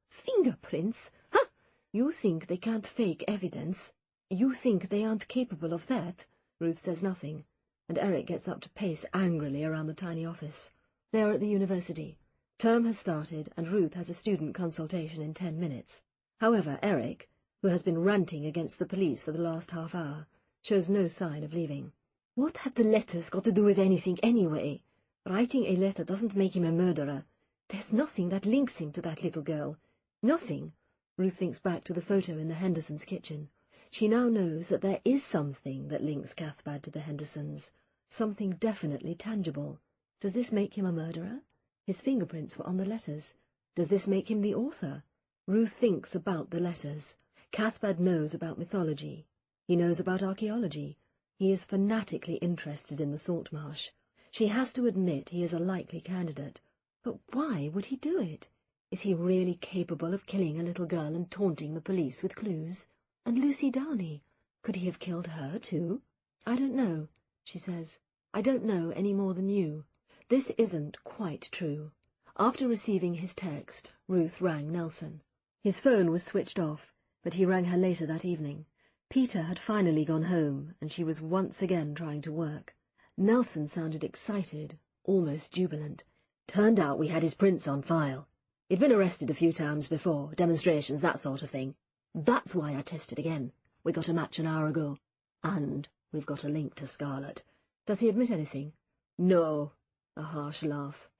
Fingerprints? Ha! You think they can't fake evidence? You think they aren't capable of that? Ruth says nothing, and Eric gets up to pace angrily around the tiny office. They are at the university. Term has started, and Ruth has a student consultation in 10 minutes. However, Eric, who has been ranting against the police for the last half hour, shows no sign of leaving. What have the letters got to do with anything anyway? Writing a letter doesn't make him a murderer. There's nothing that links him to that little girl. Nothing. Ruth thinks back to the photo in the Hendersons' kitchen. She now knows that there is something that links Cathbad to the Hendersons. Something definitely tangible. Does this make him a murderer? His fingerprints were on the letters. Does this make him the author? Ruth thinks about the letters. Cathbad knows about mythology. He knows about archaeology. He is fanatically interested in the salt marsh. She has to admit he is a likely candidate. But why would he do it? Is he really capable of killing a little girl and taunting the police with clues? And Lucy Downey, could he have killed her too? I don't know, she says. I don't know any more than you. This isn't quite true. After receiving his text, Ruth rang Nelson. His phone was switched off, but he rang her later that evening. Peter had finally gone home, and she was once again trying to work. Nelson sounded excited, almost jubilant. Turned out we had his prints on file. He'd been arrested a few times before, demonstrations, that sort of thing. That's why I tested again. We got a match an hour ago. And we've got a link to Scarlett. Does he admit anything? No. A harsh laugh.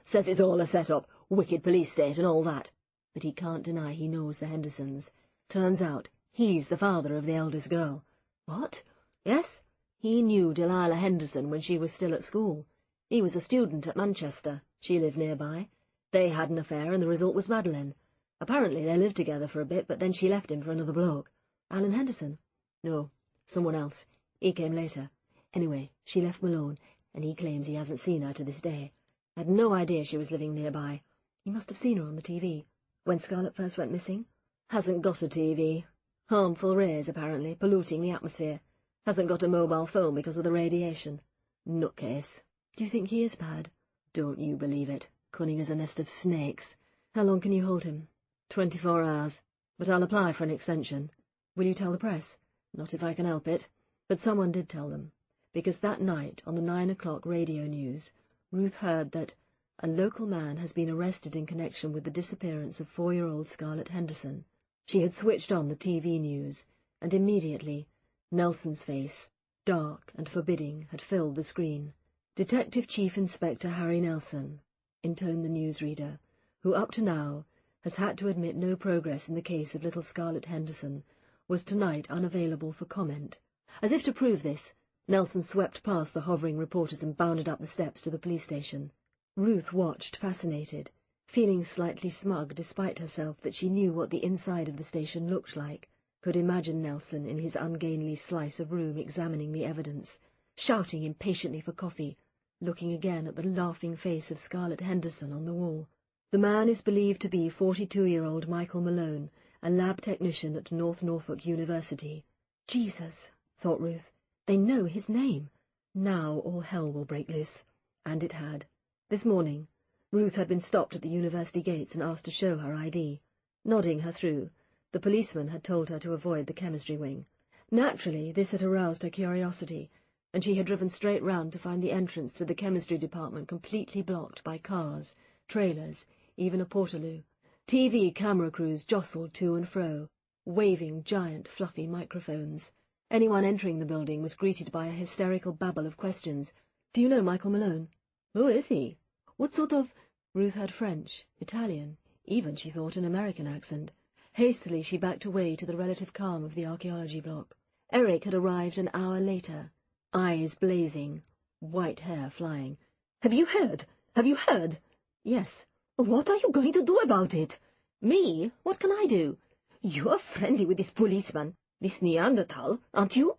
Says it's all a set-up, wicked police state and all that. But he can't deny he knows the Hendersons. Turns out he's the father of the eldest girl. What? Yes, he knew Delilah Henderson when she was still at school. He was a student at Manchester. She lived nearby. They had an affair, and the result was Madeline. Apparently they lived together for a bit, but then she left him for another bloke. Alan Henderson? No, someone else. He came later. Anyway, she left Malone, and he claims he hasn't seen her to this day. Had no idea she was living nearby. He must have seen her on the TV. When Scarlett first went missing? Hasn't got a TV. Harmful rays, apparently, polluting the atmosphere. Hasn't got a mobile phone because of the radiation. Nutcase. Do you think he is bad? Don't you believe it. Cunning as a nest of snakes. How long can you hold him? 24 hours. But I'll apply for an extension. Will you tell the press? Not if I can help it. But someone did tell them. Because that night, on the 9 o'clock radio news, Ruth heard that a local man has been arrested in connection with the disappearance of 4-year-old Scarlett Henderson. She had switched on the TV news, and immediately Nelson's face, dark and forbidding, had filled the screen. Detective Chief Inspector Harry Nelson, intoned the newsreader, who up to now has had to admit no progress in the case of little Scarlett Henderson, was tonight unavailable for comment. As if to prove this, Nelson swept past the hovering reporters and bounded up the steps to the police station. Ruth watched, fascinated, feeling slightly smug despite herself that she knew what the inside of the station looked like, could imagine Nelson in his ungainly slice of room examining the evidence, shouting impatiently for coffee, looking again at the laughing face of Scarlett Henderson on the wall. The man is believed to be 42-year-old Michael Malone, a lab technician at North Norfolk University. Jesus, thought Ruth, they know his name. Now all hell will break loose. And it had. This morning, Ruth had been stopped at the university gates and asked to show her ID. Nodding her through, the policeman had told her to avoid the chemistry wing. Naturally, this had aroused her curiosity, and she had driven straight round to find the entrance to the chemistry department completely blocked by cars, trailers, even a portaloo. TV camera crews jostled to and fro, waving giant fluffy microphones. Anyone entering the building was greeted by a hysterical babble of questions. Do you know Michael Malone? Who is he? What sort of... Ruth heard French, Italian, even, she thought, an American accent. Hastily she backed away to the relative calm of the archaeology block. Eric had arrived an hour later, eyes blazing, white hair flying. Have you heard? Have you heard? Yes. What are you going to do about it? Me? What can I do? You are friendly with this policeman, this Neanderthal, aren't you?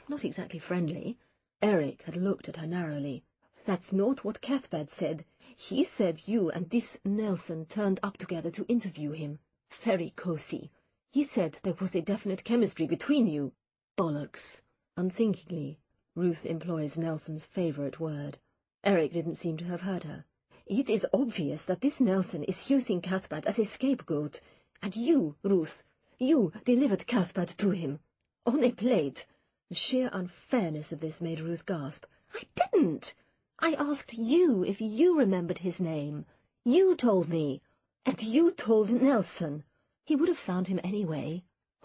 Not exactly friendly. Eric had looked at her narrowly. That's not what Cathbad said. He said you and this Nelson turned up together to interview him. Very cosy. He said there was a definite chemistry between you. Bollocks. Unthinkingly, Ruth employs Nelson's favourite word. Eric didn't seem to have heard her. "It is obvious that this Nelson is using Cuthbert as a scapegoat, and you, Ruth, you delivered Cuthbert to him. On a plate." The sheer unfairness of this made Ruth gasp. "I didn't. I asked you if you remembered his name. You told me. And you told Nelson. He would have found him anyway."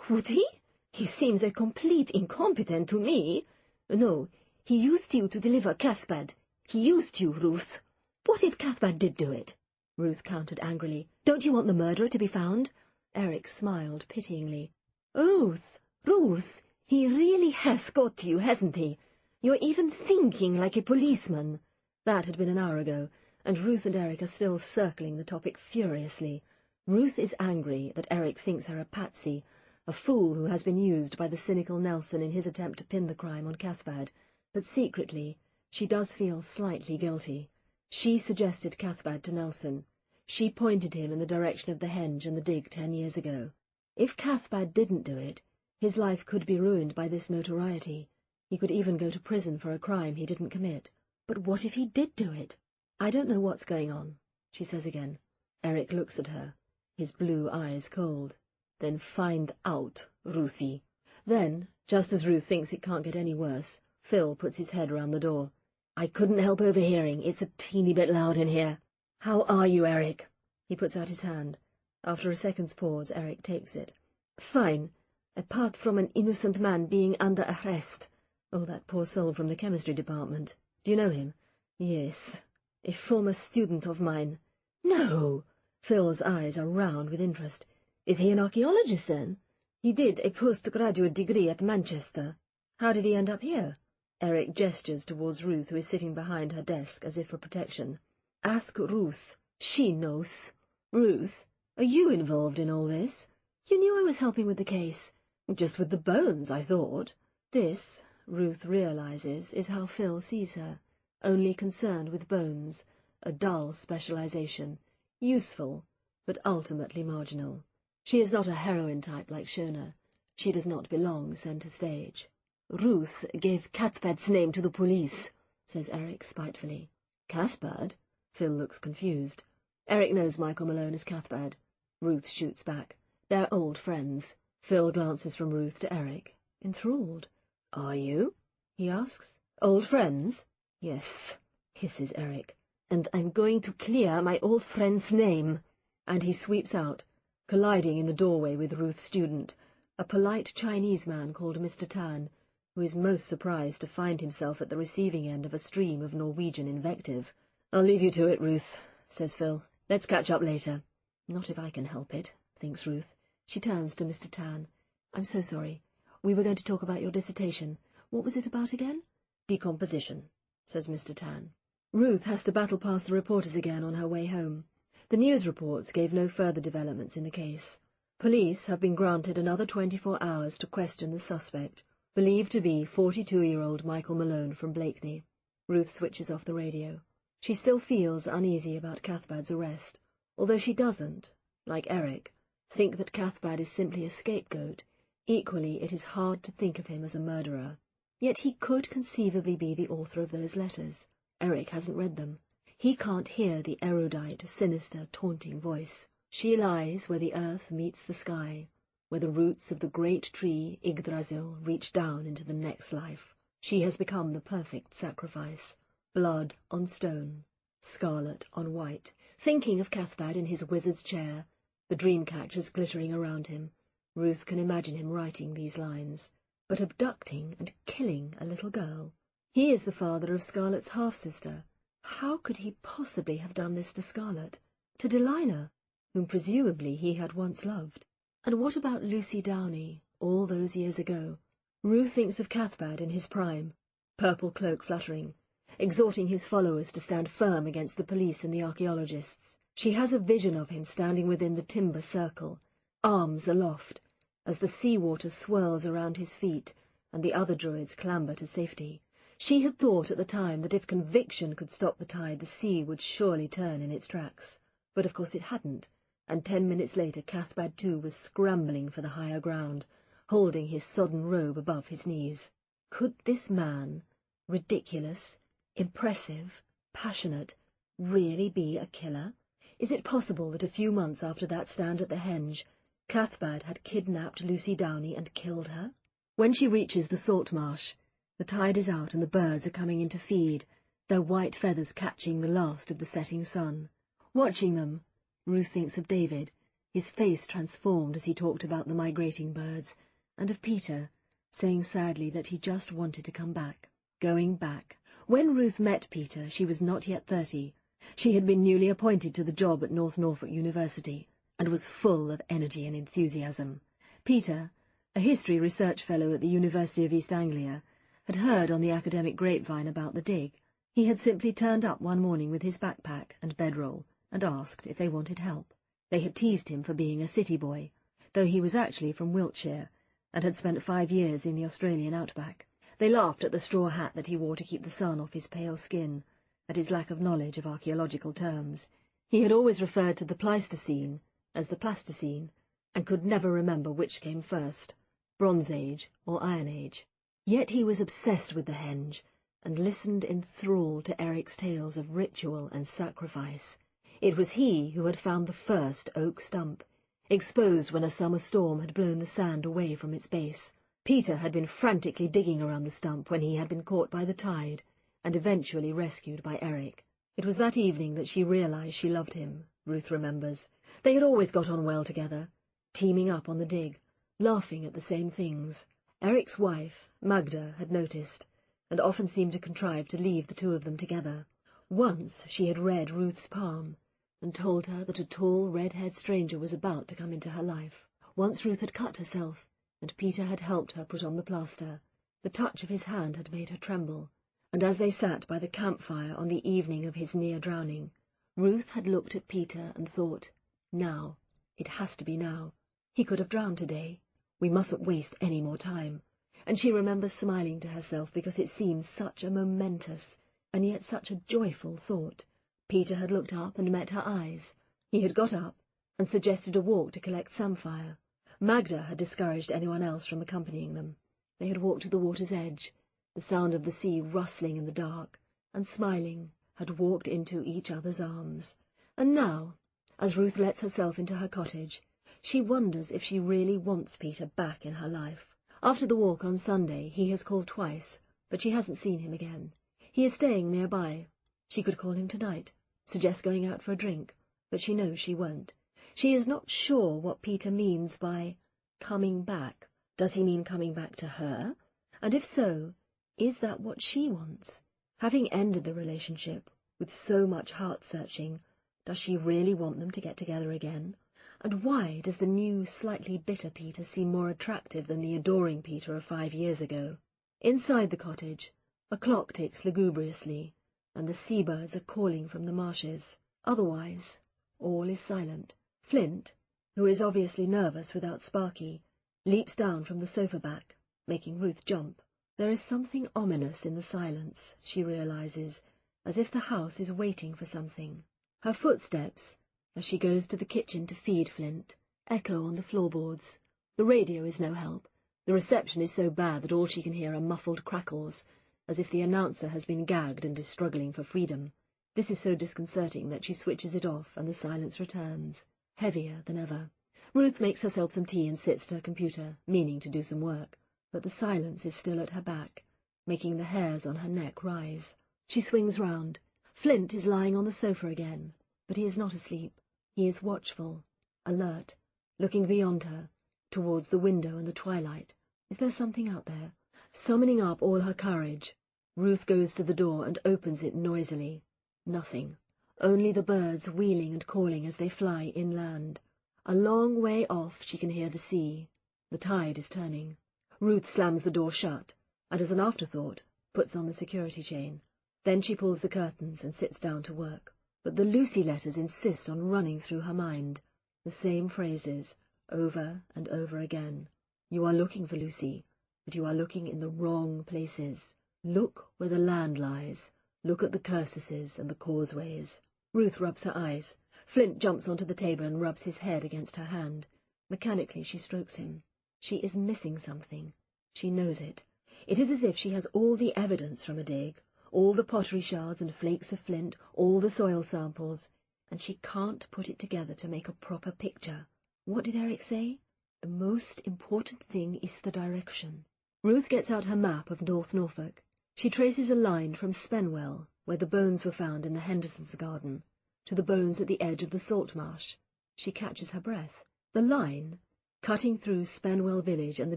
"Would he? He seems a complete incompetent to me." "No, he used you to deliver Cuthbert. He used you, Ruth." "What if Cuthbert did do it?" Ruth countered angrily. "Don't you want the murderer to be found?" Eric smiled pityingly. "Ruth, Ruth, he really has got you, hasn't he? You're even thinking like a policeman." That had been an hour ago, and Ruth and Eric are still circling the topic furiously. Ruth is angry that Eric thinks her a patsy, a fool who has been used by the cynical Nelson in his attempt to pin the crime on Cuthbert, but secretly she does feel slightly guilty. She suggested Cuthbert to Nelson. She pointed him in the direction of the henge and the dig 10 years ago. If Cuthbert didn't do it, his life could be ruined by this notoriety. He could even go to prison for a crime he didn't commit. But what if he did do it? "I don't know what's going on," she says again. Eric looks at her, his blue eyes cold. "Then find out, Ruthie." Then, just as Ruth thinks it can't get any worse, Phil puts his head round the door. "I couldn't help overhearing. It's a teeny bit loud in here. How are you, Eric?" He puts out his hand. After a second's pause, Eric takes it. "Fine, apart from an innocent man being under arrest." "Oh, that poor soul from the chemistry department. Do you know him?" "Yes, a former student of mine." "No!" Phil's eyes are round with interest. "Is he an archaeologist, then?" "He did a postgraduate degree at Manchester." "How did he end up here?" Eric gestures towards Ruth, who is sitting behind her desk as if for protection. "Ask Ruth. She knows." "Ruth, are you involved in all this?" "You knew I was helping with the case." "Just with the bones, I thought." This, Ruth realizes, is how Phil sees her, only concerned with bones, a dull specialization, useful, but ultimately marginal. She is not a heroine type like Shona. She does not belong centre stage. "Ruth gave Cuthbert's name to the police," says Eric spitefully. "Cuthbert?" Phil looks confused. Eric knows Michael Malone as Cuthbert. Ruth shoots back. They're old friends. Phil glances from Ruth to Eric, enthralled. "Are you?" he asks. "Old friends?" "Yes," hisses Eric. "And I'm going to clear my old friend's name." And he sweeps out, colliding in the doorway with Ruth's student, a polite Chinese man called Mr. Tan, who is most surprised to find himself at the receiving end of a stream of Norwegian invective. "I'll leave you to it, Ruth," says Phil. "Let's catch up later." "Not if I can help it," thinks Ruth. She turns to Mr. Tan. "I'm so sorry. We were going to talk about your dissertation. What was it about again?" "Decomposition," says Mr. Tan. Ruth has to battle past the reporters again on her way home. The news reports gave no further developments in the case. Police have been granted another 24 hours to question the suspect, believed to be 42-year-old Michael Malone from Blakeney. Ruth switches off the radio. She still feels uneasy about Cuthbert's arrest, although she doesn't, like Eric, think that Cuthbert is simply a scapegoat. Equally, it is hard to think of him as a murderer. Yet he could conceivably be the author of those letters. Eric hasn't read them. He can't hear the erudite, sinister, taunting voice. She lies where the earth meets the sky, where the roots of the great tree Yggdrasil reach down into the next life. She has become the perfect sacrifice. Blood on stone, scarlet on white. Thinking of Cuthbert in his wizard's chair, the dream catchers glittering around him, Ruth can imagine him writing these lines. But abducting and killing a little girl. He is the father of Scarlett's half-sister. How could he possibly have done this to Scarlett? To Delilah, whom presumably he had once loved? And what about Lucy Downey, all those years ago? Ruth thinks of Cuthbert in his prime, purple cloak fluttering, exhorting his followers to stand firm against the police and the archaeologists. She has a vision of him standing within the timber circle, arms aloft, as the seawater swirls around his feet and the other druids clamber to safety. She had thought at the time that if conviction could stop the tide, the sea would surely turn in its tracks. But of course it hadn't, and 10 minutes later Cuthbert too was scrambling for the higher ground, holding his sodden robe above his knees. Could this man, ridiculous, impressive, passionate, really be a killer? Is it possible that a few months after that stand at the henge, Cathbad had kidnapped Lucy Downey and killed her? When she reaches the salt marsh, the tide is out and the birds are coming in to feed, their white feathers catching the last of the setting sun. Watching them, Ruth thinks of David, his face transformed as he talked about the migrating birds, and of Peter, saying sadly that he just wanted to come back. Going back. When Ruth met Peter, she was not yet 30. She had been newly appointed to the job at North Norfolk University, and was full of energy and enthusiasm. Peter, a history research fellow at the University of East Anglia, had heard on the academic grapevine about the dig. He had simply turned up one morning with his backpack and bedroll, and asked if they wanted help. They had teased him for being a city boy, though he was actually from Wiltshire, and had spent 5 years in the Australian outback. They laughed at the straw hat that he wore to keep the sun off his pale skin, at his lack of knowledge of archaeological terms. He had always referred to the Pleistocene as the Plasticine, and could never remember which came first, Bronze Age or Iron Age. Yet he was obsessed with the henge, and listened enthralled to Eric's tales of ritual and sacrifice. It was he who had found the first oak stump, exposed when a summer storm had blown the sand away from its base. Peter had been frantically digging around the stump when he had been caught by the tide, and eventually rescued by Eric. It was that evening that she realized she loved him, Ruth remembers. They had always got on well together, teaming up on the dig, laughing at the same things. Eric's wife, Magda, had noticed, and often seemed to contrive to leave the two of them together. Once she had read Ruth's palm, and told her that a tall, red-haired stranger was about to come into her life. Once Ruth had cut herself, and Peter had helped her put on the plaster. The touch of his hand had made her tremble, and as they sat by the campfire on the evening of his near drowning, Ruth had looked at Peter and thought, now, it has to be now. He could have drowned today. We mustn't waste any more time. And she remembers smiling to herself because it seemed such a momentous and yet such a joyful thought. Peter had looked up and met her eyes. He had got up and suggested a walk to collect samphire. Magda had discouraged anyone else from accompanying them. They had walked to the water's edge, the sound of the sea rustling in the dark, and smiling, had walked into each other's arms. And now, as Ruth lets herself into her cottage, she wonders if she really wants Peter back in her life. After the walk on Sunday, he has called twice, but she hasn't seen him again. He is staying nearby. She could call him tonight, suggest going out for a drink, but she knows she won't. She is not sure what Peter means by coming back. Does he mean coming back to her? And if so, is that what she wants? Having ended the relationship with so much heart-searching, does she really want them to get together again? And why does the new, slightly bitter Peter seem more attractive than the adoring Peter of 5 years ago? Inside the cottage, a clock ticks lugubriously, and the seabirds are calling from the marshes. Otherwise, all is silent. Flint, who is obviously nervous without Sparky, leaps down from the sofa back, making Ruth jump. There is something ominous in the silence, she realizes, as if the house is waiting for something. Her footsteps, as she goes to the kitchen to feed Flint, echo on the floorboards. The radio is no help. The reception is so bad that all she can hear are muffled crackles, as if the announcer has been gagged and is struggling for freedom. This is so disconcerting that she switches it off and the silence returns, heavier than ever. Ruth makes herself some tea and sits at her computer, meaning to do some work, but the silence is still at her back, making the hairs on her neck rise. She swings round. Flint is lying on the sofa again, but he is not asleep. He is watchful, alert, looking beyond her, towards the window and the twilight. Is there something out there? Summoning up all her courage, Ruth goes to the door and opens it noisily. Nothing. Only the birds wheeling and calling as they fly inland. A long way off she can hear the sea. The tide is turning. Ruth slams the door shut, and as an afterthought, puts on the security chain. Then she pulls the curtains and sits down to work. But the Lucy letters insist on running through her mind. The same phrases, over and over again. You are looking for Lucy, but you are looking in the wrong places. Look where the land lies. Look at the cursuses and the causeways. Ruth rubs her eyes. Flint jumps onto the table and rubs his head against her hand. Mechanically she strokes him. She is missing something. She knows it. It is as if she has all the evidence from a dig, all the pottery shards and flakes of flint, all the soil samples, and she can't put it together to make a proper picture. What did Eric say? The most important thing is the direction. Ruth gets out her map of North Norfolk. She traces a line from Spenwell, where the bones were found in the Hendersons' garden, to the bones at the edge of the salt marsh. She catches her breath. The line, cutting through Spenwell village and the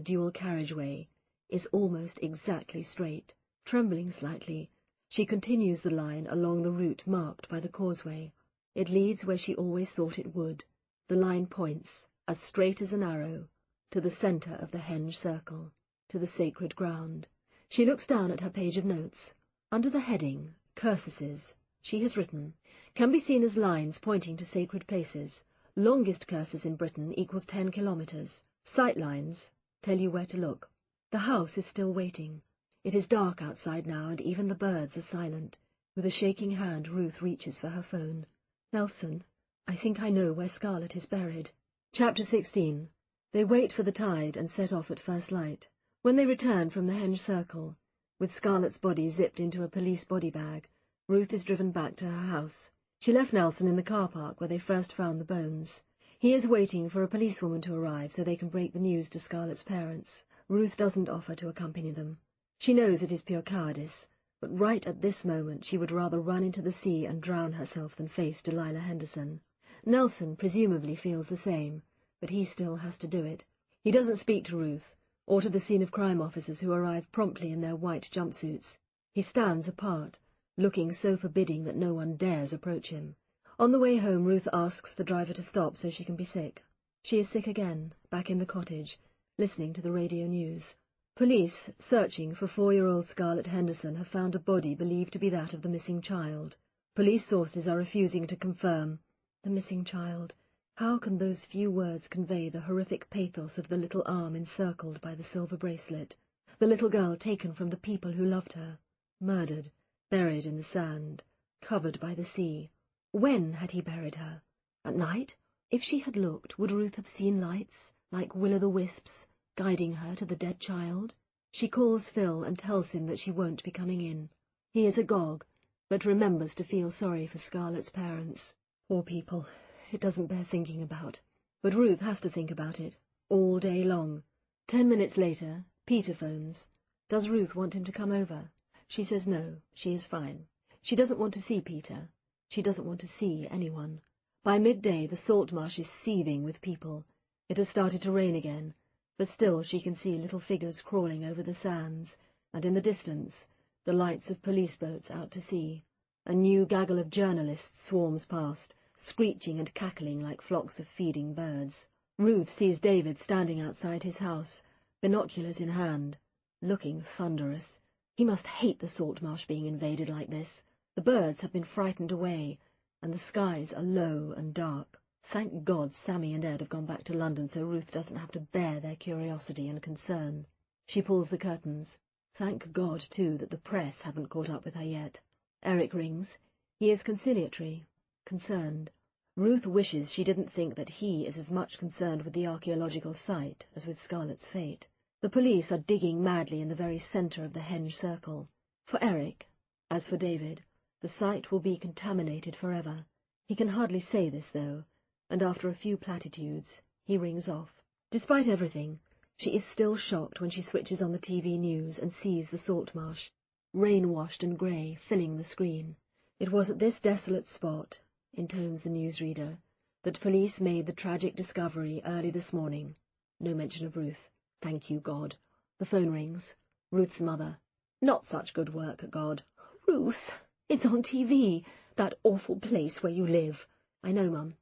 dual carriageway, is almost exactly straight. Trembling slightly, she continues the line along the route marked by the causeway. It leads where she always thought it would. The line points, as straight as an arrow, to the centre of the henge circle, to the sacred ground. She looks down at her page of notes. Under the heading, Cursuses, she has written, can be seen as lines pointing to sacred places. Longest cursus in Britain equals 10 kilometres. Sight lines tell you where to look. The house is still waiting. It is dark outside now, and even the birds are silent. With a shaking hand, Ruth reaches for her phone. Nelson, I think I know where Scarlett is buried. Chapter 16. They wait for the tide and set off at first light. When they return from the henge circle, with Scarlett's body zipped into a police body bag, Ruth is driven back to her house. She left Nelson in the car park where they first found the bones. He is waiting for a policewoman to arrive so they can break the news to Scarlett's parents. Ruth doesn't offer to accompany them. She knows it is pure cowardice, but right at this moment she would rather run into the sea and drown herself than face Delilah Henderson. Nelson presumably feels the same, but he still has to do it. He doesn't speak to Ruth, or to the scene of crime officers who arrive promptly in their white jumpsuits. He stands apart, looking so forbidding that no one dares approach him. On the way home, Ruth asks the driver to stop so she can be sick. She is sick again, back in the cottage, listening to the radio news. Police, searching for 4-year-old Scarlett Henderson, have found a body believed to be that of the missing child. Police sources are refusing to confirm. The missing child. How can those few words convey the horrific pathos of the little arm encircled by the silver bracelet? The little girl taken from the people who loved her, murdered, buried in the sand, covered by the sea. When had he buried her? At night? If she had looked, would Ruth have seen lights, like will-o'-the-wisps, guiding her to the dead child? She calls Phil and tells him that she won't be coming in. He is agog, but remembers to feel sorry for Scarlett's parents. Poor people. It doesn't bear thinking about. But Ruth has to think about it, all day long. 10 minutes later, Peter phones. Does Ruth want him to come over? She says no, she is fine. She doesn't want to see Peter. She doesn't want to see anyone. By midday, the salt marsh is seething with people. It has started to rain again, but still she can see little figures crawling over the sands, and in the distance, the lights of police boats out to sea. A new gaggle of journalists swarms past, screeching and cackling like flocks of feeding birds. Ruth sees David standing outside his house, binoculars in hand, looking thunderous. He must hate the salt marsh being invaded like this. The birds have been frightened away, and the skies are low and dark. Thank God Sammy and Ed have gone back to London so Ruth doesn't have to bear their curiosity and concern. She pulls the curtains. Thank God, too, that the press haven't caught up with her yet. Eric rings. He is conciliatory, concerned. Ruth wishes she didn't think that he is as much concerned with the archaeological site as with Scarlett's fate. The police are digging madly in the very centre of the henge circle. For Eric, as for David, the site will be contaminated forever. He can hardly say this, though, and after a few platitudes, he rings off. Despite everything, she is still shocked when she switches on the TV news and sees the salt marsh, rain-washed and grey, filling the screen. It was at this desolate spot, intones the newsreader, that police made the tragic discovery early this morning. No mention of Ruth. Thank you, God. The phone rings. Ruth's mother. Not such good work, God. Ruth, it's on TV. That awful place where you live. I know, Mum.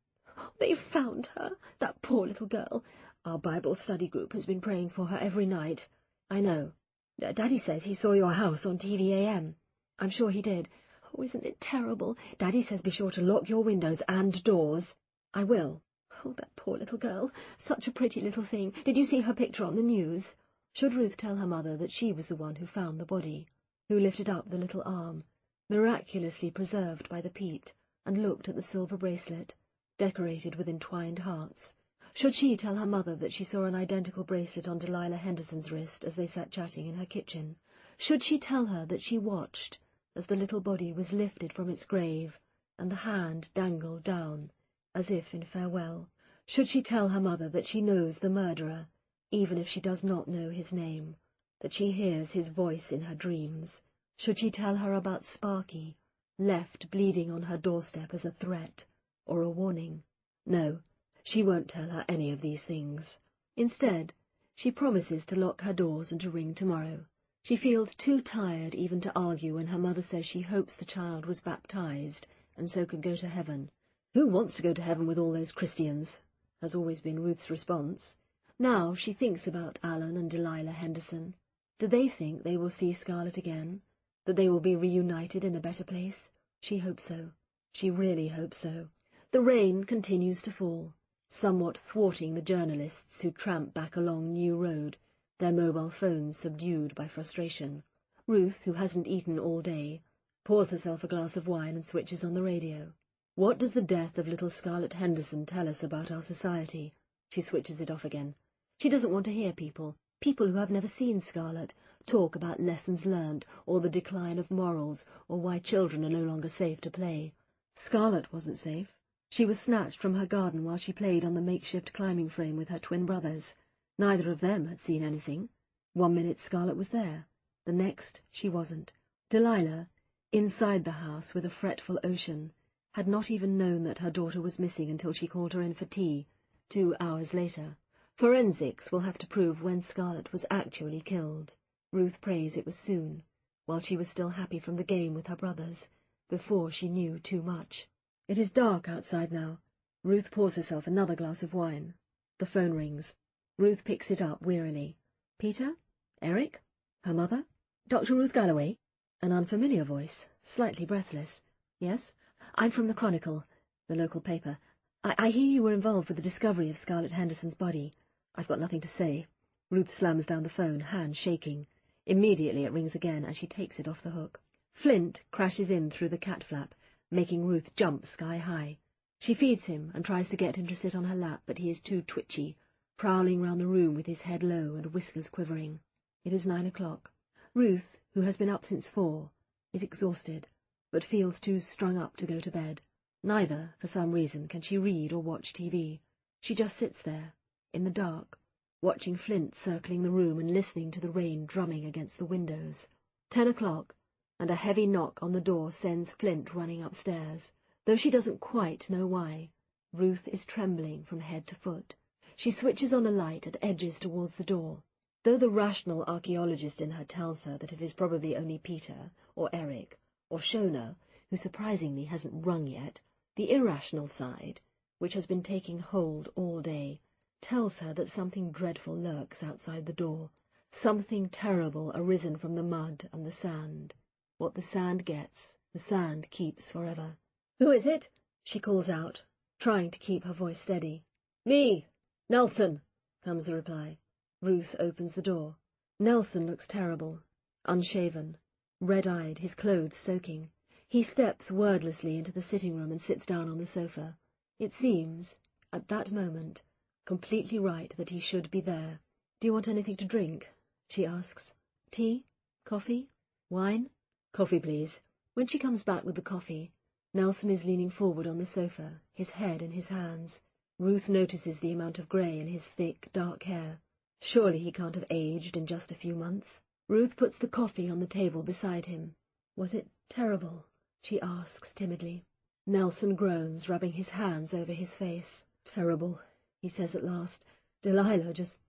They found her, that poor little girl. Our Bible study group has been praying for her every night. I know. Daddy says he saw your house on TV AM. I'm sure he did. Oh, isn't it terrible? Daddy says be sure to lock your windows and doors. I will. Oh, that poor little girl. Such a pretty little thing. Did you see her picture on the news? Should Ruth tell her mother that she was the one who found the body, who lifted up the little arm, miraculously preserved by the peat, and looked at the silver bracelet, decorated with entwined hearts? Should she tell her mother that she saw an identical bracelet on Delilah Henderson's wrist as they sat chatting in her kitchen? Should she tell her that she watched as the little body was lifted from its grave and the hand dangled down, as if in farewell? Should she tell her mother that she knows the murderer, even if she does not know his name, that she hears his voice in her dreams? Should she tell her about Sparky, left bleeding on her doorstep as a threat or a warning? No, she won't tell her any of these things. Instead, she promises to lock her doors and to ring tomorrow. She feels too tired even to argue when her mother says she hopes the child was baptized and so can go to heaven. Who wants to go to heaven with all those Christians? Has always been Ruth's response. Now she thinks about Alan and Delilah Henderson. Do they think they will see Scarlett again? That they will be reunited in a better place? She hopes so. She really hopes so. The rain continues to fall, somewhat thwarting the journalists who tramp back along New Road, their mobile phones subdued by frustration. Ruth, who hasn't eaten all day, pours herself a glass of wine and switches on the radio. What does the death of little Scarlett Henderson tell us about our society? She switches it off again. She doesn't want to hear people who have never seen Scarlett, talk about lessons learned, or the decline of morals, or why children are no longer safe to play. Scarlett wasn't safe. She was snatched from her garden while she played on the makeshift climbing frame with her twin brothers. Neither of them had seen anything. 1 minute Scarlett was there, the next she wasn't. Delilah, inside the house with a fretful ocean, had not even known that her daughter was missing until she called her in for tea, 2 hours later. Forensics will have to prove when Scarlett was actually killed. Ruth prays it was soon, while she was still happy from the game with her brothers, before she knew too much. It is dark outside now. Ruth pours herself another glass of wine. The phone rings. Ruth picks it up wearily. Peter? Eric? Her mother? Dr. Ruth Galloway? An unfamiliar voice, slightly breathless. Yes? I'm from the Chronicle, the local paper. I hear you were involved with the discovery of Scarlett Henderson's body. I've got nothing to say. Ruth slams down the phone, hand shaking. Immediately it rings again, and she takes it off the hook. Flint crashes in through the cat flap, making Ruth jump sky high. She feeds him and tries to get him to sit on her lap, but he is too twitchy, prowling round the room with his head low and whiskers quivering. It is 9 o'clock. Ruth, who has been up since 4, is exhausted, but feels too strung up to go to bed. Neither, for some reason, can she read or watch TV. She just sits there, in the dark, watching Flint circling the room and listening to the rain drumming against the windows. 10 o'clock, and a heavy knock on the door sends Flint running upstairs. Though she doesn't quite know why, Ruth is trembling from head to foot. She switches on a light and edges towards the door. Though the rational archaeologist in her tells her that it is probably only Peter, or Eric, or Shona, who surprisingly hasn't rung yet, the irrational side, which has been taking hold all day, tells her that something dreadful lurks outside the door, something terrible arisen from the mud and the sand. What the sand gets, the sand keeps forever. "Who is it?" she calls out, trying to keep her voice steady. "Me, Nelson," comes the reply. Ruth opens the door. Nelson looks terrible, unshaven, red-eyed, his clothes soaking. He steps wordlessly into the sitting room and sits down on the sofa. It seems, at that moment, completely right that he should be there. "Do you want anything to drink?" she asks. "Tea? Coffee? Wine?" "Coffee, please." When she comes back with the coffee, Nelson is leaning forward on the sofa, his head in his hands. Ruth notices the amount of grey in his thick, dark hair. Surely he can't have aged in just a few months. Ruth puts the coffee on the table beside him. "Was it terrible?" she asks timidly. Nelson groans, rubbing his hands over his face. "Terrible," he says at last. "Delilah just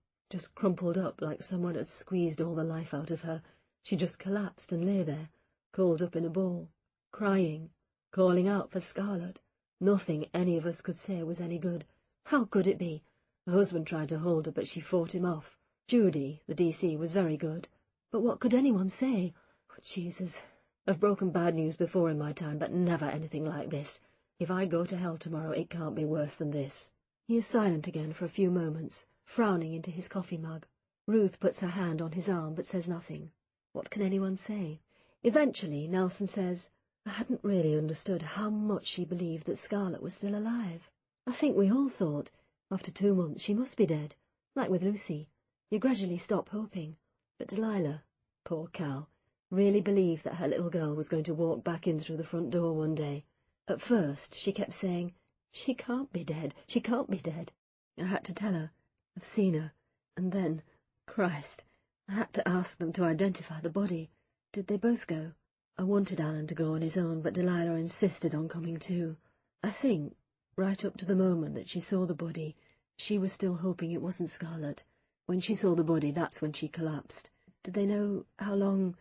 crumpled up like someone had squeezed all the life out of her. She just collapsed and lay there, curled up in a ball, crying, calling out for Scarlett. Nothing any of us could say was any good. How could it be? Her husband tried to hold her, but she fought him off. Judy, the DC, was very good. But what could anyone say? Oh, Jesus, I've broken bad news before in my time, but never anything like this. If I go to hell tomorrow, it can't be worse than this." He is silent again for a few moments, frowning into his coffee mug. Ruth puts her hand on his arm, but says nothing. What can anyone say? Eventually, Nelson says, "I hadn't really understood how much she believed that Scarlett was still alive. I think we all thought After 2 months, she must be dead. Like with Lucy. You gradually stop hoping. But Delilah, poor cow, really believed that her little girl was going to walk back in through the front door one day. At first, she kept saying, "She can't be dead. She can't be dead." I had to tell her. I've seen her. And then, Christ, I had to ask them to identify the body. Did they both go? I wanted Alan to go on his own, but Delilah insisted on coming too. I think, right up to the moment that she saw the body, she was still hoping it wasn't Scarlett. When she saw the body, that's when she collapsed. Did they know how long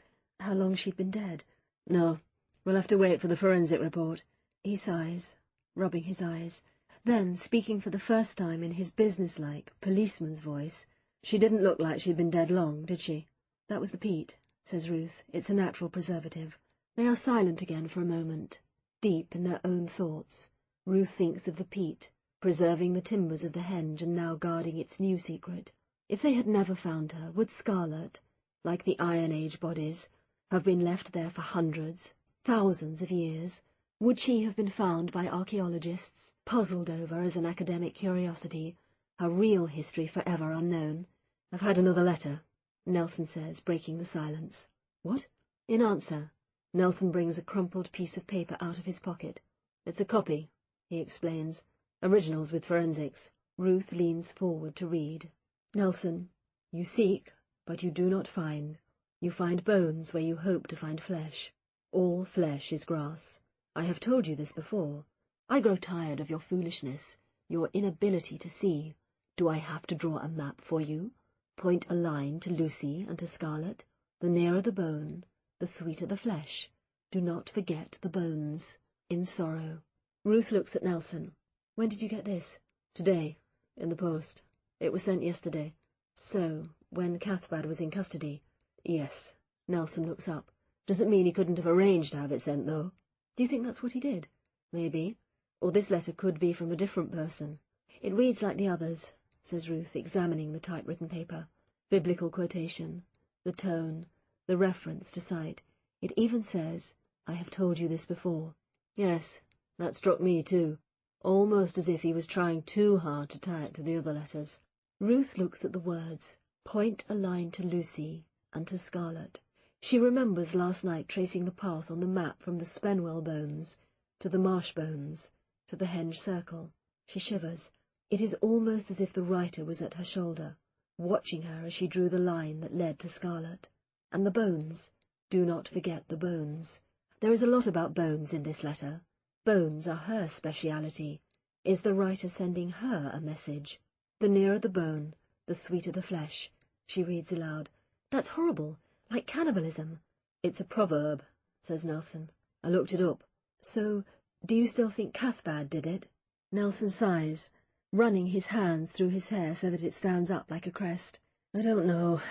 she'd been dead? No, we'll have to wait for the forensic report. He sighs, rubbing his eyes. Then, speaking for the first time in his businesslike, policeman's voice, "She didn't look like she'd been dead long, did she?" "That was the peat," says Ruth. "It's a natural preservative." They are silent again for a moment, deep in their own thoughts. Ruth thinks of the peat, preserving the timbers of the henge and now guarding its new secret. If they had never found her, would Scarlett, like the Iron Age bodies, have been left there for hundreds, thousands of years? Would she have been found by archaeologists, puzzled over as an academic curiosity, her real history forever unknown? "I've had another letter," Nelson says, breaking the silence. "What?" In answer, Nelson brings a crumpled piece of paper out of his pocket. "It's a copy," he explains. "Originals with forensics." Ruth leans forward to read. Nelson, "You seek, but you do not find. You find bones where you hope to find flesh. All flesh is grass. I have told you this before. I grow tired of your foolishness, your inability to see. Do I have to draw a map for you? Point a line to Lucy and to Scarlett? The nearer the bone, the sweeter the flesh. Do not forget the bones. In sorrow." Ruth looks at Nelson. "When did you get this?" "Today, in the post. It was sent yesterday." "So, when Cathbad was in custody?" "Yes." Nelson looks up. "Doesn't mean he couldn't have arranged to have it sent, though." "Do you think that's what he did?" "Maybe. Or this letter could be from a different person." "It reads like the others," says Ruth, examining the typewritten paper. Biblical quotation, the tone, the reference to sight. It even says, "I have told you this before." "Yes, that struck me too. Almost as if he was trying too hard to tie it to the other letters." Ruth looks at the words, "Point a line to Lucy and to Scarlett." She remembers last night tracing the path on the map from the Spenwell bones to the marsh bones to the henge circle. She shivers. It is almost as if the writer was at her shoulder, watching her as she drew the line that led to Scarlett. And the bones. Do not forget the bones. There is a lot about bones in this letter. Bones are her speciality. Is the writer sending her a message? "The nearer the bone, the sweeter the flesh," she reads aloud. "That's horrible, like cannibalism." "It's a proverb," says Nelson. "I looked it up." "So, do you still think Cathbad did it?" Nelson sighs, running his hands through his hair so that it stands up like a crest. "I don't know,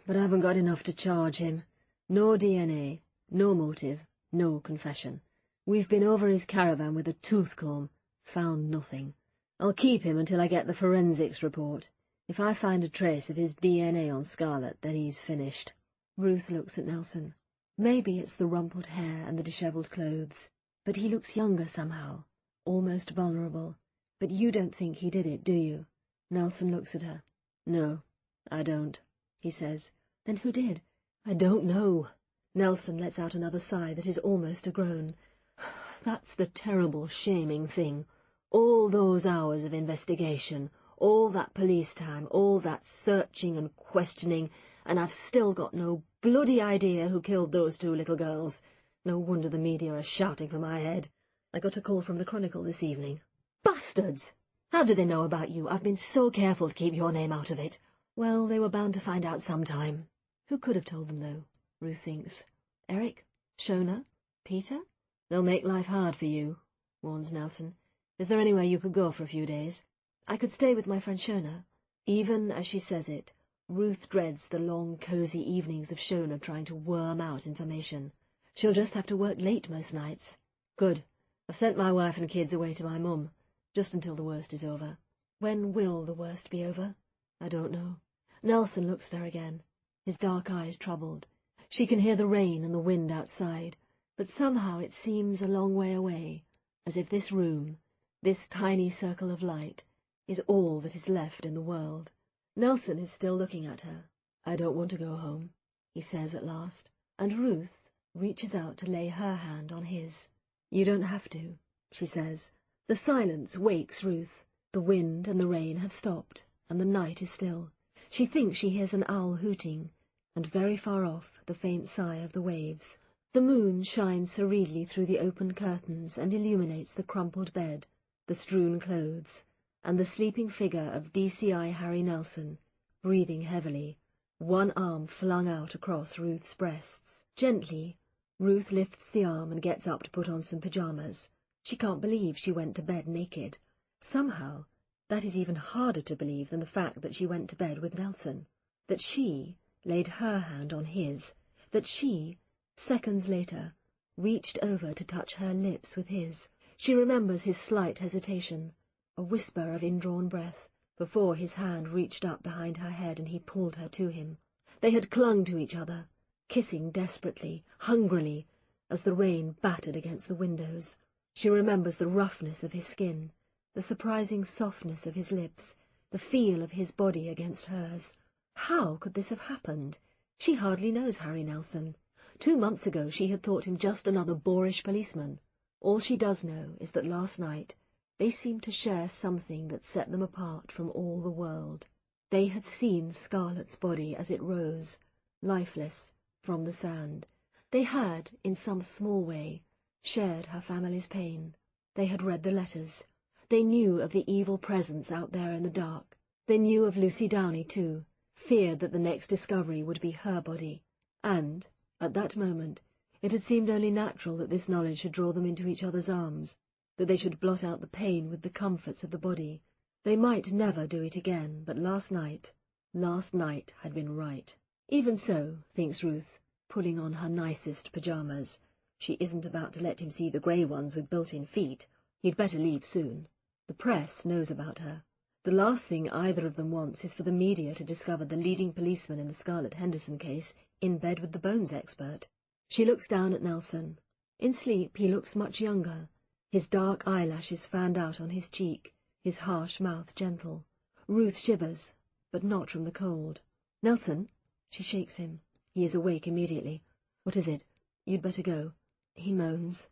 but I haven't got enough to charge him. No DNA, no motive, no confession. We've been over his caravan with a tooth comb, found nothing. I'll keep him until I get the forensics report. If I find a trace of his DNA on Scarlett, then he's finished." Ruth looks at Nelson. Maybe it's the rumpled hair and the dishevelled clothes, but he looks younger somehow, almost vulnerable. "But you don't think he did it, do you?" Nelson looks at her. "No, I don't," he says. "Then who did?" "I don't know." Nelson lets out another sigh that is almost a groan. "That's the terrible, shaming thing. All those hours of investigation, all that police time, all that searching and questioning, and I've still got no bloody idea who killed those 2 little girls. No wonder the media are shouting for my head. I got a call from the Chronicle this evening. Bastards! How do they know about you? I've been so careful to keep your name out of it." Well, they were bound to find out sometime. Who could have told them, though? Ruth thinks. Eric? Shona? Peter? "They'll make life hard for you," warns Nelson. "Is there anywhere you could go for a few days?" "I could stay with my friend Shona." Even as she says it, Ruth dreads the long, cosy evenings of Shona trying to worm out information. She'll just have to work late most nights. "Good. I've sent my wife and kids away to my mum, just until the worst is over." When will the worst be over? I don't know. Nelson looks at her again, his dark eyes troubled. She can hear the rain and the wind outside, but somehow it seems a long way away, as if this room, this tiny circle of light, is all that is left in the world. Nelson is still looking at her. "I don't want to go home," he says at last, and Ruth reaches out to lay her hand on his. "You don't have to," she says. The silence wakes Ruth. The wind and the rain have stopped, and the night is still. She thinks she hears an owl hooting, and very far off the faint sigh of the waves. The moon shines serenely through the open curtains and illuminates the crumpled bed, the strewn clothes, and the sleeping figure of DCI Harry Nelson, breathing heavily, one arm flung out across Ruth's breasts. Gently, Ruth lifts the arm and gets up to put on some pajamas. She can't believe she went to bed naked. Somehow, that is even harder to believe than the fact that she went to bed with Nelson, that she laid her hand on his, that she, seconds later, reached over to touch her lips with his. She remembers his slight hesitation, a whisper of indrawn breath, before his hand reached up behind her head and he pulled her to him. They had clung to each other, kissing desperately, hungrily, as the rain battered against the windows. She remembers the roughness of his skin, the surprising softness of his lips, the feel of his body against hers. How could this have happened? She hardly knows Harry Nelson. 2 months ago she had thought him just another boorish policeman. All she does know is that last night they seemed to share something that set them apart from all the world. They had seen Scarlett's body as it rose, lifeless, from the sand. They had, in some small way, shared her family's pain. They had read the letters. They knew of the evil presence out there in the dark. They knew of Lucy Downey, too, feared that the next discovery would be her body. And, at that moment, it had seemed only natural that this knowledge should draw them into each other's arms, that they should blot out the pain with the comforts of the body. They might never do it again, but last night had been right. Even so, thinks Ruth, pulling on her nicest pajamas. She isn't about to let him see the grey ones with built-in feet. He'd better leave soon. The press knows about her. The last thing either of them wants is for the media to discover the leading policeman in the Scarlett Henderson case in bed with the bones expert. She looks down at Nelson. In sleep he looks much younger, his dark eyelashes fanned out on his cheek, his harsh mouth gentle. Ruth shivers, but not from the cold. "Nelson?" She shakes him. He is awake immediately. "What is it?" "You'd better go." He moans.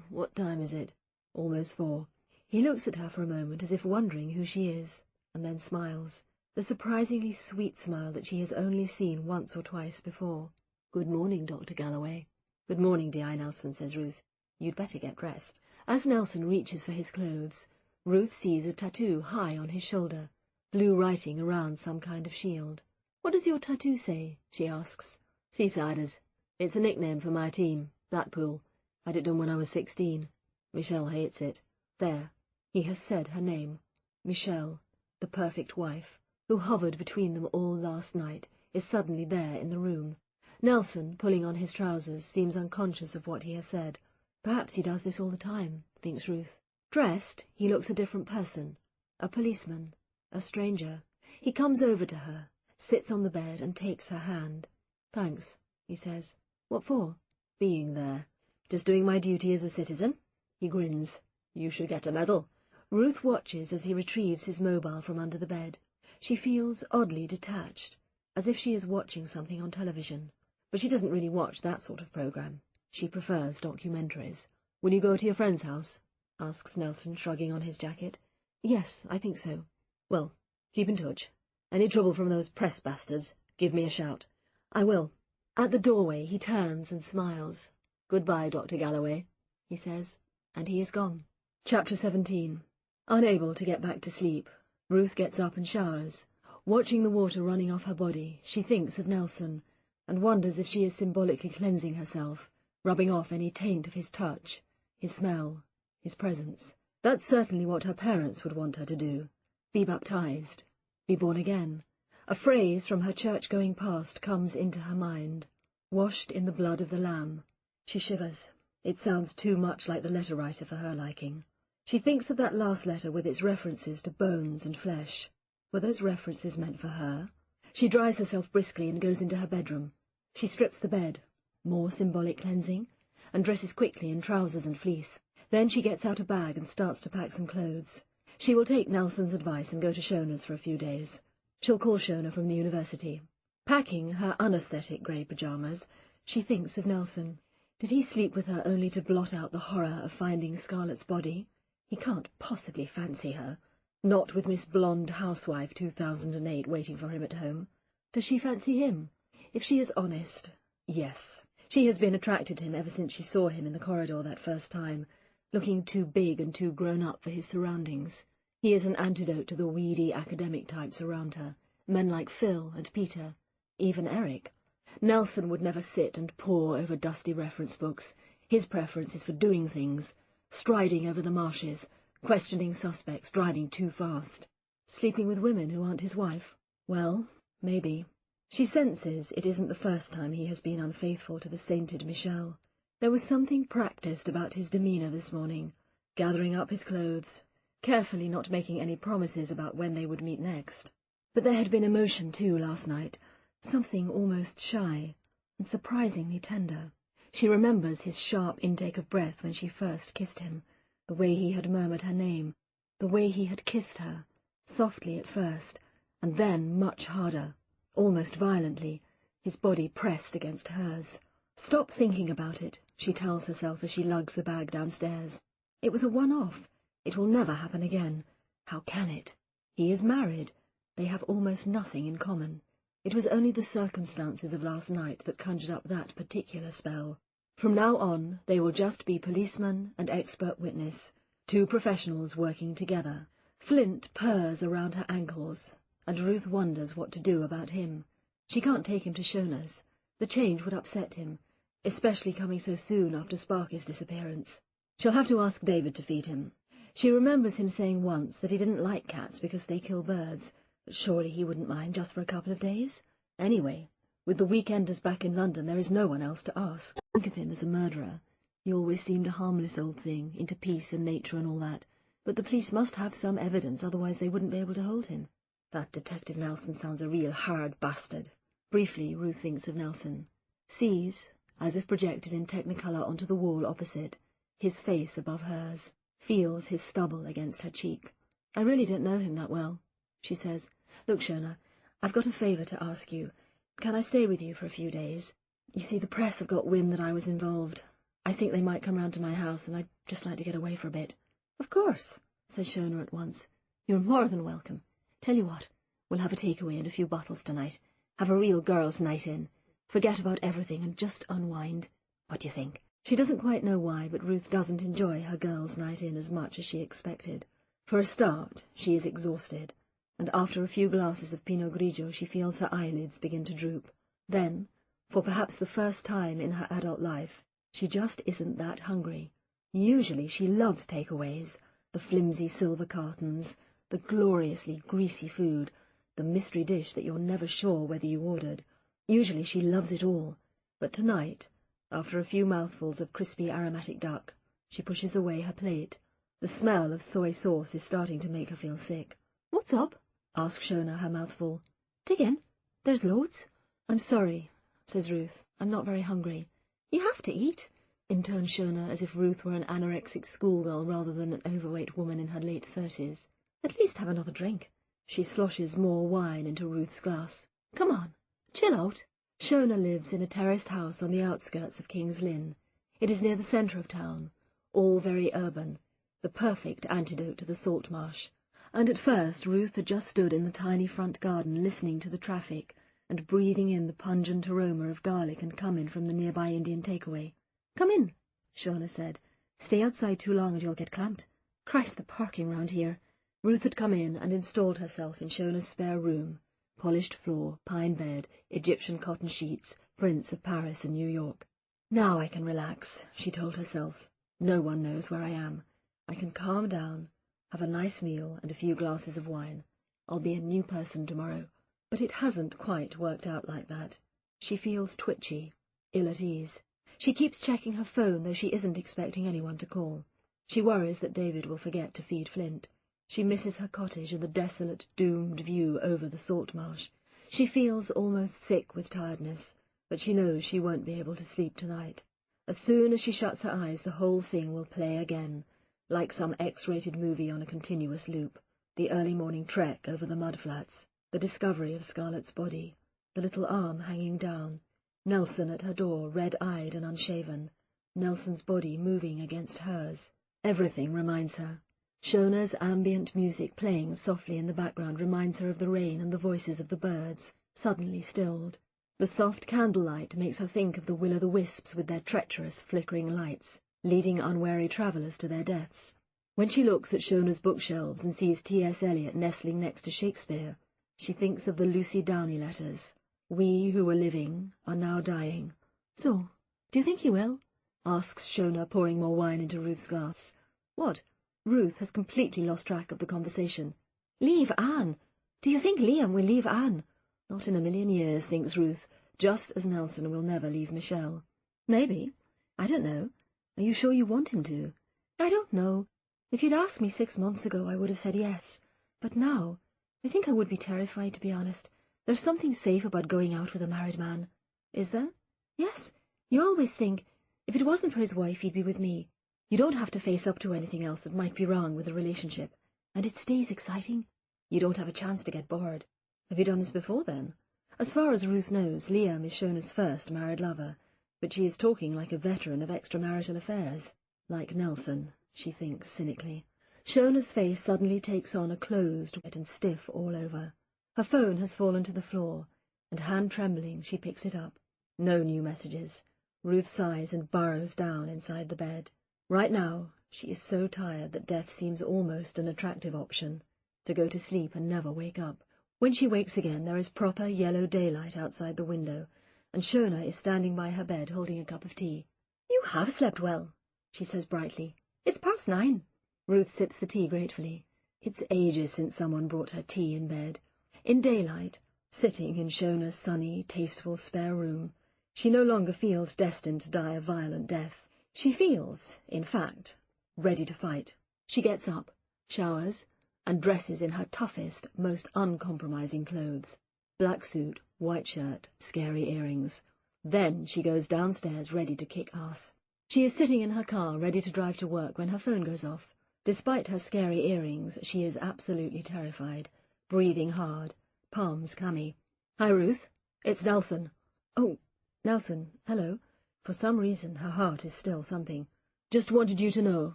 "What time is it?" "Almost 4. He looks at her for a moment as if wondering who she is, and then smiles, the surprisingly sweet smile that she has only seen once or twice before. "Good morning, Dr. Galloway." "Good morning, D.I. Nelson," says Ruth. "You'd better get dressed." As Nelson reaches for his clothes, Ruth sees a tattoo high on his shoulder, blue writing around some kind of shield. "What does your tattoo say?" she asks. "Seasiders. It's a nickname for my team, Blackpool. Had it done when I was 16. Michelle hates it." There, he has said her name. Michelle, the perfect wife, who hovered between them all last night, is suddenly there in the room. Nelson, pulling on his trousers, seems unconscious of what he has said. Perhaps he does this all the time, thinks Ruth. Dressed, he looks a different person. A policeman. A stranger. He comes over to her, sits on the bed and takes her hand. "Thanks," he says. "What for?" "Being there. Just doing my duty as a citizen." He grins. "You should get a medal." Ruth watches as he retrieves his mobile from under the bed. She feels oddly detached, as if she is watching something on television. But she doesn't really watch that sort of program. She prefers documentaries. "Will you go to your friend's house?" asks Nelson, shrugging on his jacket. "Yes, I think so." "Well, keep in touch. Any trouble from those press bastards, give me a shout." "I will." At the doorway he turns and smiles. "Goodbye, Dr. Galloway," he says, and he is gone. Chapter 17. Unable to get back to sleep, Ruth gets up and showers. Watching the water running off her body, she thinks of Nelson, and wonders if she is symbolically cleansing herself, rubbing off any taint of his touch, his smell, his presence. That's certainly what her parents would want her to do. Be baptized. Be born again. A phrase from her church-going past comes into her mind. Washed in the blood of the Lamb. She shivers. It sounds too much like the letter writer for her liking. She thinks of that last letter with its references to bones and flesh. Were those references meant for her? She dries herself briskly and goes into her bedroom. She strips the bed. More symbolic cleansing, and dresses quickly in trousers and fleece. Then she gets out a bag and starts to pack some clothes. She will take Nelson's advice and go to Shona's for a few days. She'll call Shona from the university. Packing her unaesthetic grey pyjamas, she thinks of Nelson. Did he sleep with her only to blot out the horror of finding Scarlett's body? He can't possibly fancy her. Not with Miss Blonde Housewife 2008 waiting for him at home. Does she fancy him? If she is honest, yes. She has been attracted to him ever since she saw him in the corridor that first time, looking too big and too grown up for his surroundings. He is an antidote to the weedy academic types around her, men like Phil and Peter, even Eric. Nelson would never sit and pore over dusty reference books. His preference is for doing things, striding over the marshes, questioning suspects, driving too fast. Sleeping with women who aren't his wife? Well, maybe. She senses it isn't the first time he has been unfaithful to the sainted Michelle. There was something practised about his demeanour this morning, gathering up his clothes, carefully not making any promises about when they would meet next. But there had been emotion too last night, something almost shy and surprisingly tender. She remembers his sharp intake of breath when she first kissed him, the way he had murmured her name, the way he had kissed her, softly at first, and then much harder, almost violently, his body pressed against hers. Stop thinking about it, she tells herself as she lugs the bag downstairs. It was a one-off. It will never happen again. How can it? He is married. They have almost nothing in common. It was only the circumstances of last night that conjured up that particular spell. From now on, they will just be policeman and expert witness, two professionals working together. Flint purrs around her ankles, and Ruth wonders what to do about him. She can't take him to Shona's. The change would upset him, especially coming so soon after Sparky's disappearance. She'll have to ask David to feed him. She remembers him saying once that he didn't like cats because they kill birds, but surely he wouldn't mind just for a couple of days. Anyway, with the weekenders back in London, there is no one else to ask. Think of him as a murderer. He always seemed a harmless old thing, into peace and nature and all that, but the police must have some evidence, otherwise they wouldn't be able to hold him. That Detective Nelson sounds a real hard bastard. Briefly, Ruth thinks of Nelson. Sees, as if projected in technicolor onto the wall opposite, his face above hers. Feels his stubble against her cheek. I really don't know him that well, she says. Look, Shona, I've got a favour to ask you. Can I stay with you for a few days? You see, the press have got wind that I was involved. I think they might come round to my house, and I'd just like to get away for a bit. Of course, says Shona at once. You're more than welcome. Tell you what, we'll have a takeaway and a few bottles tonight. Have a real girls' night in. Forget about everything and just unwind. What do you think? She doesn't quite know why, but Ruth doesn't enjoy her girls' night in as much as she expected. For a start, she is exhausted, and after a few glasses of Pinot Grigio she feels her eyelids begin to droop. Then, for perhaps the first time in her adult life, she just isn't that hungry. Usually she loves takeaways, the flimsy silver cartons, the gloriously greasy food, the mystery dish that you're never sure whether you ordered. Usually she loves it all, but tonight, after a few mouthfuls of crispy aromatic duck, she pushes away her plate. The smell of soy sauce is starting to make her feel sick. What's up? asks Shona, her mouth full. Dig in. There's loads. I'm sorry, says Ruth. I'm not very hungry. You have to eat, intones Shona, as if Ruth were an anorexic schoolgirl rather than an overweight woman in her late 30s. At least have another drink. She sloshes more wine into Ruth's glass. Come on, chill out. Shona lives in a terraced house on the outskirts of King's Lynn. It is near the centre of town, all very urban, the perfect antidote to the salt marsh. And at first Ruth had just stood in the tiny front garden listening to the traffic and breathing in the pungent aroma of garlic and cumin from the nearby Indian takeaway. Come in, Shona said. Stay outside too long and you'll get clamped. Christ, the parking round here. Ruth had come in and installed herself in Shona's spare room. Polished floor, pine bed, Egyptian cotton sheets, prints of Paris and New York. Now I can relax, she told herself. No one knows where I am. I can calm down, have a nice meal and a few glasses of wine. I'll be a new person tomorrow. But it hasn't quite worked out like that. She feels twitchy, ill at ease. She keeps checking her phone, though she isn't expecting anyone to call. She worries that David will forget to feed Flint. She misses her cottage and the desolate, doomed view over the salt marsh. She feels almost sick with tiredness, but she knows she won't be able to sleep tonight. As soon as she shuts her eyes, the whole thing will play again. like some X-rated movie on a continuous loop. The early morning trek over the mudflats, the discovery of Scarlett's body, the little arm hanging down, Nelson at her door, red-eyed and unshaven, Nelson's body moving against hers. Everything reminds her. Shona's ambient music playing softly in the background reminds her of the rain and the voices of the birds, suddenly stilled. The soft candlelight makes her think of the will-o'-the-wisps with their treacherous, flickering lights, leading unwary travellers to their deaths. When she looks at Shona's bookshelves and sees T.S. Eliot nestling next to Shakespeare, she thinks of the Lucy Downey letters. We who were living are now dying. So, do you think he will? Asks Shona, pouring more wine into Ruth's glass. What? Ruth has completely lost track of the conversation. Leave Anne! Do you think Liam will leave Anne? Not in a million years, thinks Ruth, just as Nelson will never leave Michelle. Maybe. I don't know. Are you sure you want him to? I don't know. If you'd asked me 6 months ago, I would have said yes. But now, I think I would be terrified, to be honest. There's something safe about going out with a married man. Is there? Yes. You always think, if it wasn't for his wife, he'd be with me. You don't have to face up to anything else that might be wrong with the relationship. And it stays exciting. You don't have a chance to get bored. Have you done this before, then? As far as Ruth knows, Liam is Shona's first married lover, but she is talking like a veteran of extramarital affairs. Like Nelson, she thinks cynically. Shona's face suddenly takes on a closed and stiff all over. Her phone has fallen to the floor, and hand-trembling, she picks it up. No new messages. Ruth sighs and burrows down inside the bed. Right now, she is so tired that death seems almost an attractive option, to go to sleep and never wake up. When she wakes again, there is proper yellow daylight outside the window, and Shona is standing by her bed holding a cup of tea. You have slept well, she says brightly. It's 9:30. Ruth sips the tea gratefully. It's ages since someone brought her tea in bed. In daylight, sitting in Shona's sunny, tasteful spare room, she no longer feels destined to die a violent death. She feels, in fact, ready to fight. She gets up, showers, and dresses in her toughest, most uncompromising clothes. Black suit, white shirt, scary earrings. Then she goes downstairs ready to kick ass. She is sitting in her car ready to drive to work when her phone goes off. Despite her scary earrings, she is absolutely terrified, breathing hard, palms clammy. Hi, Ruth. It's Nelson. Oh, Nelson, hello. For some reason, her heart is still thumping. Just wanted you to know.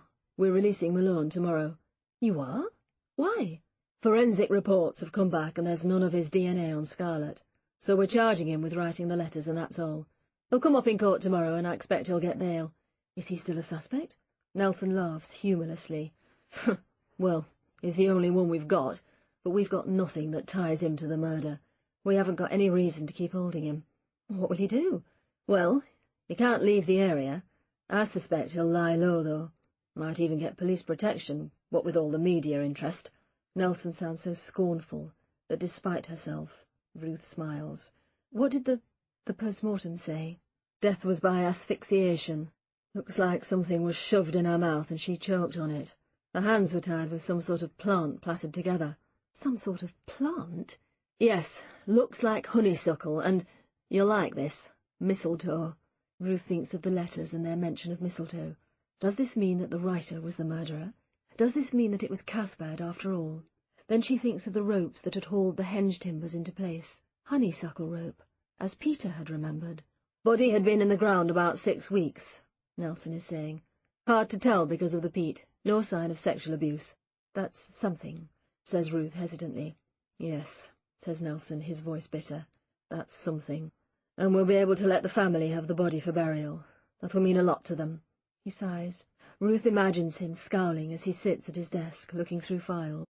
We're releasing Malone tomorrow. You are? Why? Forensic reports have come back and there's none of his DNA on Scarlett. So we're charging him with writing the letters and that's all. He'll come up in court tomorrow and I expect he'll get bail. Is he still a suspect? Nelson laughs humorlessly. Well, he's the only one we've got, but we've got nothing that ties him to the murder. We haven't got any reason to keep holding him. What will he do? Well, he can't leave the area. I suspect he'll lie low, though. Might even get police protection, what with all the media interest. Nelson sounds so scornful that despite herself, Ruth smiles. What did the post-mortem say? Death was by asphyxiation. Looks like something was shoved in her mouth and she choked on it. Her hands were tied with some sort of plant plaited together. Some sort of plant? Yes, looks like honeysuckle and, you'll like this, mistletoe. Ruth thinks of the letters and their mention of mistletoe. Does this mean that the writer was the murderer? Does this mean that it was Cuthbert after all? Then she thinks of the ropes that had hauled the henge timbers into place. Honeysuckle rope, as Peter had remembered. Body had been in the ground about 6 weeks, Nelson is saying. Hard to tell because of the peat. No sign of sexual abuse. That's something, says Ruth hesitantly. Yes, says Nelson, his voice bitter. That's something. And we'll be able to let the family have the body for burial. That will mean a lot to them. He sighs. Ruth imagines him scowling as he sits at his desk, looking through files.